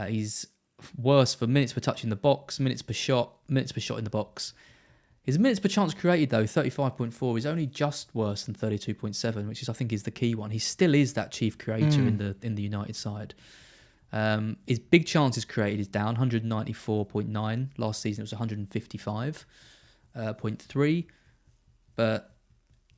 S1: He's worse for minutes per touch in the box, minutes per shot in the box. His minutes per chance created, though, 35.4, is only just worse than 32.7, which I think is the key one. He still is that chief creator in the United side. His big chances created is down 194.9. Last season it was 155.3. But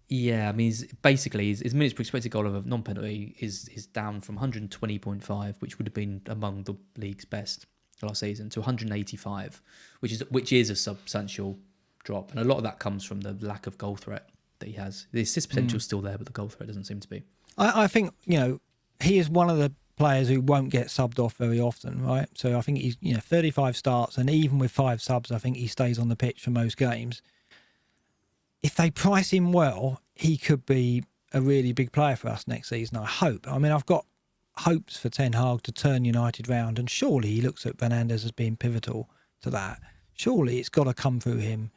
S1: yeah, I mean, his minutes per expected goal of a non-penalty is down from 120.5, which would have been among the league's best last season, to 185, which is a substantial drop, and a lot of that comes from the lack of goal threat that he has. The assist potential is still there, but the goal threat doesn't seem to be.
S2: I think he is one of the players who won't get subbed off very often, right? So I think he's 35 starts, and even with 5 subs, I think he stays on the pitch for most games. If they price him well, he could be a really big player for us next season, I hope. I mean, I've got hopes for Ten Hag to turn United round, and surely he looks at Fernandes as being pivotal to that. Surely it's got to come through him,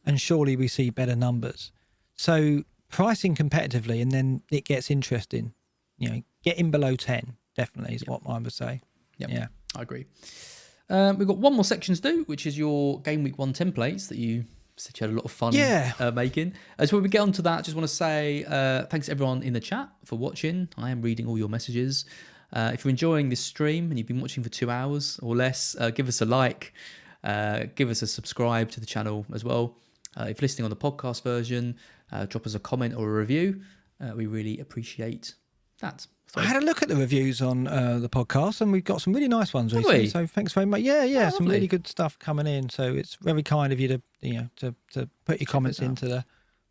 S2: and surely we see better numbers. So pricing competitively, and then it gets interesting. Getting below 10 definitely is what I would say.
S1: Yep.
S2: Yeah,
S1: I agree. We've got one more section to do, which is your Game Week 1 templates that you said you had a lot of fun making. As when we get on to that, I just want to say thanks to everyone in the chat for watching. I am reading all your messages. If you're enjoying this stream and you've been watching for 2 hours or less, give us a like, give us a subscribe to the channel as well. If you're listening on the podcast version, drop us a comment or a review. We really appreciate that. So,
S2: I had a look at the reviews on the podcast, and we've got some really nice ones recently. So thanks very much. Yeah, some really good stuff coming in. So it's very kind of you to to put your comments into the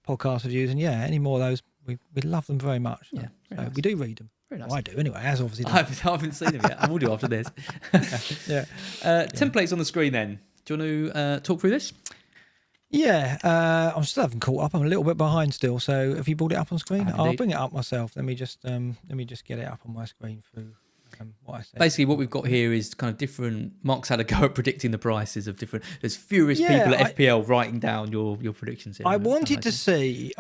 S2: podcast reviews, and any more of those, we love them very much. So, nice. We do read them. Very nice. Well, I do anyway. As obviously,
S1: I haven't seen them yet. I will do after this. Templates on the screen. Then, do you want to talk through this?
S2: Yeah, I'm still haven't caught up. I'm a little bit behind still. So have you brought it up on screen? I'll bring it up myself. Let me just get it up on my screen through what I said.
S1: Basically, what we've got here is kind of different. Mark's had a go at predicting the prices of different. There's furious people at FPL writing down your predictions here.
S2: I wanted to see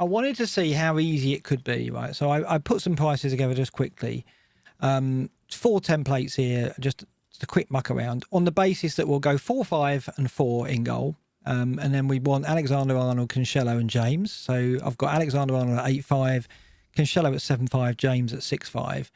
S2: how easy it could be. Right, so I put some prices together just quickly. 4 templates here, just a quick muck around on the basis that we'll go 4, 5, and 4 in goal. And then we want Alexander-Arnold, Cancelo and James. So I've got Alexander-Arnold at 8.5, Cancelo at 7.5, James at 6.5.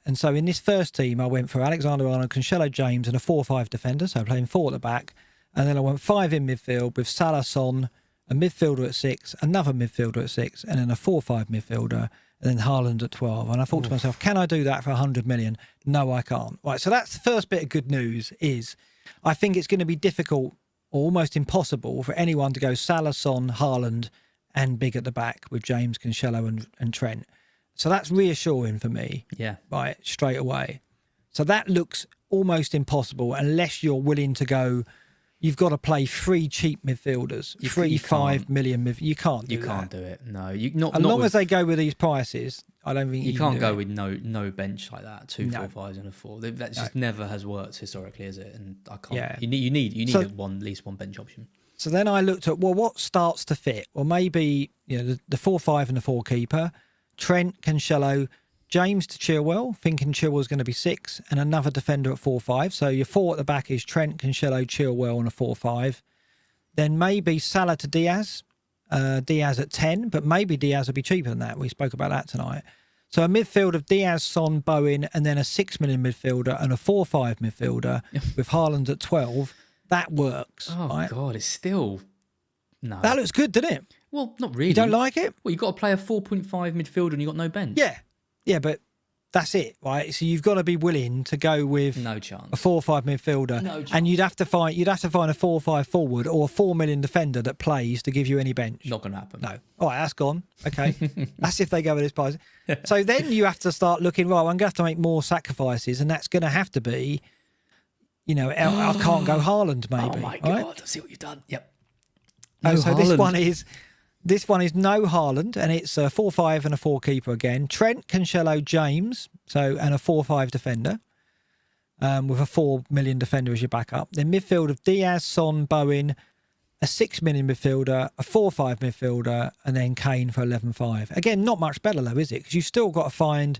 S2: And so in this first team, I went for Alexander-Arnold, Cancelo, James and a 4-5 defender. So playing 4 at the back. And then I went 5 in midfield with Salah, Son, a midfielder at 6, another midfielder at 6, and then a 4-5 midfielder, and then Haaland at 12. And I thought to myself, can I do that for 100 million? No, I can't. Right, so that's the first bit of good news is I think it's going to be difficult, almost impossible for anyone to go Salah, Son, Haaland and big at the back with James, Cancelo and Trent. So that's reassuring for me.
S1: Yeah. Right,
S2: straight away. So that looks almost impossible unless you're willing to go, you've got to play 3 cheap midfielders, 5 million You can't do that.
S1: You can't do it. No.
S2: As long as they go with these prices, I don't think you
S1: can't go with no bench like that. 2 4-5s and a 4. That just never has worked historically, has it? And I can't. Yeah. You need at least one bench option. So
S2: then I looked at what starts to fit. Well, maybe the 4-5 and the 4 keeper, Trent, Cancelo, James to Chilwell, thinking Chilwell's going to be 6, and another defender at 4-5. So your 4 at the back is Trent, Cancelo, Chilwell, and a 4-5. Then maybe Salah to Diaz. Diaz at 10, but maybe Diaz will be cheaper than that. We spoke about that tonight. So a midfield of Diaz, Son, Bowen, and then a 6 million midfielder and a 4-5 midfielder with Haaland at 12. That works.
S1: Oh, right? God, it's still... No.
S2: That looks good, doesn't it?
S1: Well, not really.
S2: You don't like it?
S1: Well, you've got to play a 4.5 midfielder and you've got no bench.
S2: Yeah, but That's it, right? So you've got to be willing to go with
S1: No chance.
S2: a 4-5 midfielder,
S1: No chance.
S2: and you'd have to find a 4-5 forward or a 4 million defender that plays to give you any bench.
S1: Not going to happen.
S2: No. All right, that's gone. Okay, that's if they go with this price. So then you have to start looking. Right, I'm going to have to make more sacrifices, and that's going to have to be, I can't go Haaland maybe.
S1: Oh my
S2: right?
S1: God! I see what you've done. Yep.
S2: Oh,
S1: No
S2: so
S1: Haaland.
S2: this one is no Haaland, and it's a 4-5 and a 4 keeper again. Trent, Cancelo, James, and a 4-5 defender, with a 4 million defender as your backup. Then midfield of Diaz, Son, Bowen, a 6 million midfielder, a 4-5 midfielder, and then Kane for 11-5. Again, not much better though, is it? Because you've still got to find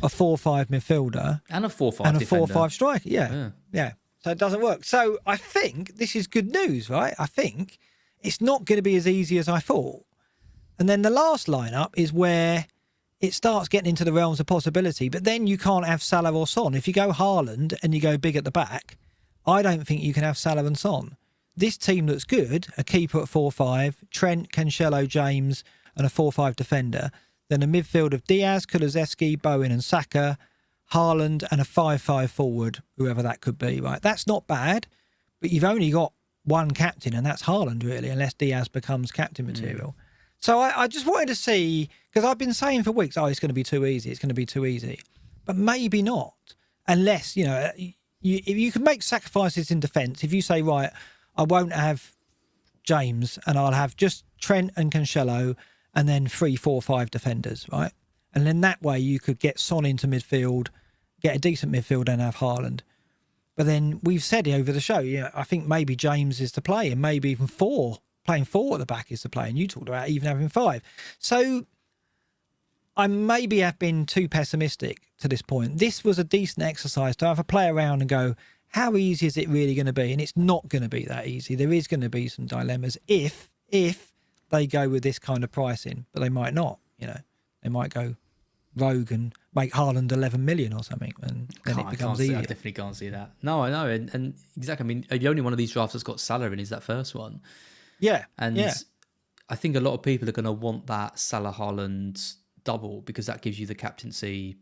S2: a 4-5 midfielder
S1: And a 4-5
S2: and a
S1: defender.
S2: 4-5 striker. Yeah. So it doesn't work. So I think this is good news, right? I think it's not going to be as easy as I thought. And then the last lineup is where it starts getting into the realms of possibility. But then you can't have Salah or Son. If you go Haaland and you go big at the back, I don't think you can have Salah and Son. This team looks good. A keeper at 4-5, Trent, Cancelo, James, and a 4-5 defender. Then a midfield of Diaz, Kulusevski, Bowen, and Saka. Haaland and a 5-5 forward, whoever that could be, right? That's not bad, but you've only got one captain, and that's Haaland, really, unless Diaz becomes captain material. So I just wanted to see, because I've been saying for weeks, it's going to be too easy, it's going to be too easy. But maybe not, unless, if you can make sacrifices in defence. If you say, right, I won't have James, and I'll have just Trent and Cancelo, and then 3-4-5 defenders, right? And then that way you could get Son into midfield, get a decent midfield, and have Haaland. But then we've said over the show, I think maybe James is to play, and maybe even playing 4 at the back is to play. And you talked about even having 5. So I maybe have been too pessimistic to this point. This was a decent exercise to have a play around and go, how easy is it really going to be? And it's not going to be that easy. There is going to be some dilemmas if they go with this kind of pricing, but they might not. They might go rogue and make Haaland 11 million or something, and then it becomes easier.
S1: I definitely can't see that. No, I know, and exactly. I mean, the only one of these drafts that's got Salah in is that first one.
S2: Yeah,
S1: and I think a lot of people are going to want that Salah Haaland double because that gives you the captaincy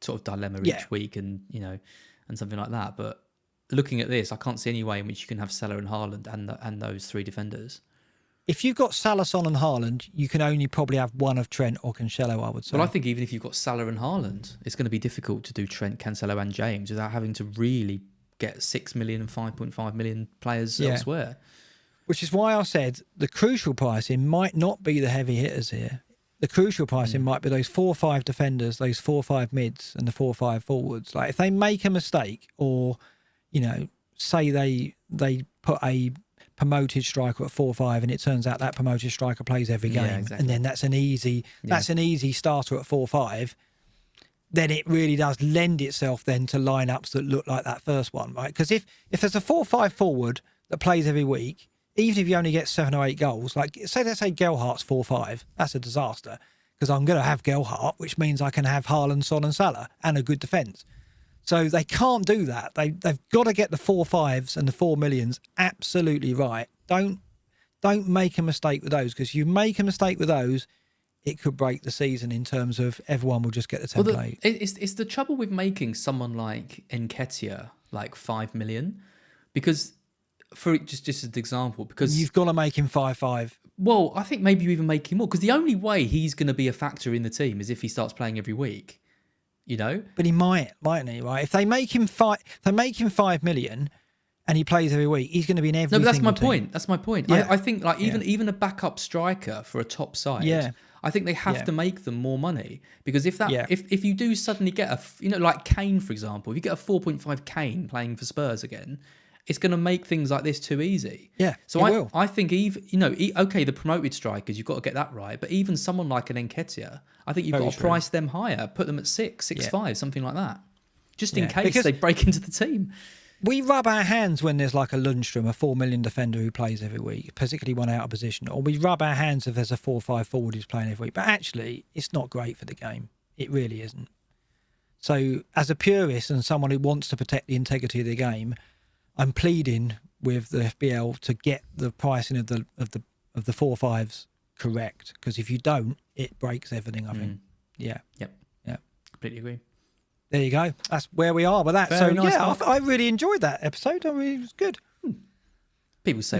S1: sort of dilemma each week, and and something like that. But looking at this, I can't see any way in which you can have Salah and Haaland and those 3 defenders.
S2: If you've got Salah, Son and Haaland, you can only probably have one of Trent or Cancelo, I would say.
S1: Well, I think even if you've got Salah and Haaland, it's going to be difficult to do Trent, Cancelo and James without having to really get 6 million and 5.5 million players elsewhere.
S2: Which is why I said the crucial pricing might not be the heavy hitters here. The crucial pricing might be those 4-5 defenders, those 4-5 mids and the 4-5 forwards. Like if they make a mistake or, say they put a promoted striker at 4-5 and it turns out that promoted striker plays every game, and then that's an easy starter at 4-5, then it really does lend itself then to lineups that look like that first one, right? Because if there's a 4-5 forward that plays every week, even if you only get 7 or 8 goals, like let's say Gelhardt's 4-5, that's a disaster because I'm going to have Gelhardt, which means I can have Haaland, Son and Salah and a good defence. So they can't do that. They've got to get the 4-5s and the 4 millions absolutely right. Don't make a mistake with those, because you make a mistake with those, it could break the season in terms of everyone will just get the template.
S1: Well, it's the trouble with making someone like Nketiah like 5 million, because for just as an example, because
S2: you've got to make him 5-5.
S1: Well, I think maybe you even make him more, because the only way he's going to be a factor in the team is if he starts playing every week. But he mightn't he? Right? If they make him 5 million, and he plays every week, he's going to be in every. No, but that's my
S2: team.
S1: point. That's my point.
S2: Yeah.
S1: I think like even a backup striker for a top side, I think they have to make them more money, because if you do suddenly get like Kane, for example, if you get a 4.5 Kane playing for Spurs again, it's going to make things like this too easy.
S2: Yeah.
S1: So I think okay, the promoted strikers, you've got to get that right, but even someone like an Nketiah, I think you've got to price them higher, put them at 6.5, something like that, just in case they break into the team.
S2: We rub our hands when there's like a Lundstrom, a 4 million defender who plays every week, particularly one out of position, or we rub our hands if there's a 4-5 forward who's playing every week. But actually, it's not great for the game. It really isn't. So as a purist and someone who wants to protect the integrity of the game, I'm pleading with the FPL to get the pricing of the 4-5s correct, because if you don't, it breaks everything, I think.
S1: Yep. Completely agree.
S2: there you go. That's where we are with that.
S1: Very
S2: So
S1: nice,
S2: yeah,
S1: Mark.
S2: I really enjoyed that episode. I mean, it was good.
S1: People say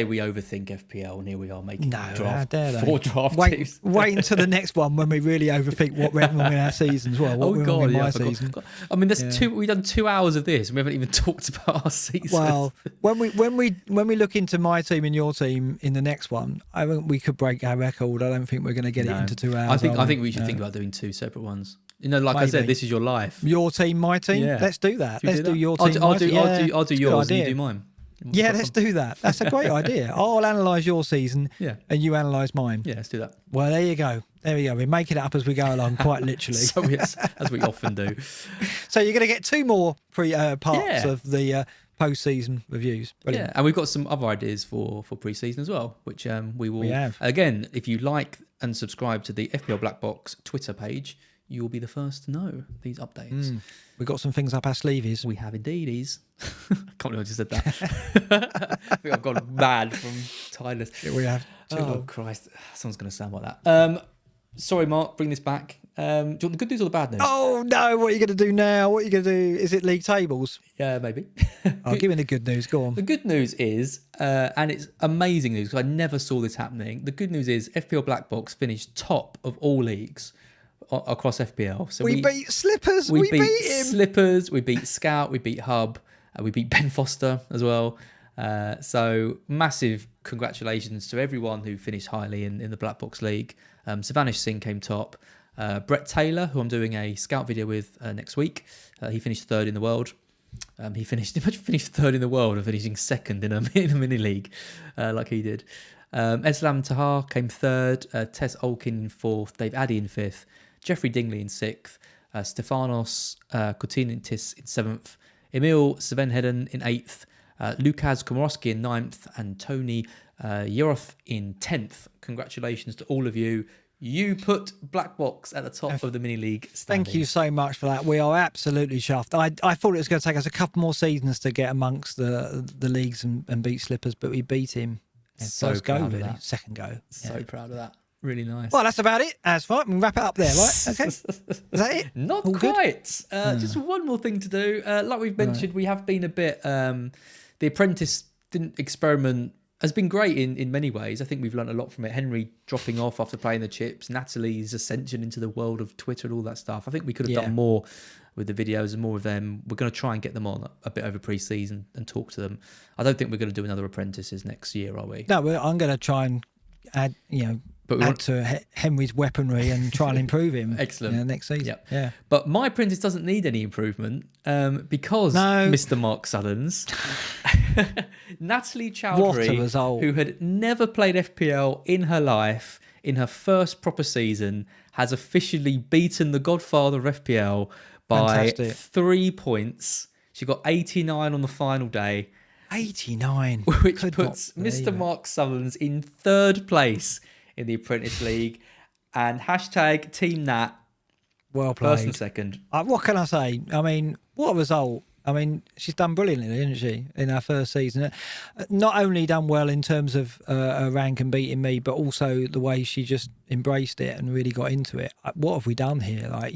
S1: we overthink FPL, and here we are making
S2: how dare they?
S1: 4 draft teams.
S2: Wait until the next one when we really overthink what went wrong in our seasons. Well, what went wrong in my season.
S1: I mean, we've done 2 hours of this, and we haven't even talked about our season.
S2: Well, when we look into my team and your team in the next one, I think we could break our record. I don't think we're going to get it into 2 hours.
S1: I think we should think about doing 2 separate ones. You know, like I said, this is your life.
S2: Your team, my team. Yeah. Let's do that. Let's do your team.
S1: I'll do yours, and you do mine.
S2: Yeah, let's do that. That's a great idea. I'll analyse your season, and you analyse mine.
S1: Yeah, let's do that.
S2: Well, there you go. We're making it up as we go along, quite literally.
S1: So yes, as we often do.
S2: So you're going to get 2 more parts of the post-season reviews. Brilliant.
S1: Yeah, and we've got some other ideas for pre-season as well, which we will.
S2: We have.
S1: Again, if you like and subscribe to the FPL BlackBox Twitter page, you will be the first to know these updates.
S2: We've got some things up our sleeves.
S1: We have indeedies. I can't believe I just said that. I think I've gone mad from tiredness.
S2: Yeah, we have.
S1: Oh, Christ. Someone's going to sound like that. Sorry, Mark, bring this back. Do you want the good news or the bad news?
S2: Oh, no. What are you going to do now? What are you going to do? Is it league tables?
S1: Yeah, maybe.
S2: Give me the good news. Go on.
S1: The good news is, and it's amazing news because I never saw this happening. The good news is FPL BlackBox finished top of all leagues across FPL. So
S2: we beat Slippers.
S1: We beat
S2: him.
S1: Slippers. We beat Scout. We beat Hub. We beat Ben Foster as well. So massive congratulations to everyone who finished highly in the Black Box League. Savanish Singh came top. Brett Taylor, who I'm doing a Scout video with next week, he finished 3rd in the world. He finished 3rd in the world and finishing 2nd in a mini league like he did. Eslam Tahar came 3rd. Tess Olkin in 4th. Dave Addy in 5th. Jeffrey Dingley in 6th. Stefanos Koutinis in 7th. Emil Svenheden in 8th. Lukas Komorowski in 9th. And Tony Yoroth in 10th. Congratulations to all of you. You put Black Box at the top of the mini league standings.
S2: Thank you so much for that. We are absolutely chuffed. I thought it was going to take us a couple more seasons to get amongst the leagues and beat Slippers, but we beat him.
S1: So
S2: first
S1: proud
S2: go,
S1: of
S2: really.
S1: that.
S2: Second go.
S1: So proud of that. Really nice.
S2: Well, that's about it. That's fine. We can wrap it up there, right? Okay. Is that it?
S1: Not
S2: All
S1: quite. Just one more thing to do. Like we've mentioned, we have been a bit... the Apprentice experiment has been great in many ways. I think we've learned a lot from it. Henry dropping off after playing the chips. Natalie's ascension into the world of Twitter and all that stuff. I think we could have done more with the videos and more of them. We're going to try and get them on a bit over pre-season and talk to them. I don't think we're going to do another Apprentices next year, are we?
S2: No, I'm going to try and add to Henry's weaponry and try and improve him.
S1: Excellent.
S2: Next season.
S1: Yep.
S2: Yeah.
S1: But my Apprentice doesn't need any improvement because Mr. Mark Sullens, Natalie Chowdhury, who had never played FPL in her life, in her first proper season, has officially beaten the godfather of FPL by 3 points. She got 89 on the final day.
S2: 89.
S1: Which puts Mr. Mark Sullens in 3rd place in the Apprentice League. And hashtag Team Nat.
S2: Well played.
S1: 1st and 2nd.
S2: What can I say? I mean, what a result. I mean, she's done brilliantly, isn't she, in her first season? Not only done well in terms of her rank and beating me, but also the way she just embraced it and really got into it. What have we done here? Like,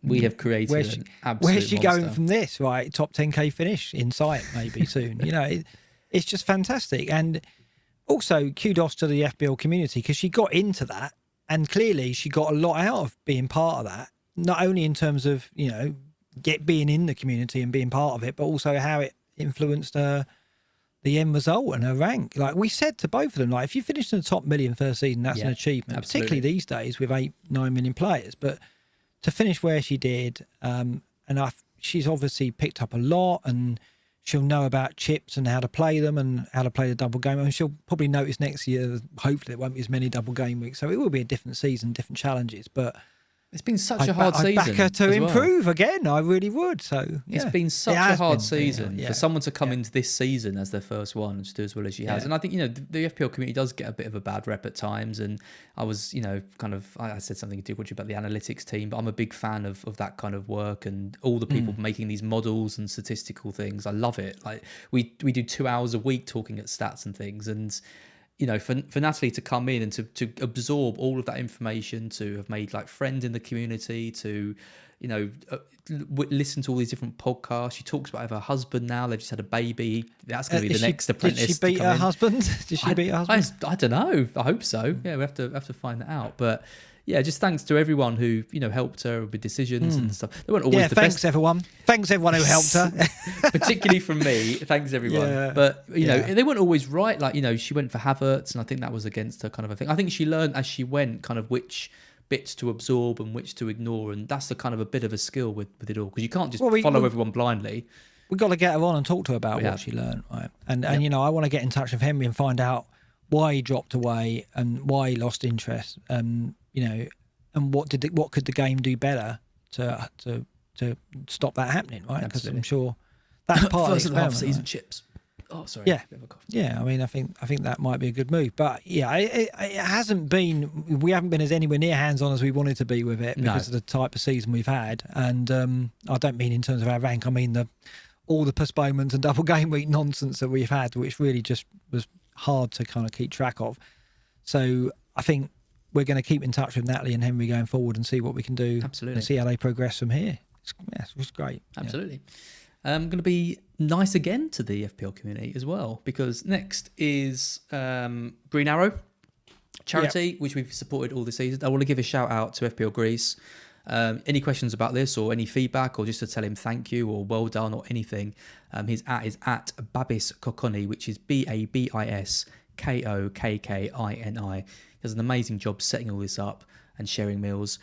S1: we have created an absolute
S2: Where's she
S1: monster.
S2: going from this? Right, top 10k finish in sight maybe soon. It's just fantastic. And also kudos to the FBL community because she got into that and clearly she got a lot out of being part of that. Not only in terms of, being in the community and being part of it, but also how it influenced the end result and her rank. Like we said to both of them, like if you finish in the top million first season, that's an achievement, particularly these days with 8-9 million players. But to finish where she did, she's obviously picked up a lot and she'll know about chips and how to play them and how to play the double game. And she'll probably notice next year, hopefully there won't be as many double game weeks. So it will be a different season, different challenges. But
S1: it's been such a hard season.
S2: I'd back her to improve again. I really would. So
S1: it's been such a hard season for someone to come into this season as their first one and to do as well as she has. And I think the FPL community does get a bit of a bad rep at times. And I was I said something to you about the analytics team, but I'm a big fan of that kind of work and all the people making these models and statistical things. I love it. Like we do 2 hours a week talking at stats and things and. for Natalie to come in and to absorb all of that information, to have made like friends in the community, to listen to all these different podcasts. She talks about her husband now. They've just had a baby. That's going to be the next apprentice.
S2: Did she beat her husband? Did she beat her husband?
S1: I don't know. I hope so. Yeah, we have to find that out. But yeah, just thanks to everyone who helped her with decisions and stuff. They weren't always the
S2: thanks
S1: best.
S2: Everyone. Thanks everyone who helped her.
S1: Particularly from me. Thanks everyone.
S2: Yeah.
S1: But they weren't always right. Like she went for Havertz, and I think that was against her kind of a thing. I think she learned as she went kind of which bits to absorb and which to ignore, and that's the kind of a bit of a skill with it all, because you can't just follow everyone blindly.
S2: We've got to get her on and talk to her about what she learned, right? And I want to get in touch with Henry and find out why he dropped away and why he lost interest, and what could the game do better to stop that happening, right? Because I'm sure that's part
S1: first
S2: of the
S1: half-season
S2: right?
S1: chips. Oh, sorry.
S2: Yeah. I mean, I think that might be a good move, but yeah, it hasn't been. We haven't been as anywhere near hands-on as we wanted to be with it because of the type of season we've had. And I don't mean in terms of our rank. I mean all the postponements and double game week nonsense that we've had, which really just was hard to kind of keep track of. So I think we're going to keep in touch with Natalie and Henry going forward and see what we can do.
S1: Absolutely.
S2: And see how they progress from here. It's great.
S1: Absolutely. I'm going to be nice again to the FPL community as well, because next is Green Arrow charity, which we've supported all the season. I want to give a shout out to FPL Greece. Any questions about this or any feedback, or just to tell him thank you or well done or anything, his is at Babis Kokoni, which is BABIS KOKKINI. He does an amazing job setting all this up and sharing meals.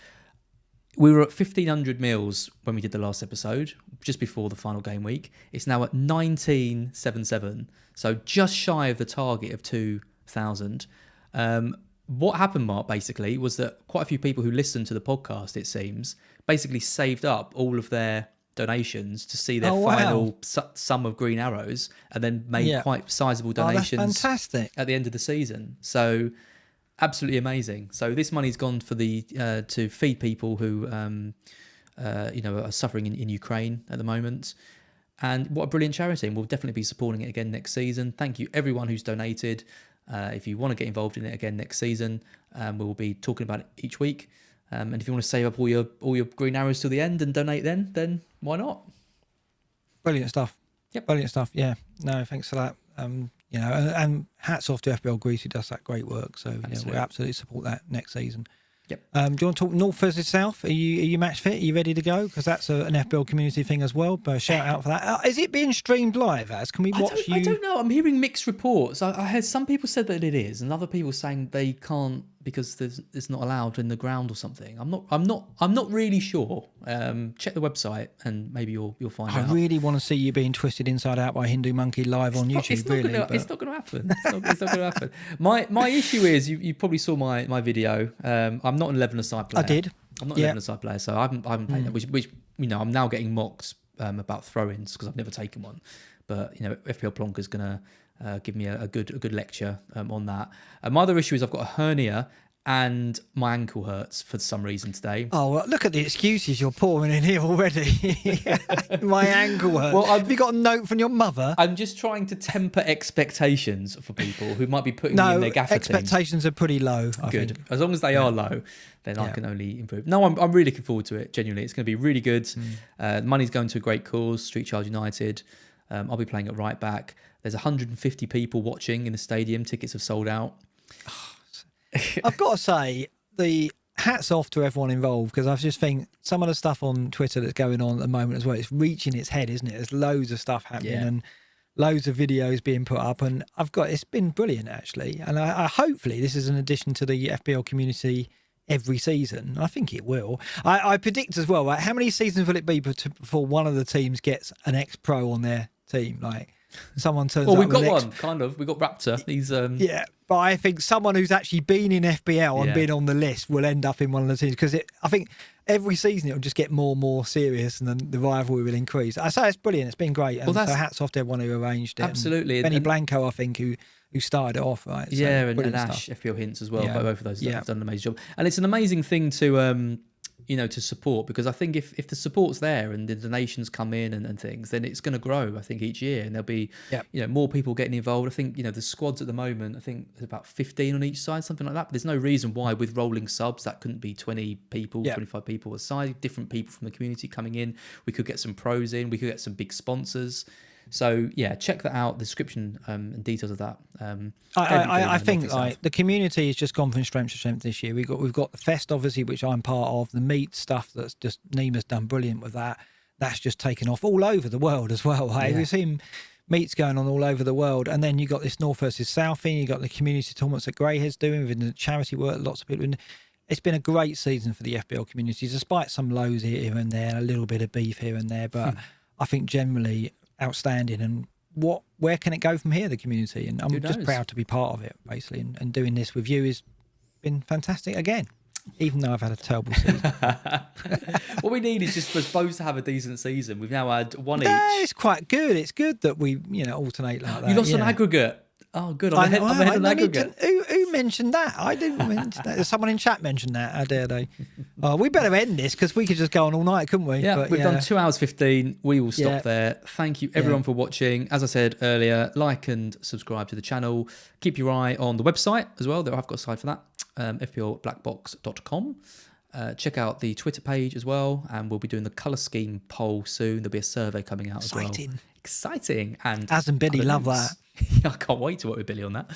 S1: We were at 1,500 meals when we did the last episode, just before the final game week. It's now at 1977, so just shy of the target of 2,000. What happened, Mark, basically, was that quite a few people who listened to the podcast, it seems, basically saved up all of their donations to see their final sum of green arrows, and then made quite sizable donations
S2: that's fantastic.
S1: At the end of the season. So absolutely amazing. So this money's gone for to feed people who are suffering in Ukraine at the moment. And what a brilliant charity. And we'll definitely be supporting it again next season. Thank you everyone who's donated. If you want to get involved in it again next season, we'll be talking about it each week. And if you want to save up all your green arrows till the end and donate then why not?
S2: Brilliant stuff.
S1: Yep.
S2: Brilliant stuff. Yeah. No, thanks for that. And hats off to FPL Greece, who does that great work. So we'll absolutely support that next season.
S1: Yep.
S2: Do you want to talk North versus South? Are you match fit? Are you ready to go? Because that's an FPL community thing as well. But shout out for that. Is it being streamed live? Can we watch you?
S1: I don't know. I'm hearing mixed reports. I heard some people said that it is, and other people saying they can't because it's not allowed in the ground or something. I'm not really sure. Check the website and maybe you'll find out.
S2: I really want to see you being twisted inside out by Hindu Monkey live on YouTube.
S1: It's not going to happen. It's not going to happen. My issue is you probably saw my video. I'm not an 11-a-side player.
S2: I did.
S1: I'm not an 11-a-side player, so I haven't played that. Which I'm now getting mocked about throw-ins because I've never taken one. But FPL Plonk is going to give me a good lecture on that. My other issue is I've got a hernia and my ankle hurts for some reason today.
S2: Oh, well, look at the excuses you're pouring in here already. My ankle hurts.
S1: Well,
S2: have you got a note from your mother?
S1: I'm just trying to temper expectations for people who might be putting me in their gaffer
S2: expectations are pretty low. I think.
S1: As long as they are low, then I can only improve. No, I'm really looking forward to it. Genuinely, it's going to be really good. Money's going to a great cause, Street Child United. I'll be playing at right back. There's 150 people watching in the stadium. Tickets have sold out.
S2: I've got to say, the hats off to everyone involved, because I just think some of the stuff on Twitter that's going on at the moment as well, it's reaching its head, isn't it? There's loads of stuff happening and loads of videos being put up, and it's been brilliant actually. And I hopefully this is an addition to the FPL community every season. I think it will. I predict as well, right? How many seasons will it be before one of the teams gets an ex-pro on their team? Like someone turns up.
S1: Well, we've got one, kind of. We've got Raptor. He's
S2: but I think someone who's actually been in FPL and been on the list will end up in one of the teams, because I think every season it'll just get more and more serious, and then the rivalry will increase. I say it's brilliant. It's been great. And so hats off to everyone who arranged it.
S1: Absolutely.
S2: Benny Blanco, I think, who started it off, right?
S1: So, and Ash, FPL Hints as well. Both of those have done an amazing job. And it's an amazing thing to to support, because I think if the support's there and the donations come in and things, then it's going to grow, I think, each year, and there'll be more people getting involved. I think the squads at the moment, I think there's about 15 on each side, something like that, but there's no reason why with rolling subs that couldn't be 20 people, 25 people a side, different people from the community coming in. We could get some pros in, we could get some big sponsors. So yeah, check that out. The description and details of that.
S2: I think like the community has just gone from strength to strength this year. We've got the Fest, obviously, which I'm part of. The meat stuff, that's just Nima's done brilliant with that. That's just taken off all over the world as well. Hey, we've seen meets going on all over the world, and then you got this North versus South thing. You got the community tournaments that Greyhead's doing within the charity work. Lots of people. It's been a great season for the FPL community, despite some lows here and there, a little bit of beef here and there, but I think generally outstanding. And where can it go from here, the community? And I'm just proud to be part of it, basically, and doing this with you has been fantastic again, even though I've had a terrible season.
S1: What we need is just for us both to have a decent season. We've now had one each.
S2: It's quite good. It's good that we alternate like that.
S1: You lost on aggregate. Oh, good. I'm ahead on aggregate.
S2: Who mentioned that? I didn't mention that. Someone in chat mentioned that. How dare they? We better end this, because we could just go on all night, couldn't we?
S1: Yeah, but we've done 2 hours 15. We will stop there. Thank you, everyone, for watching. As I said earlier, like and subscribe to the channel. Keep your eye on the website as well. I've got a site for that, FPLBlackBox.com. Check out the Twitter page as well, and we'll be doing the colour scheme poll soon. There'll be a survey coming out as well. Exciting. And
S2: Az and Billy love that.
S1: I can't wait to work with Billy on that.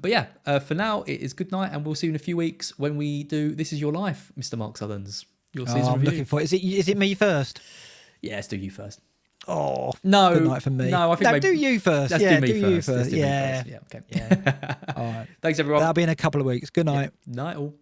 S1: But yeah, for now, it is good night, and we'll see you in a few weeks when we do This Is Your Life, Mr. Mark Sutherns. Your season
S2: I'm
S1: review.
S2: looking for it. Is it me first?
S1: Yeah, let's do you first.
S2: Oh,
S1: no.
S2: Good night for me.
S1: No, I think
S2: do you first.
S1: Let's do me first.
S2: You first.
S1: Yeah, okay. Yeah.
S2: All right.
S1: Thanks, everyone.
S2: That'll be in a couple of weeks. Good night.
S1: Night all.